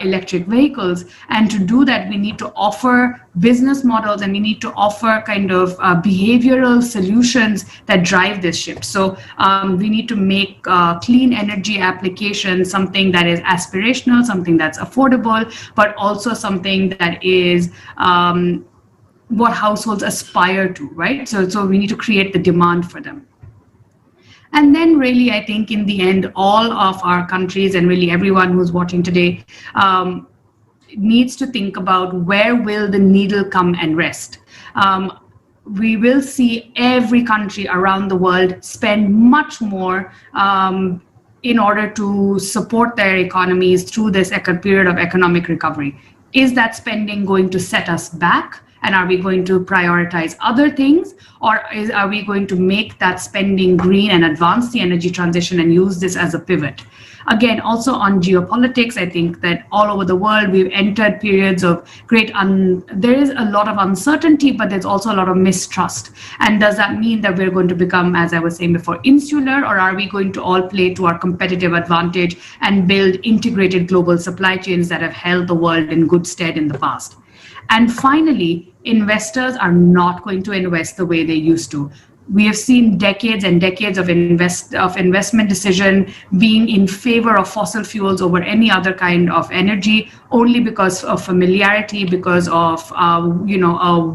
electric vehicles. And to do that, we need to offer business models, and we need to offer kind of behavioral solutions that drive this shift. So we need to make clean energy applications something that is aspirational, something that's affordable, but also something that is what households aspire to, right? So we need to create the demand for them. And then really, I think in the end, all of our countries and really everyone who's watching today needs to think about where will the needle come and rest. We will see every country around the world spend much more in order to support their economies through this period of economic recovery. Is that spending going to set us back And are we going to prioritize other things, or are we going to make that spending green and advance the energy transition and use this as a pivot? Again, also on geopolitics, I think that all over the world, we've entered periods of there is a lot of uncertainty, but there's also a lot of mistrust. And does that mean that we're going to become, as I was saying before, insular, or are we going to all play to our competitive advantage and build integrated global supply chains that have held the world in good stead in the past? And finally, investors are not going to invest the way they used to. We have seen decades and decades of investment decision being in favor of fossil fuels over any other kind of energy, only because of familiarity, because of a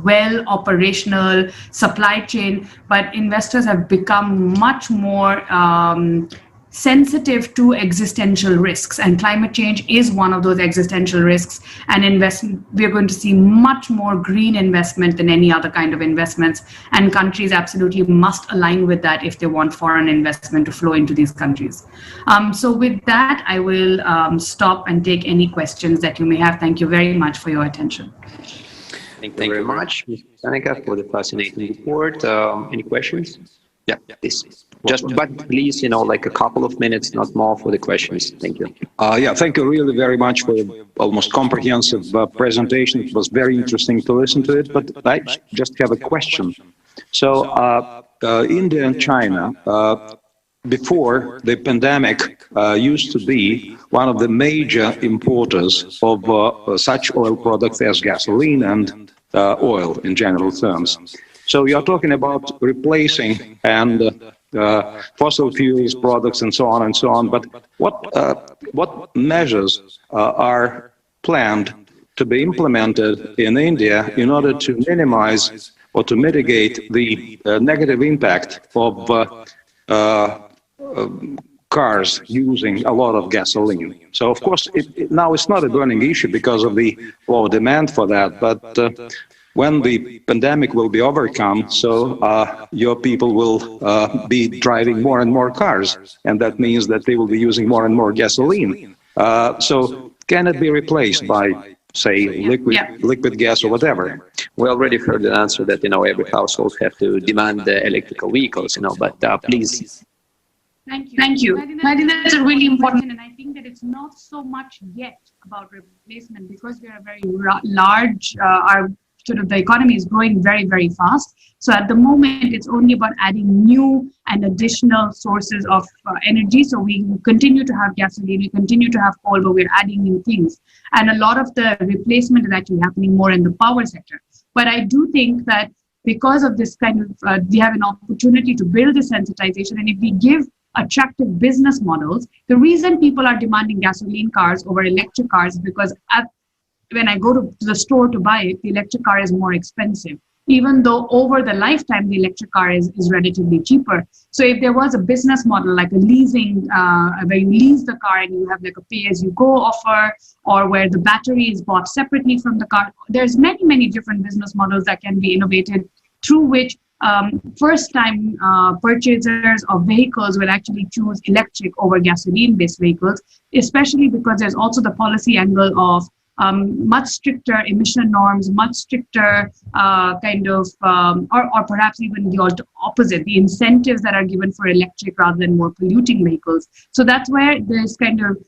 well operational supply chain. But investors have become much more sensitive to existential risks, and climate change is one of those existential risks. And we're going to see much more green investment than any other kind of investments, and countries absolutely must align with that if they want foreign investment to flow into these countries. So with that, I will stop and take any questions that you may have. Thank you very much for your attention. Thank you very much, Ms. Sanika, for the fascinating report. Any questions? Yeah, please. But please, like a couple of minutes, not more, for the questions. Thank you. Yeah, thank you really very much for your almost comprehensive presentation. It was very interesting to listen to it, but I just have a question. So India and China, before the pandemic, used to be one of the major importers of such oil products as gasoline and oil in general terms. So you're talking about replacing and fossil fuels products and so on, but what measures are planned to be implemented in India in order to minimize or to mitigate the negative impact of cars using a lot of gasoline? So of course now it's not a burning issue because of the low demand for that, but when the pandemic will be overcome, so your people will be driving more and more cars, and that means that they will be using more and more gasoline. So can it be replaced by, say, liquid gas or whatever? We already heard the answer that every household have to demand the electrical vehicles, but please. Thank you. I think that's a really important, and I think that it's not so much yet about replacement because we are a very large. The economy is growing very, very fast. So at the moment, it's only about adding new and additional sources of energy. So we continue to have gasoline, we continue to have coal, but we're adding new things. And a lot of the replacement is actually happening more in the power sector. But I do think that because of this kind of, we have an opportunity to build this sensitization. And if we give attractive business models, the reason people are demanding gasoline cars over electric cars is because when I go to the store to buy it, the electric car is more expensive, even though over the lifetime, the electric car is relatively cheaper. So if there was a business model like a leasing, where you lease the car and you have like a pay-as-you-go offer, or where the battery is bought separately from the car, there's many, many different business models that can be innovated through which first-time purchasers of vehicles will actually choose electric over gasoline-based vehicles, especially because there's also the policy angle of much stricter emission norms, much stricter or perhaps even the opposite, the incentives that are given for electric rather than more polluting vehicles. So that's where there's kind of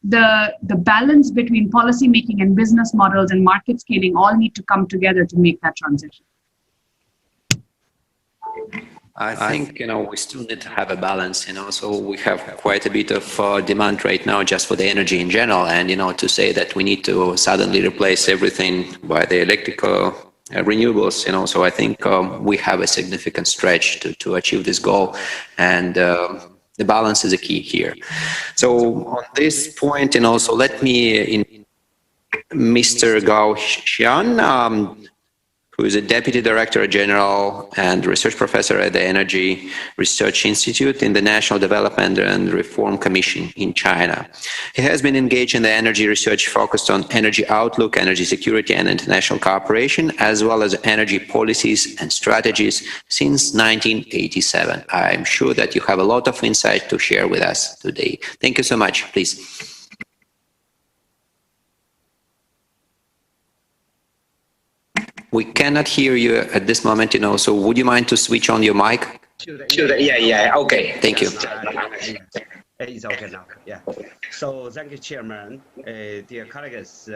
the balance between policy making and business models and market scaling all need to come together to make that transition. I think, we still need to have a balance, so we have quite a bit of demand right now just for the energy in general. And, to say that we need to suddenly replace everything by the electrical renewables, so I think we have a significant stretch to achieve this goal. And the balance is a key here. So on this point, so let me, Mr. Gao Xian, who is a Deputy Director General and Research Professor at the Energy Research Institute in the National Development and Reform Commission in China. He has been engaged in the energy research focused on energy outlook, energy security, and international cooperation, as well as energy policies and strategies since 1987. I'm sure that you have a lot of insight to share with us today. Thank you so much. Please. We cannot hear you at this moment, so would you mind to switch on your mic? Yeah, okay. Thank you. It's okay now, yeah. So thank you, Chairman. Dear colleagues,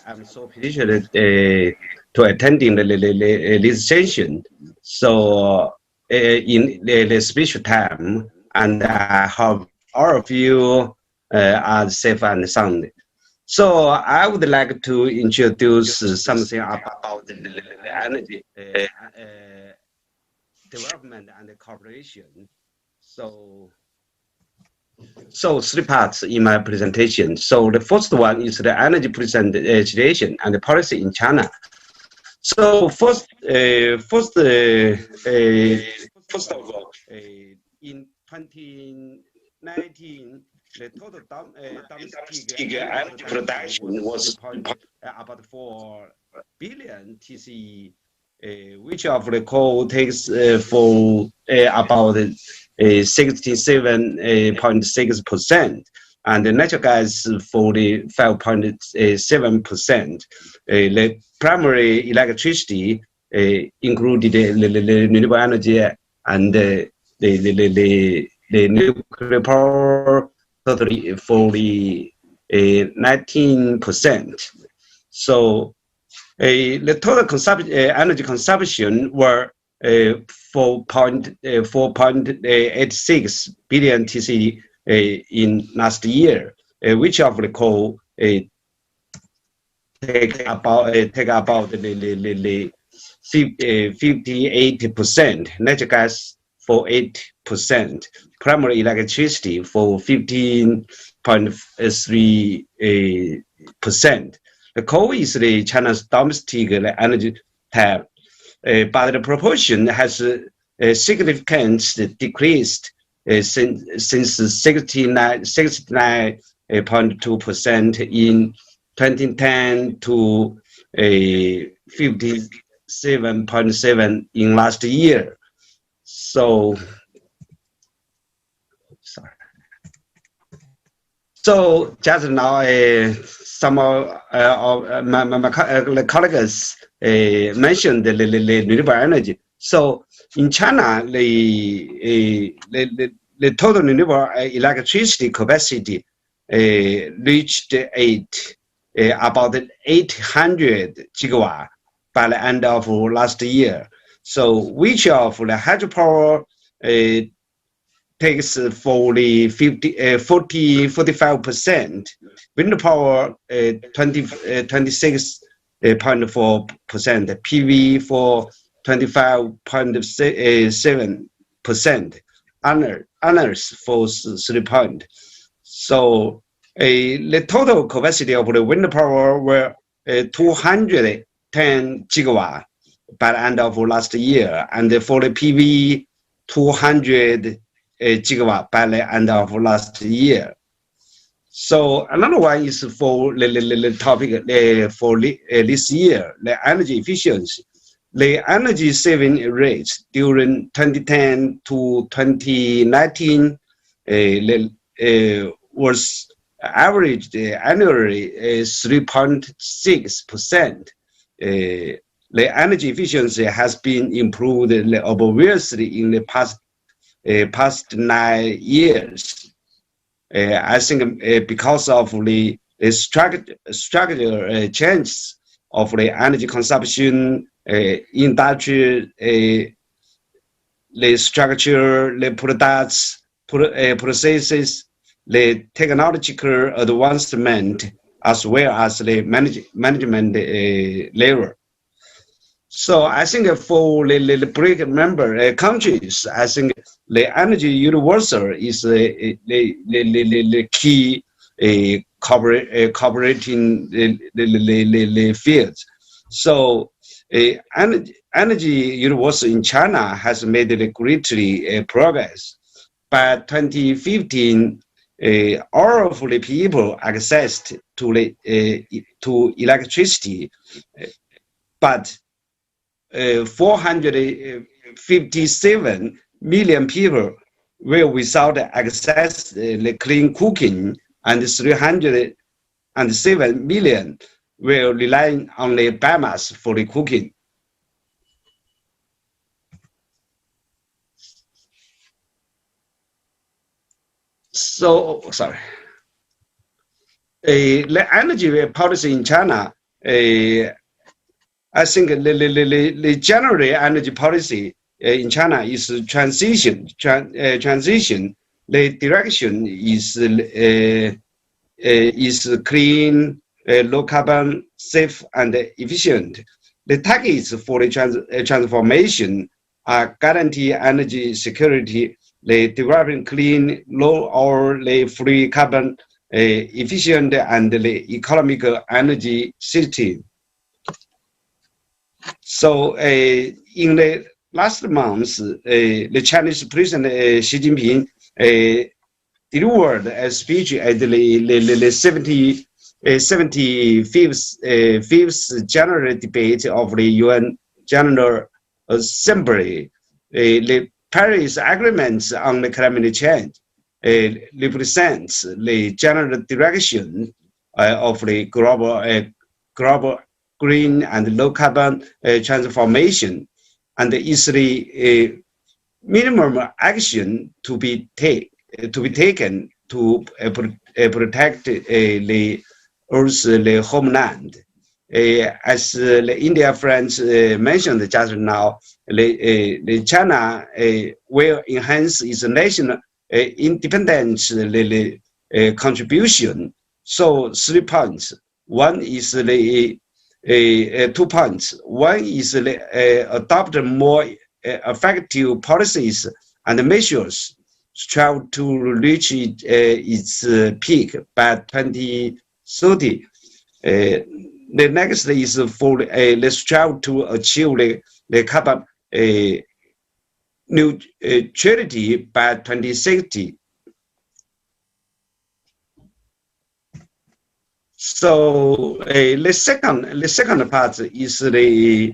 I'm so pleased to attending this session. So in the special time, and I hope all of you are safe and sound. So I would like to introduce something about the energy development and cooperation. So 3 parts in my presentation. So the first one is the energy situation and the policy in China. So first of all, in 2019, the total domestic energy production was about 4 billion TCE, which of the coal takes for about 67.6%, and the natural gas 45.7%. The primary electricity included the renewable energy and the nuclear power totally for the 19%. So the total energy consumption were 4.86 billion TC in last year, which of the coal take about 58%, natural gas for 8%, primary electricity for 15.3%. The coal is the China's domestic energy type, but the proportion has significantly decreased since 69.2% in 2010 to 57.7% in last year. So, sorry. So just now, some of my colleagues mentioned the renewable energy. So in China, the total renewable electricity capacity reached about 800 gigawatts by the end of last year. So which of the hydropower takes for the 45%, wind power 26.4%, PV for 25.7%, others for 3%. So the total capacity of the wind power were 210 gigawatt by the end of last year, and for the PV 200 gigawatt by the end of last year. So another one is for the topic for this year, the energy efficiency. The energy saving rates during 2010 to 2019 was averaged annually 3.6%. The energy efficiency has been improved obviously in the past 9 years. I think because of the structural changes of the energy consumption, industry, the structure, the products, processes, the technological advancement, as well as the management level. So I think for the BRIC member countries, I think the energy universal is the key cooperating the fields. So energy universal in China has made greatly progress. By 2015, all of the people accessed to electricity, but 457 million people were without access to clean cooking, and 307 million were relying on the biomass for the cooking. So, sorry. The energy policy in China, I think the general energy policy in China is transition. The direction is clean, low carbon, safe, and efficient. The targets for the transformation are guarantee energy security, the developing clean, low or the free carbon, efficient, and the economical energy system. So in the last month, the Chinese President Xi Jinping delivered a speech at the 75th General Debate of the UN General Assembly. The Paris Agreement on the climate change represents the general direction of the global green and low carbon transformation, and is the minimum action to be taken to protect the Earth's the homeland. As the India friends mentioned just now, the China will enhance its national independence contribution. So 3 points. One is the 2 points. One is adopt more effective policies and measures strive to reach its peak by 2030. The next is for the strive to achieve the carbon neutrality by 2060. So the second part is the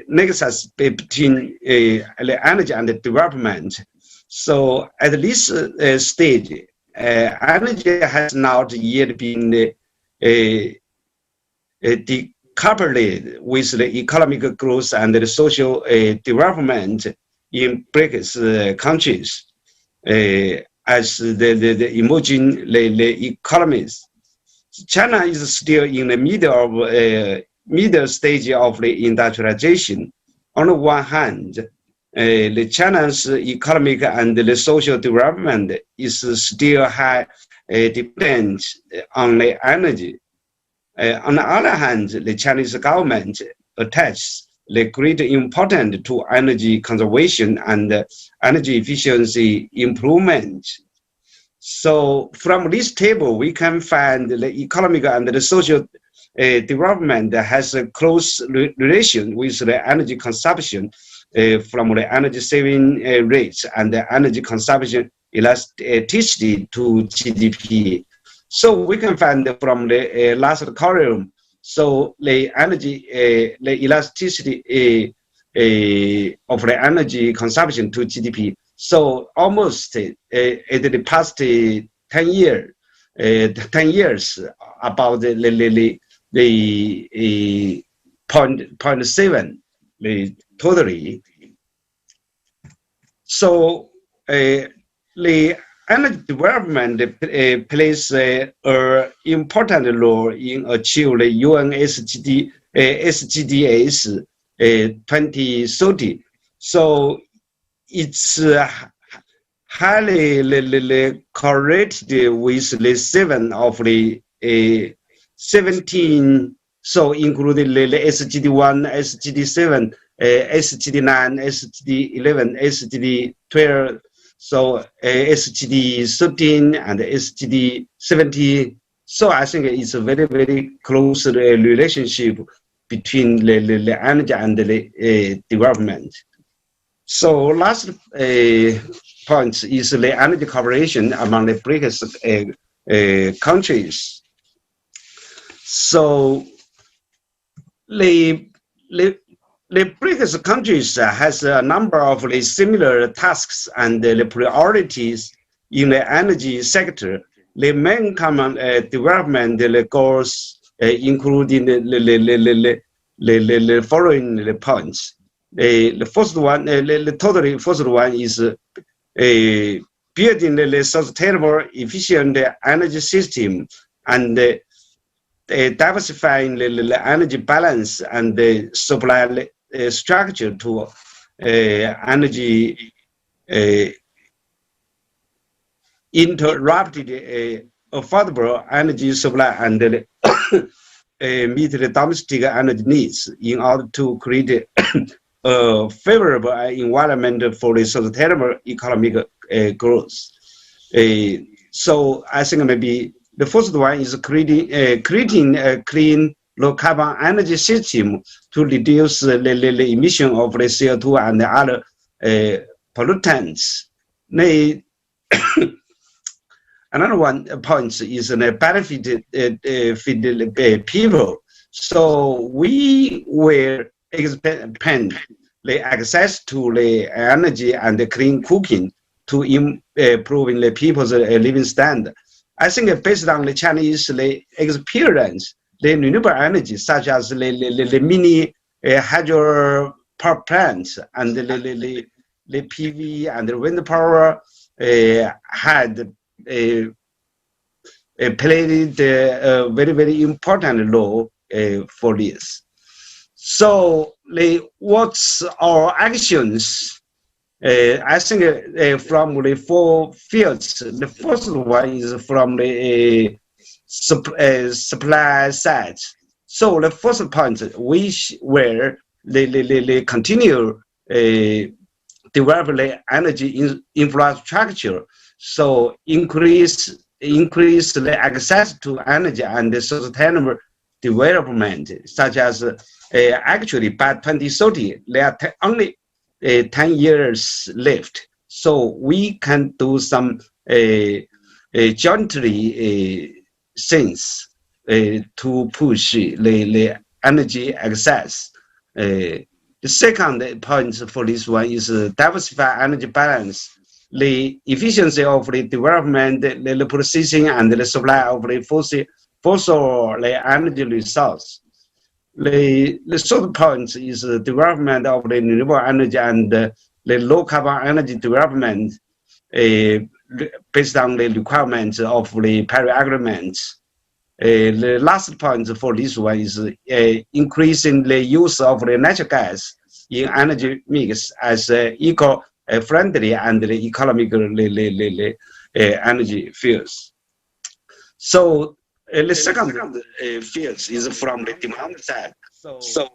nexus between the energy and the development. So at this stage, energy has not yet been decoupled with the economic growth and the social development in BRICS countries as the emerging economies. China is still in the middle stage of the industrialization. On the one hand, the China's economic and the social development is still high dependent on the energy. On the other hand, the Chinese government attaches the great importance to energy conservation and energy efficiency improvement. So from this table, we can find the economic and the social development that has a close relation with the energy consumption from the energy saving rates and the energy consumption elasticity to GDP. So we can find from the last column, so the energy, the elasticity of the energy consumption to GDP. So almost in the past 10 years, about the 0.7 totally. So the energy development plays an important role in achieving the UN SDGs 2030. So it's highly correlated with the 7 of the 17, so including the SDG1, SDG7, SDG9, SDG11, SDG12, so SDG13 and SDG17. So I think it's a very, very close relationship between the energy and the development. So last point is the energy cooperation among the BRICS countries. So the BRICS countries has a number of the similar tasks and the priorities in the energy sector. The main common development goals including the following points. The first one, the totally first one is building the sustainable, efficient energy system and diversifying the energy balance and the supply structure to energy interrupted affordable energy supply and meet the domestic energy needs in order to create a favorable environment for the sustainable economic growth. So I think maybe the first one is creating a clean, low carbon energy system to reduce the emission of the CO2 and the other pollutants. Another one point is the benefit the people. So we will expand the access to the energy and the clean cooking to improving the people's living standard. I think based on the Chinese experience, the renewable energy such as the mini hydro power plants and the PV and the wind power had played a very, very important role for this. So what's our actions? I think from the 4 fields. The first one is from the supply side. So the first point, we will continue develop the energy infrastructure. So increase the access to energy and the sustainable development, such as actually by 2030 there are only 10 years left. So we can do some jointly things to push the energy access. The second point for this one is diversify energy balance. The efficiency of the development, the processing, and the supply of the fossil energy resource. The third point is the development of the renewable energy and the low carbon energy development based on the requirements of the Paris Agreement. The last point for this one is increasing the use of the natural gas in energy mix as eco-friendly and the economic energy fields. So the second field is from the demand side. So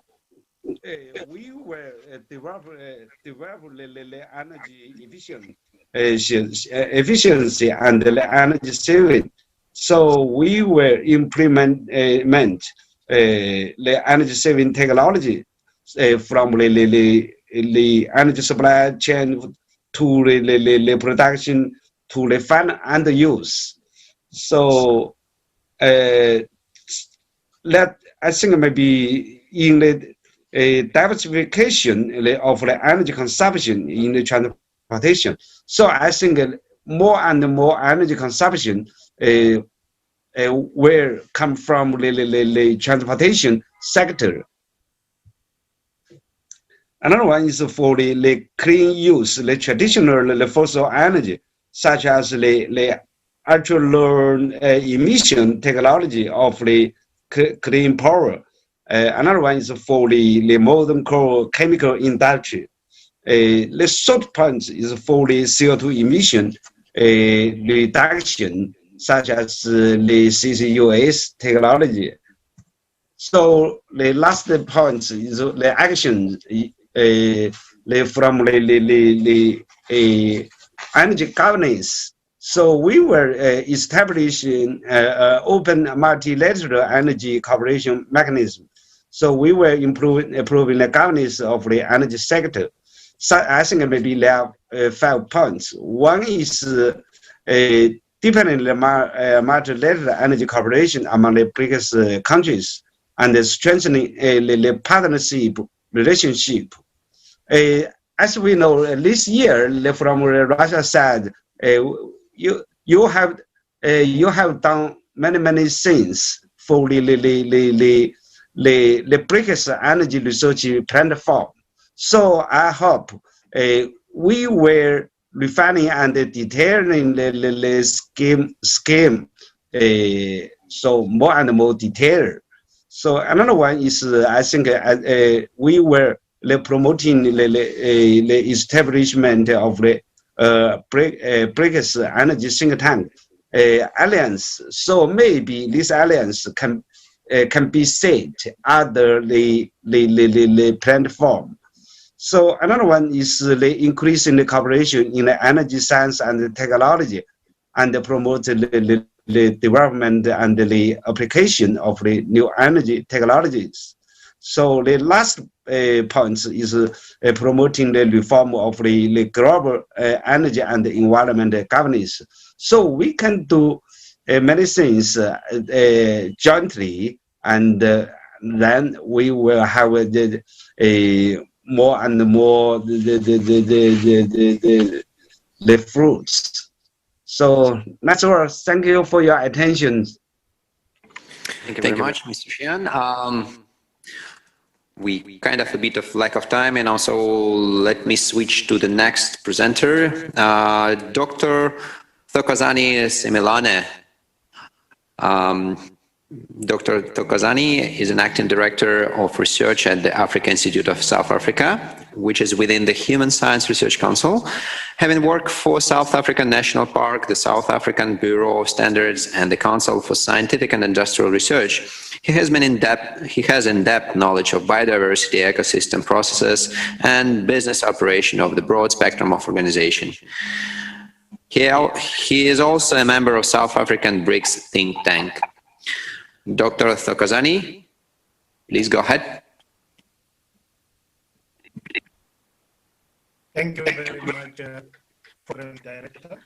we will develop the energy efficiency and the energy saving. So we will implement the energy saving technology from the energy supply chain to the production to the final end use. So I think maybe in the diversification of the energy consumption in the transportation. So I think more and more energy consumption will come from the transportation sector. Another one is for the clean use, the traditional fossil energy, such as the ultra-low emission technology of the clean power. Another one is for the modern core chemical industry. The third point is for the CO2 emission reduction, such as the CCUS technology. So the last point is the action from the energy governance. So we were establishing open multilateral energy cooperation mechanism. So we were improving the governance of the energy sector. So I think maybe there are 5 points. One is deepening the multilateral energy cooperation among the Brics countries and strengthening the partnership relationship. As we know, this year from the Russia side, you have done many things for the Brics energy research platform. So I hope we will refining and detailing the scheme. So more and more detailed. So another one is I think we were promoting the establishment of the Brics Energy Think Tank alliance. So maybe this alliance can be set under the platform. So another one is the increase in the cooperation in the energy science and the technology, and promote the development and the application of the new energy technologies. So the last point is promoting the reform of the global energy and environment governance. So we can do many things jointly, and then we will have more and more the fruits. So that's all. Thank you for your attention. Thank you very much, Mr. Xian. We kind of a bit of lack of time, and also let me switch to the next presenter, Dr. Thokozani Semilane. Dr. Thokozani is an acting director of research at the Africa Institute of South Africa, which is within the Human Science Research Council. Having worked for South African National Park, the South African Bureau of Standards, and the Council for Scientific and Industrial Research, he has in-depth knowledge of biodiversity, ecosystem processes, and business operation of the broad spectrum of organization. He is also a member of South African Brics think tank. Dr. Thokozani, please go ahead. Thank you very much, Foreign Director.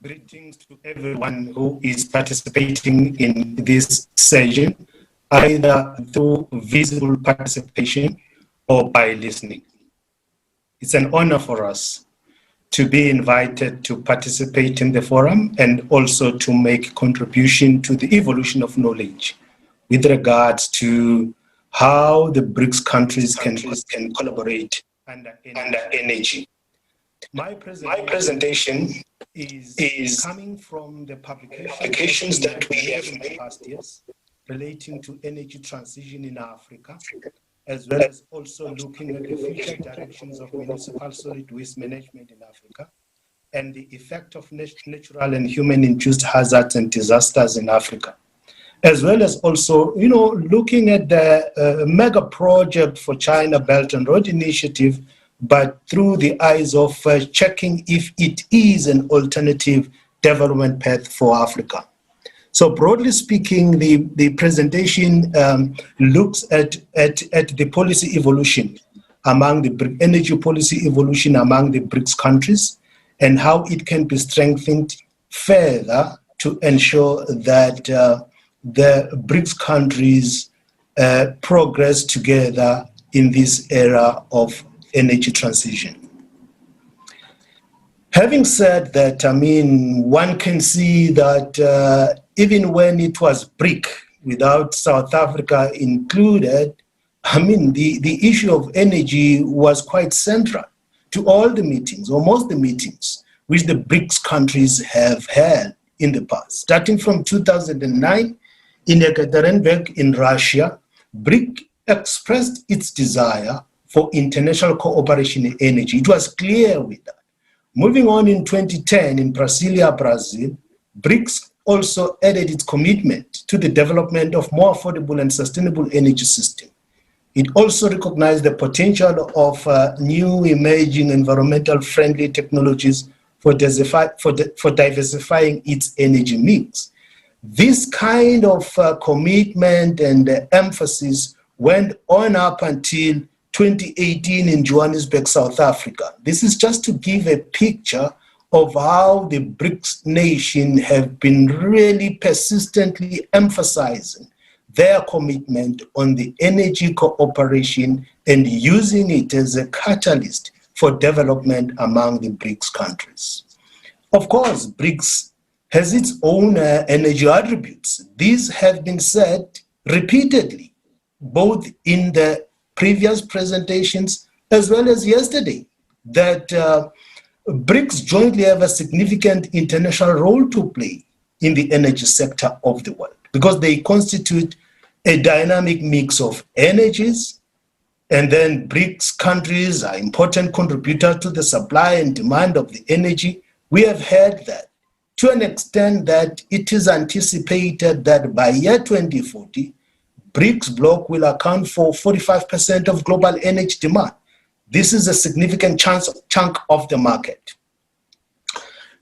Greetings to everyone who is participating in this session, either through visible participation or by listening. It's an honor for us to be invited to participate in the forum and also to make contribution to the evolution of knowledge with regards to how the BRICS countries can collaborate under energy. My presentation is coming from the publications that we have in the past years relating to energy transition in Africa, as well as also looking at the future directions of municipal solid waste management in Africa and the effect of natural and human-induced hazards and disasters in Africa, as well as also, looking at the mega project for China Belt and Road Initiative, but through the eyes of checking if it is an alternative development path for Africa. So broadly speaking, the presentation looks at the policy evolution among the energy policy evolution among the BRICS countries and how it can be strengthened further to ensure that the BRICS countries progress together in this era of energy transition. Having said that, one can see that even when it was BRIC, without South Africa included, the issue of energy was quite central to all the meetings, or most of the meetings, which the BRICS countries have had in the past. Starting from 2009, in Ekaterinburg in Russia, BRIC expressed its desire for international cooperation in energy. It was clear with that. Moving on in 2010 in Brasilia, Brazil, BRICS also added its commitment to the development of more affordable and sustainable energy system. It also recognized the potential of new emerging environmental friendly technologies for diversifying its energy mix. This kind of commitment and emphasis went on up until 2018 in Johannesburg, South Africa. This is just to give a picture of how the BRICS nation have been really persistently emphasizing their commitment on the energy cooperation and using it as a catalyst for development among the BRICS countries. Of course, BRICS has its own energy attributes. These have been said repeatedly, both in the previous presentations as well as yesterday, that BRICS jointly have a significant international role to play in the energy sector of the world because they constitute a dynamic mix of energies, and then BRICS countries are important contributors to the supply and demand of the energy. We have heard that to an extent that it is anticipated that by year 2040, BRICS bloc will account for 45% of global energy demand. This is a significant chunk of the market.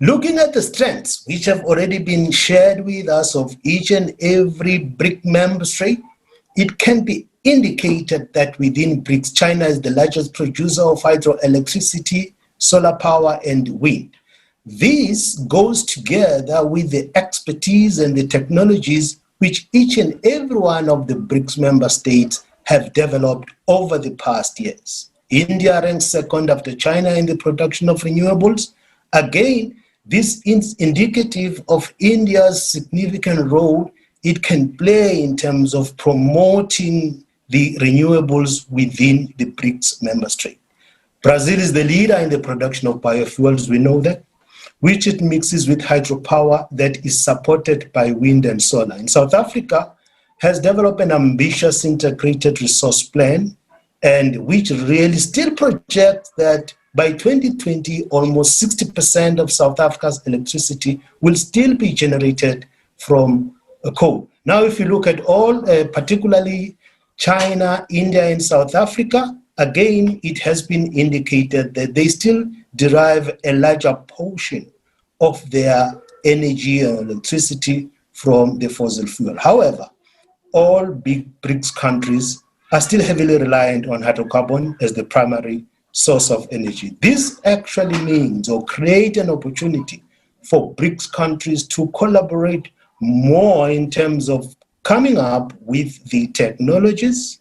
Looking at the strengths which have already been shared with us of each and every BRIC member state, it can be indicated that within BRICS, China is the largest producer of hydroelectricity, solar power, and wind. This goes together with the expertise and the technologies which each and every one of the BRICS member states have developed over the past years. India ranks second after China in the production of renewables. Again, this is indicative of India's significant role it can play in terms of promoting the renewables within the BRICS member state. Brazil is the leader in the production of biofuels, we know that, which it mixes with hydropower that is supported by wind and solar. And South Africa has developed an ambitious integrated resource plan, and which really still projects that by 2020, almost 60% of South Africa's electricity will still be generated from coal. Now, if you look at all, particularly China, India, and South Africa, again, it has been indicated that they still derive a larger portion of their energy and electricity from the fossil fuel. However, all big BRICS countries are still heavily reliant on hydrocarbon as the primary source of energy. This actually means or create an opportunity for BRICS countries to collaborate more in terms of coming up with the technologies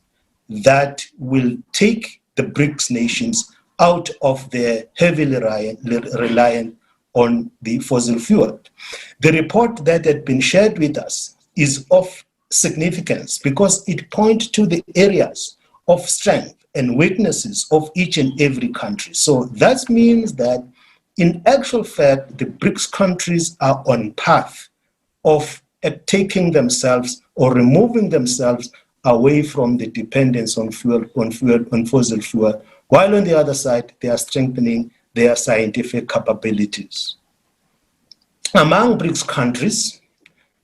that will take the BRICS nations out of their heavily reliant on the fossil fuel. The report that had been shared with us is of significance because it points to the areas of strength and weaknesses of each and every country. So that means that in actual fact, the BRICS countries are on path of taking themselves or removing themselves away from the dependence on fossil fuel, while on the other side, they are strengthening their scientific capabilities. Among BRICS countries,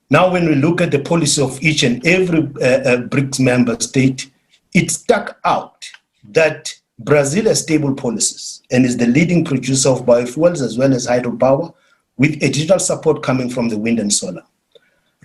now when we look at the policy of each and every BRICS member state, it stuck out that Brazil has stable policies and is the leading producer of biofuels as well as hydropower, with additional support coming from the wind and solar.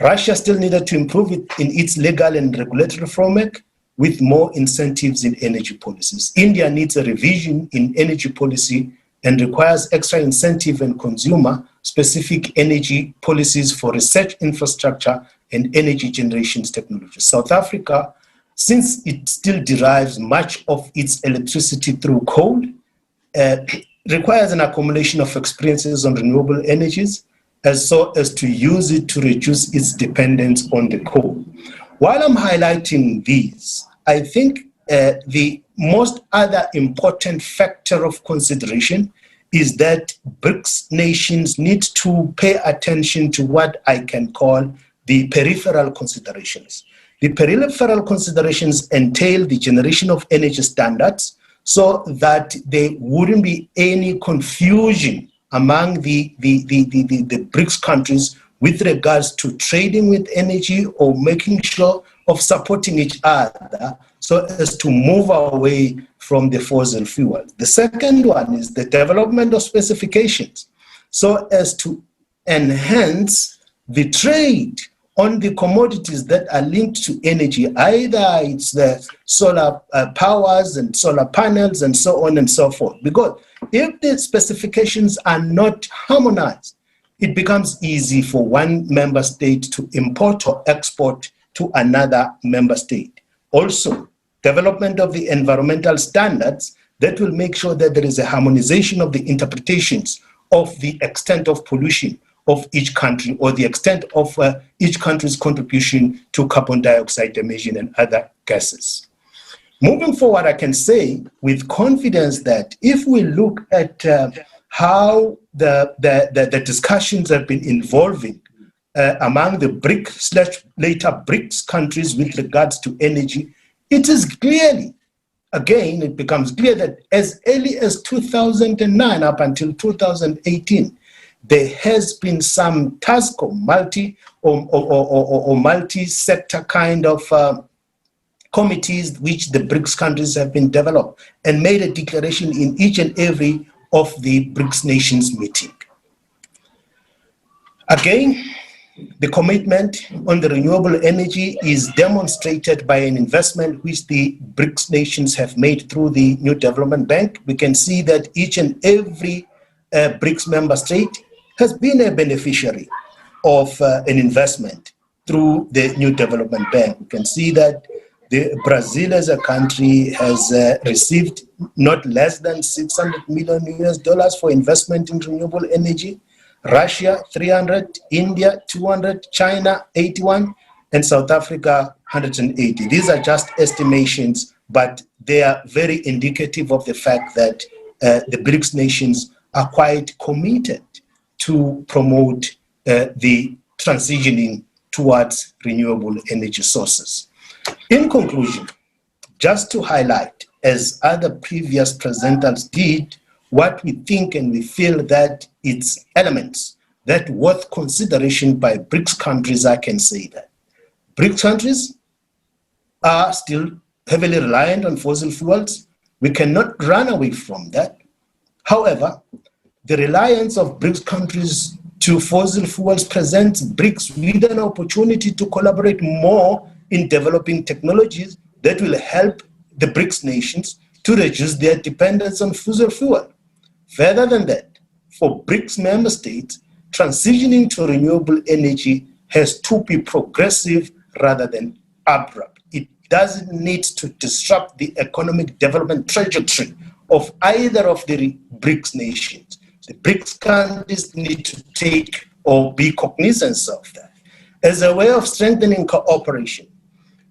Russia still needed to improve it in its legal and regulatory framework with more incentives in energy policies. India needs a revision in energy policy and requires extra incentive and consumer-specific energy policies for research infrastructure and energy generations technologies. South Africa, since it still derives much of its electricity through coal, requires an accumulation of experiences on renewable energies so as to use it to reduce its dependence on the coal. While I'm highlighting these, I think the most other important factor of consideration is that BRICS nations need to pay attention to what I can call the peripheral considerations. The peripheral considerations entail the generation of energy standards so that there wouldn't be any confusion among the BRICS countries with regards to trading with energy or making sure of supporting each other so as to move away from the fossil fuel. The second one is the development of specifications so as to enhance the trade on the commodities that are linked to energy, either it's the solar powers and solar panels and so on and so forth. Because if the specifications are not harmonized, it becomes easy for one member state to import or export to another member state. Also, development of the environmental standards that will make sure that there is a harmonization of the interpretations of the extent of pollution of each country or the extent of each country's contribution to carbon dioxide emission and other gases. Moving forward, I can say with confidence that if we look at how the discussions have been evolving among the BRIC/later BRICS countries with regards to energy, it is clearly, again, it becomes clear that as early as 2009 up until 2018, there has been some task or multi-sector kind of committees which the BRICS countries have been developed and made a declaration in each and every of the BRICS nations meeting. Again, the commitment on the renewable energy is demonstrated by an investment which the BRICS nations have made through the New Development Bank. We can see that each and every BRICS member state has been a beneficiary of an investment through the New Development Bank. We can see that Brazil as a country has received not less than $600 million for investment in renewable energy. Russia, 300, India, 200, China, 81, and South Africa, 180. These are just estimations, but they are very indicative of the fact that the BRICS nations are quite committed to promote the transitioning towards renewable energy sources. In conclusion, just to highlight, as other previous presenters did, what we think and we feel that it's elements that worth consideration by BRICS countries, I can say that. BRICS countries are still heavily reliant on fossil fuels. We cannot run away from that. However, the reliance of BRICS countries to fossil fuels presents BRICS with an opportunity to collaborate more in developing technologies that will help the BRICS nations to reduce their dependence on fossil fuel. Further than that, for BRICS member states, transitioning to renewable energy has to be progressive rather than abrupt. It doesn't need to disrupt the economic development trajectory of either of the BRICS nations. The BRICS countries need to take or be cognizant of that. As a way of strengthening cooperation,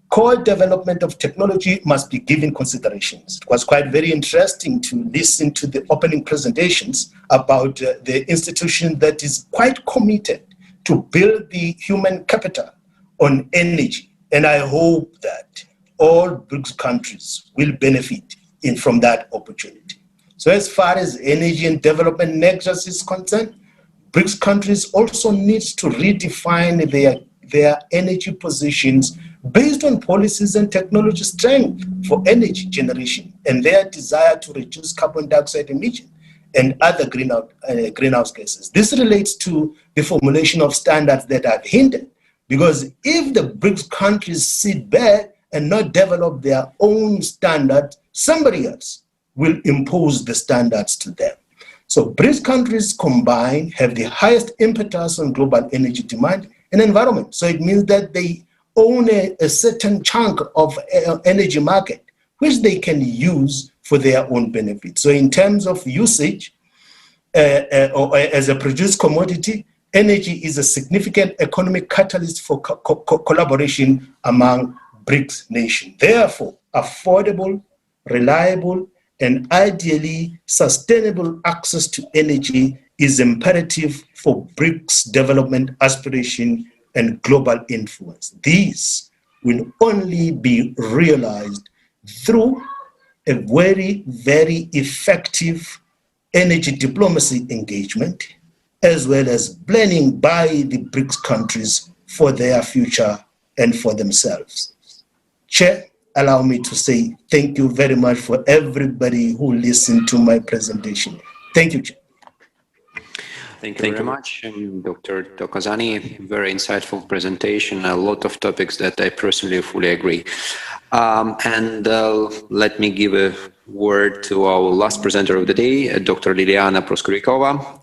co-development of technology must be given considerations. It was quite very interesting to listen to the opening presentations about the institution that is quite committed to build the human capital on energy. And I hope that all BRICS countries will benefit from that opportunity. So as far as energy and development nexus is concerned, BRICS countries also need to redefine their energy positions based on policies and technology strength for energy generation and their desire to reduce carbon dioxide emission and other greenhouse gases. This relates to the formulation of standards that I've hinted, because if the BRICS countries sit back and not develop their own standards, somebody else will impose the standards to them. So BRICS countries combined have the highest impetus on global energy demand and environment. So it means that they own a certain chunk of energy market, which they can use for their own benefit. So in terms of usage, or as a produced commodity, energy is a significant economic catalyst for collaboration among BRICS nations. Therefore, affordable, reliable, and ideally sustainable access to energy is imperative for BRICS development aspiration and global influence. These will only be realized through a very, very effective energy diplomacy engagement, as well as planning by the BRICS countries for their future and for themselves. Chair, allow me to say thank you very much for everybody who listened to my presentation. Thank you, Chair. Thank you very much, Dr. Tokozani. Very insightful presentation, a lot of topics that I personally fully agree. Let me give a word to our last presenter of the day, Dr. Liliana Proskurikova.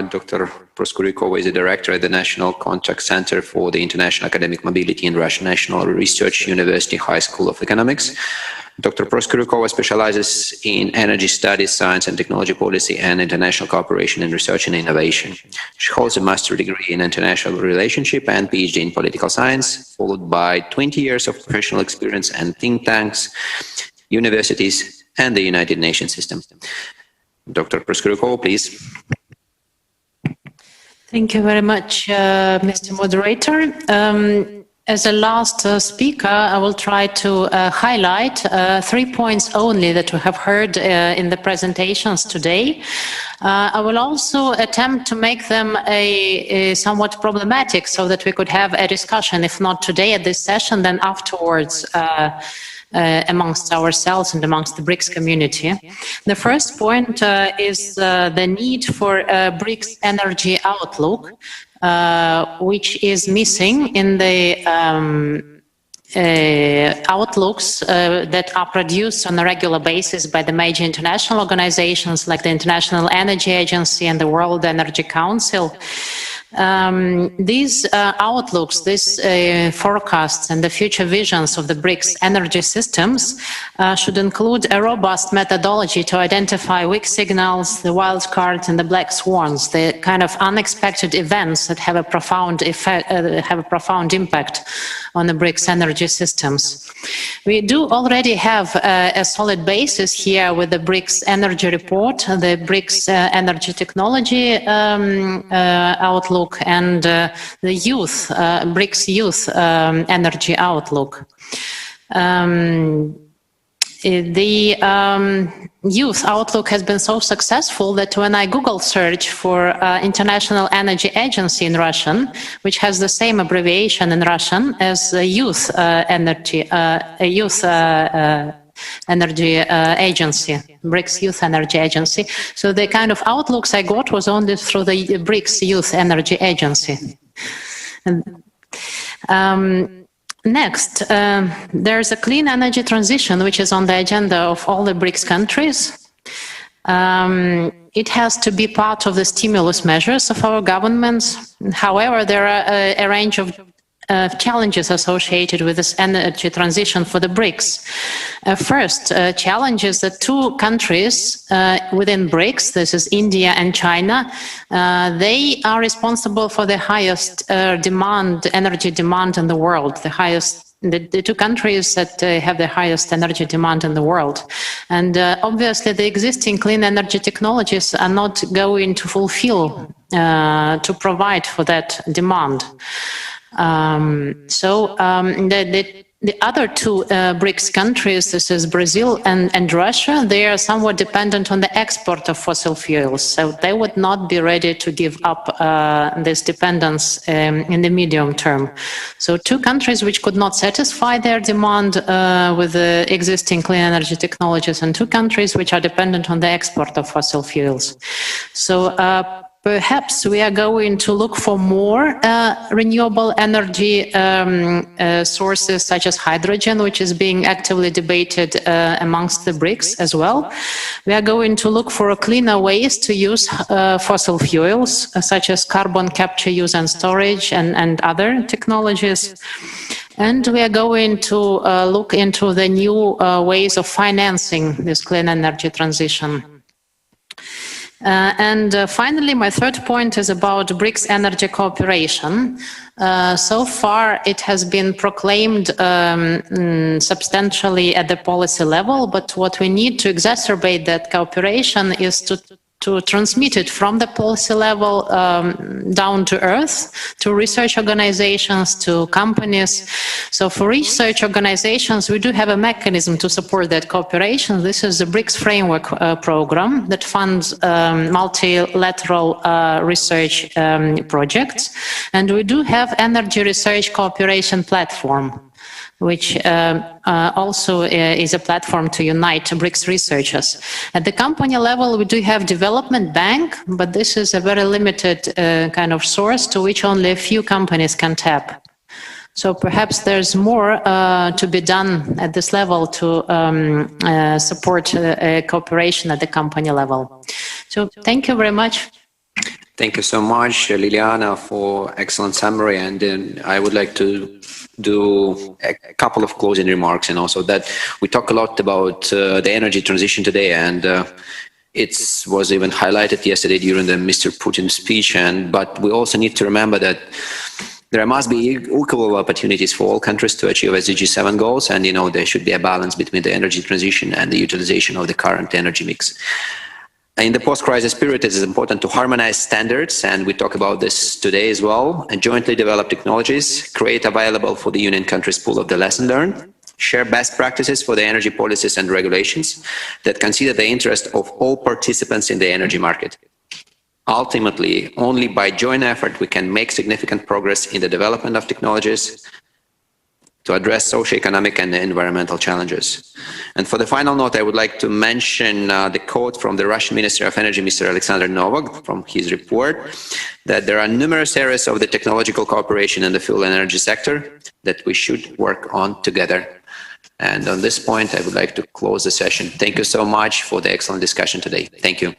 Dr. Proskurikova is a director at the National Contact Center for the International Academic Mobility in Russian National Research University High School of Economics. Dr. Proskurikova specializes in energy studies, science and technology policy, and international cooperation in research and innovation. She holds a master's degree in international relationship and PhD in political science, followed by 20 years of professional experience in think tanks, universities, and the United Nations system. Dr. Prinslow, please. Thank you very much, Mr. Moderator. As a last speaker, I will try to highlight 3 points only that we have heard in the presentations today. I will also attempt to make them a somewhat problematic so that we could have a discussion, if not today at this session, then afterwards amongst ourselves and amongst the BRICS community. The first point is the need for a BRICS energy outlook, which is missing in the outlooks that are produced on a regular basis by the major international organizations like the International Energy Agency and the World Energy Council. These outlooks, these forecasts and the future visions of the BRICS energy systems should include a robust methodology to identify weak signals, the wild cards and the black swans, the kind of unexpected events that have a profound effect, have a profound impact on the BRICS energy systems. We do already have a solid basis here with the BRICS energy report, the BRICS energy technology outlook, and the youth, BRICS youth energy outlook. The youth outlook has been so successful that when I Google search for International Energy Agency in Russian, which has the same abbreviation in Russian as youth energy, energy agency, BRICS Youth Energy Agency. So the kind of outlooks I got was only through the BRICS Youth Energy Agency. Next, there's a clean energy transition, which is on the agenda of all the BRICS countries. It has to be part of the stimulus measures of our governments. However, there are a range of challenges associated with this energy transition for the BRICS. First, challenge is that 2 countries within BRICS, this is India and China, they are responsible for the highest energy demand in the world, the 2 countries that have the highest energy demand in the world. And obviously the existing clean energy technologies are not going to fulfill, to provide for that demand. The other 2 BRICS countries, this is Brazil and Russia, they are somewhat dependent on the export of fossil fuels. So they would not be ready to give up this dependence in the medium term. So 2 countries which could not satisfy their demand with the existing clean energy technologies, and 2 countries which are dependent on the export of fossil fuels. So perhaps we are going to look for more renewable energy sources such as hydrogen, which is being actively debated amongst the BRICS as well. We are going to look for cleaner ways to use fossil fuels, such as carbon capture, use and storage and other technologies. And we are going to look into the new ways of financing this clean energy transition. Finally, my third point is about BRICS energy cooperation. So far, it has been proclaimed substantially at the policy level, but what we need to exacerbate that cooperation is to transmit it from the policy level down to earth, to research organizations, to companies. So for research organizations, we do have a mechanism to support that cooperation. This is the BRICS Framework Program that funds multilateral research projects. And we do have Energy Research Cooperation Platform, which also is a platform to unite BRICS researchers. At the company level, we do have Development Bank, but this is a very limited kind of source to which only a few companies can tap. So perhaps there's more to be done at this level to support cooperation at the company level. So thank you very much. Thank you so much, Liliana, for excellent summary. And then I would like to do a couple of closing remarks, and also that we talk a lot about the energy transition today, and it was even highlighted yesterday during the Mr. Putin speech. But we also need to remember that there must be equal opportunities for all countries to achieve SDG 7 goals, and there should be a balance between the energy transition and the utilization of the current energy mix. In the post-crisis period, it is important to harmonize standards, and we talk about this today as well, and jointly develop technologies, create available for the Union countries pool of the lesson learned, share best practices for the energy policies and regulations that consider the interest of all participants in the energy market. Ultimately, only by joint effort we can make significant progress in the development of technologies to address socioeconomic and environmental challenges. And for the final note, I would like to mention the quote from the Russian Minister of Energy, Mr. Alexander Novak, from his report, that there are numerous areas of the technological cooperation in the fuel and energy sector that we should work on together. And on this point, I would like to close the session. Thank you so much for the excellent discussion today. Thank you.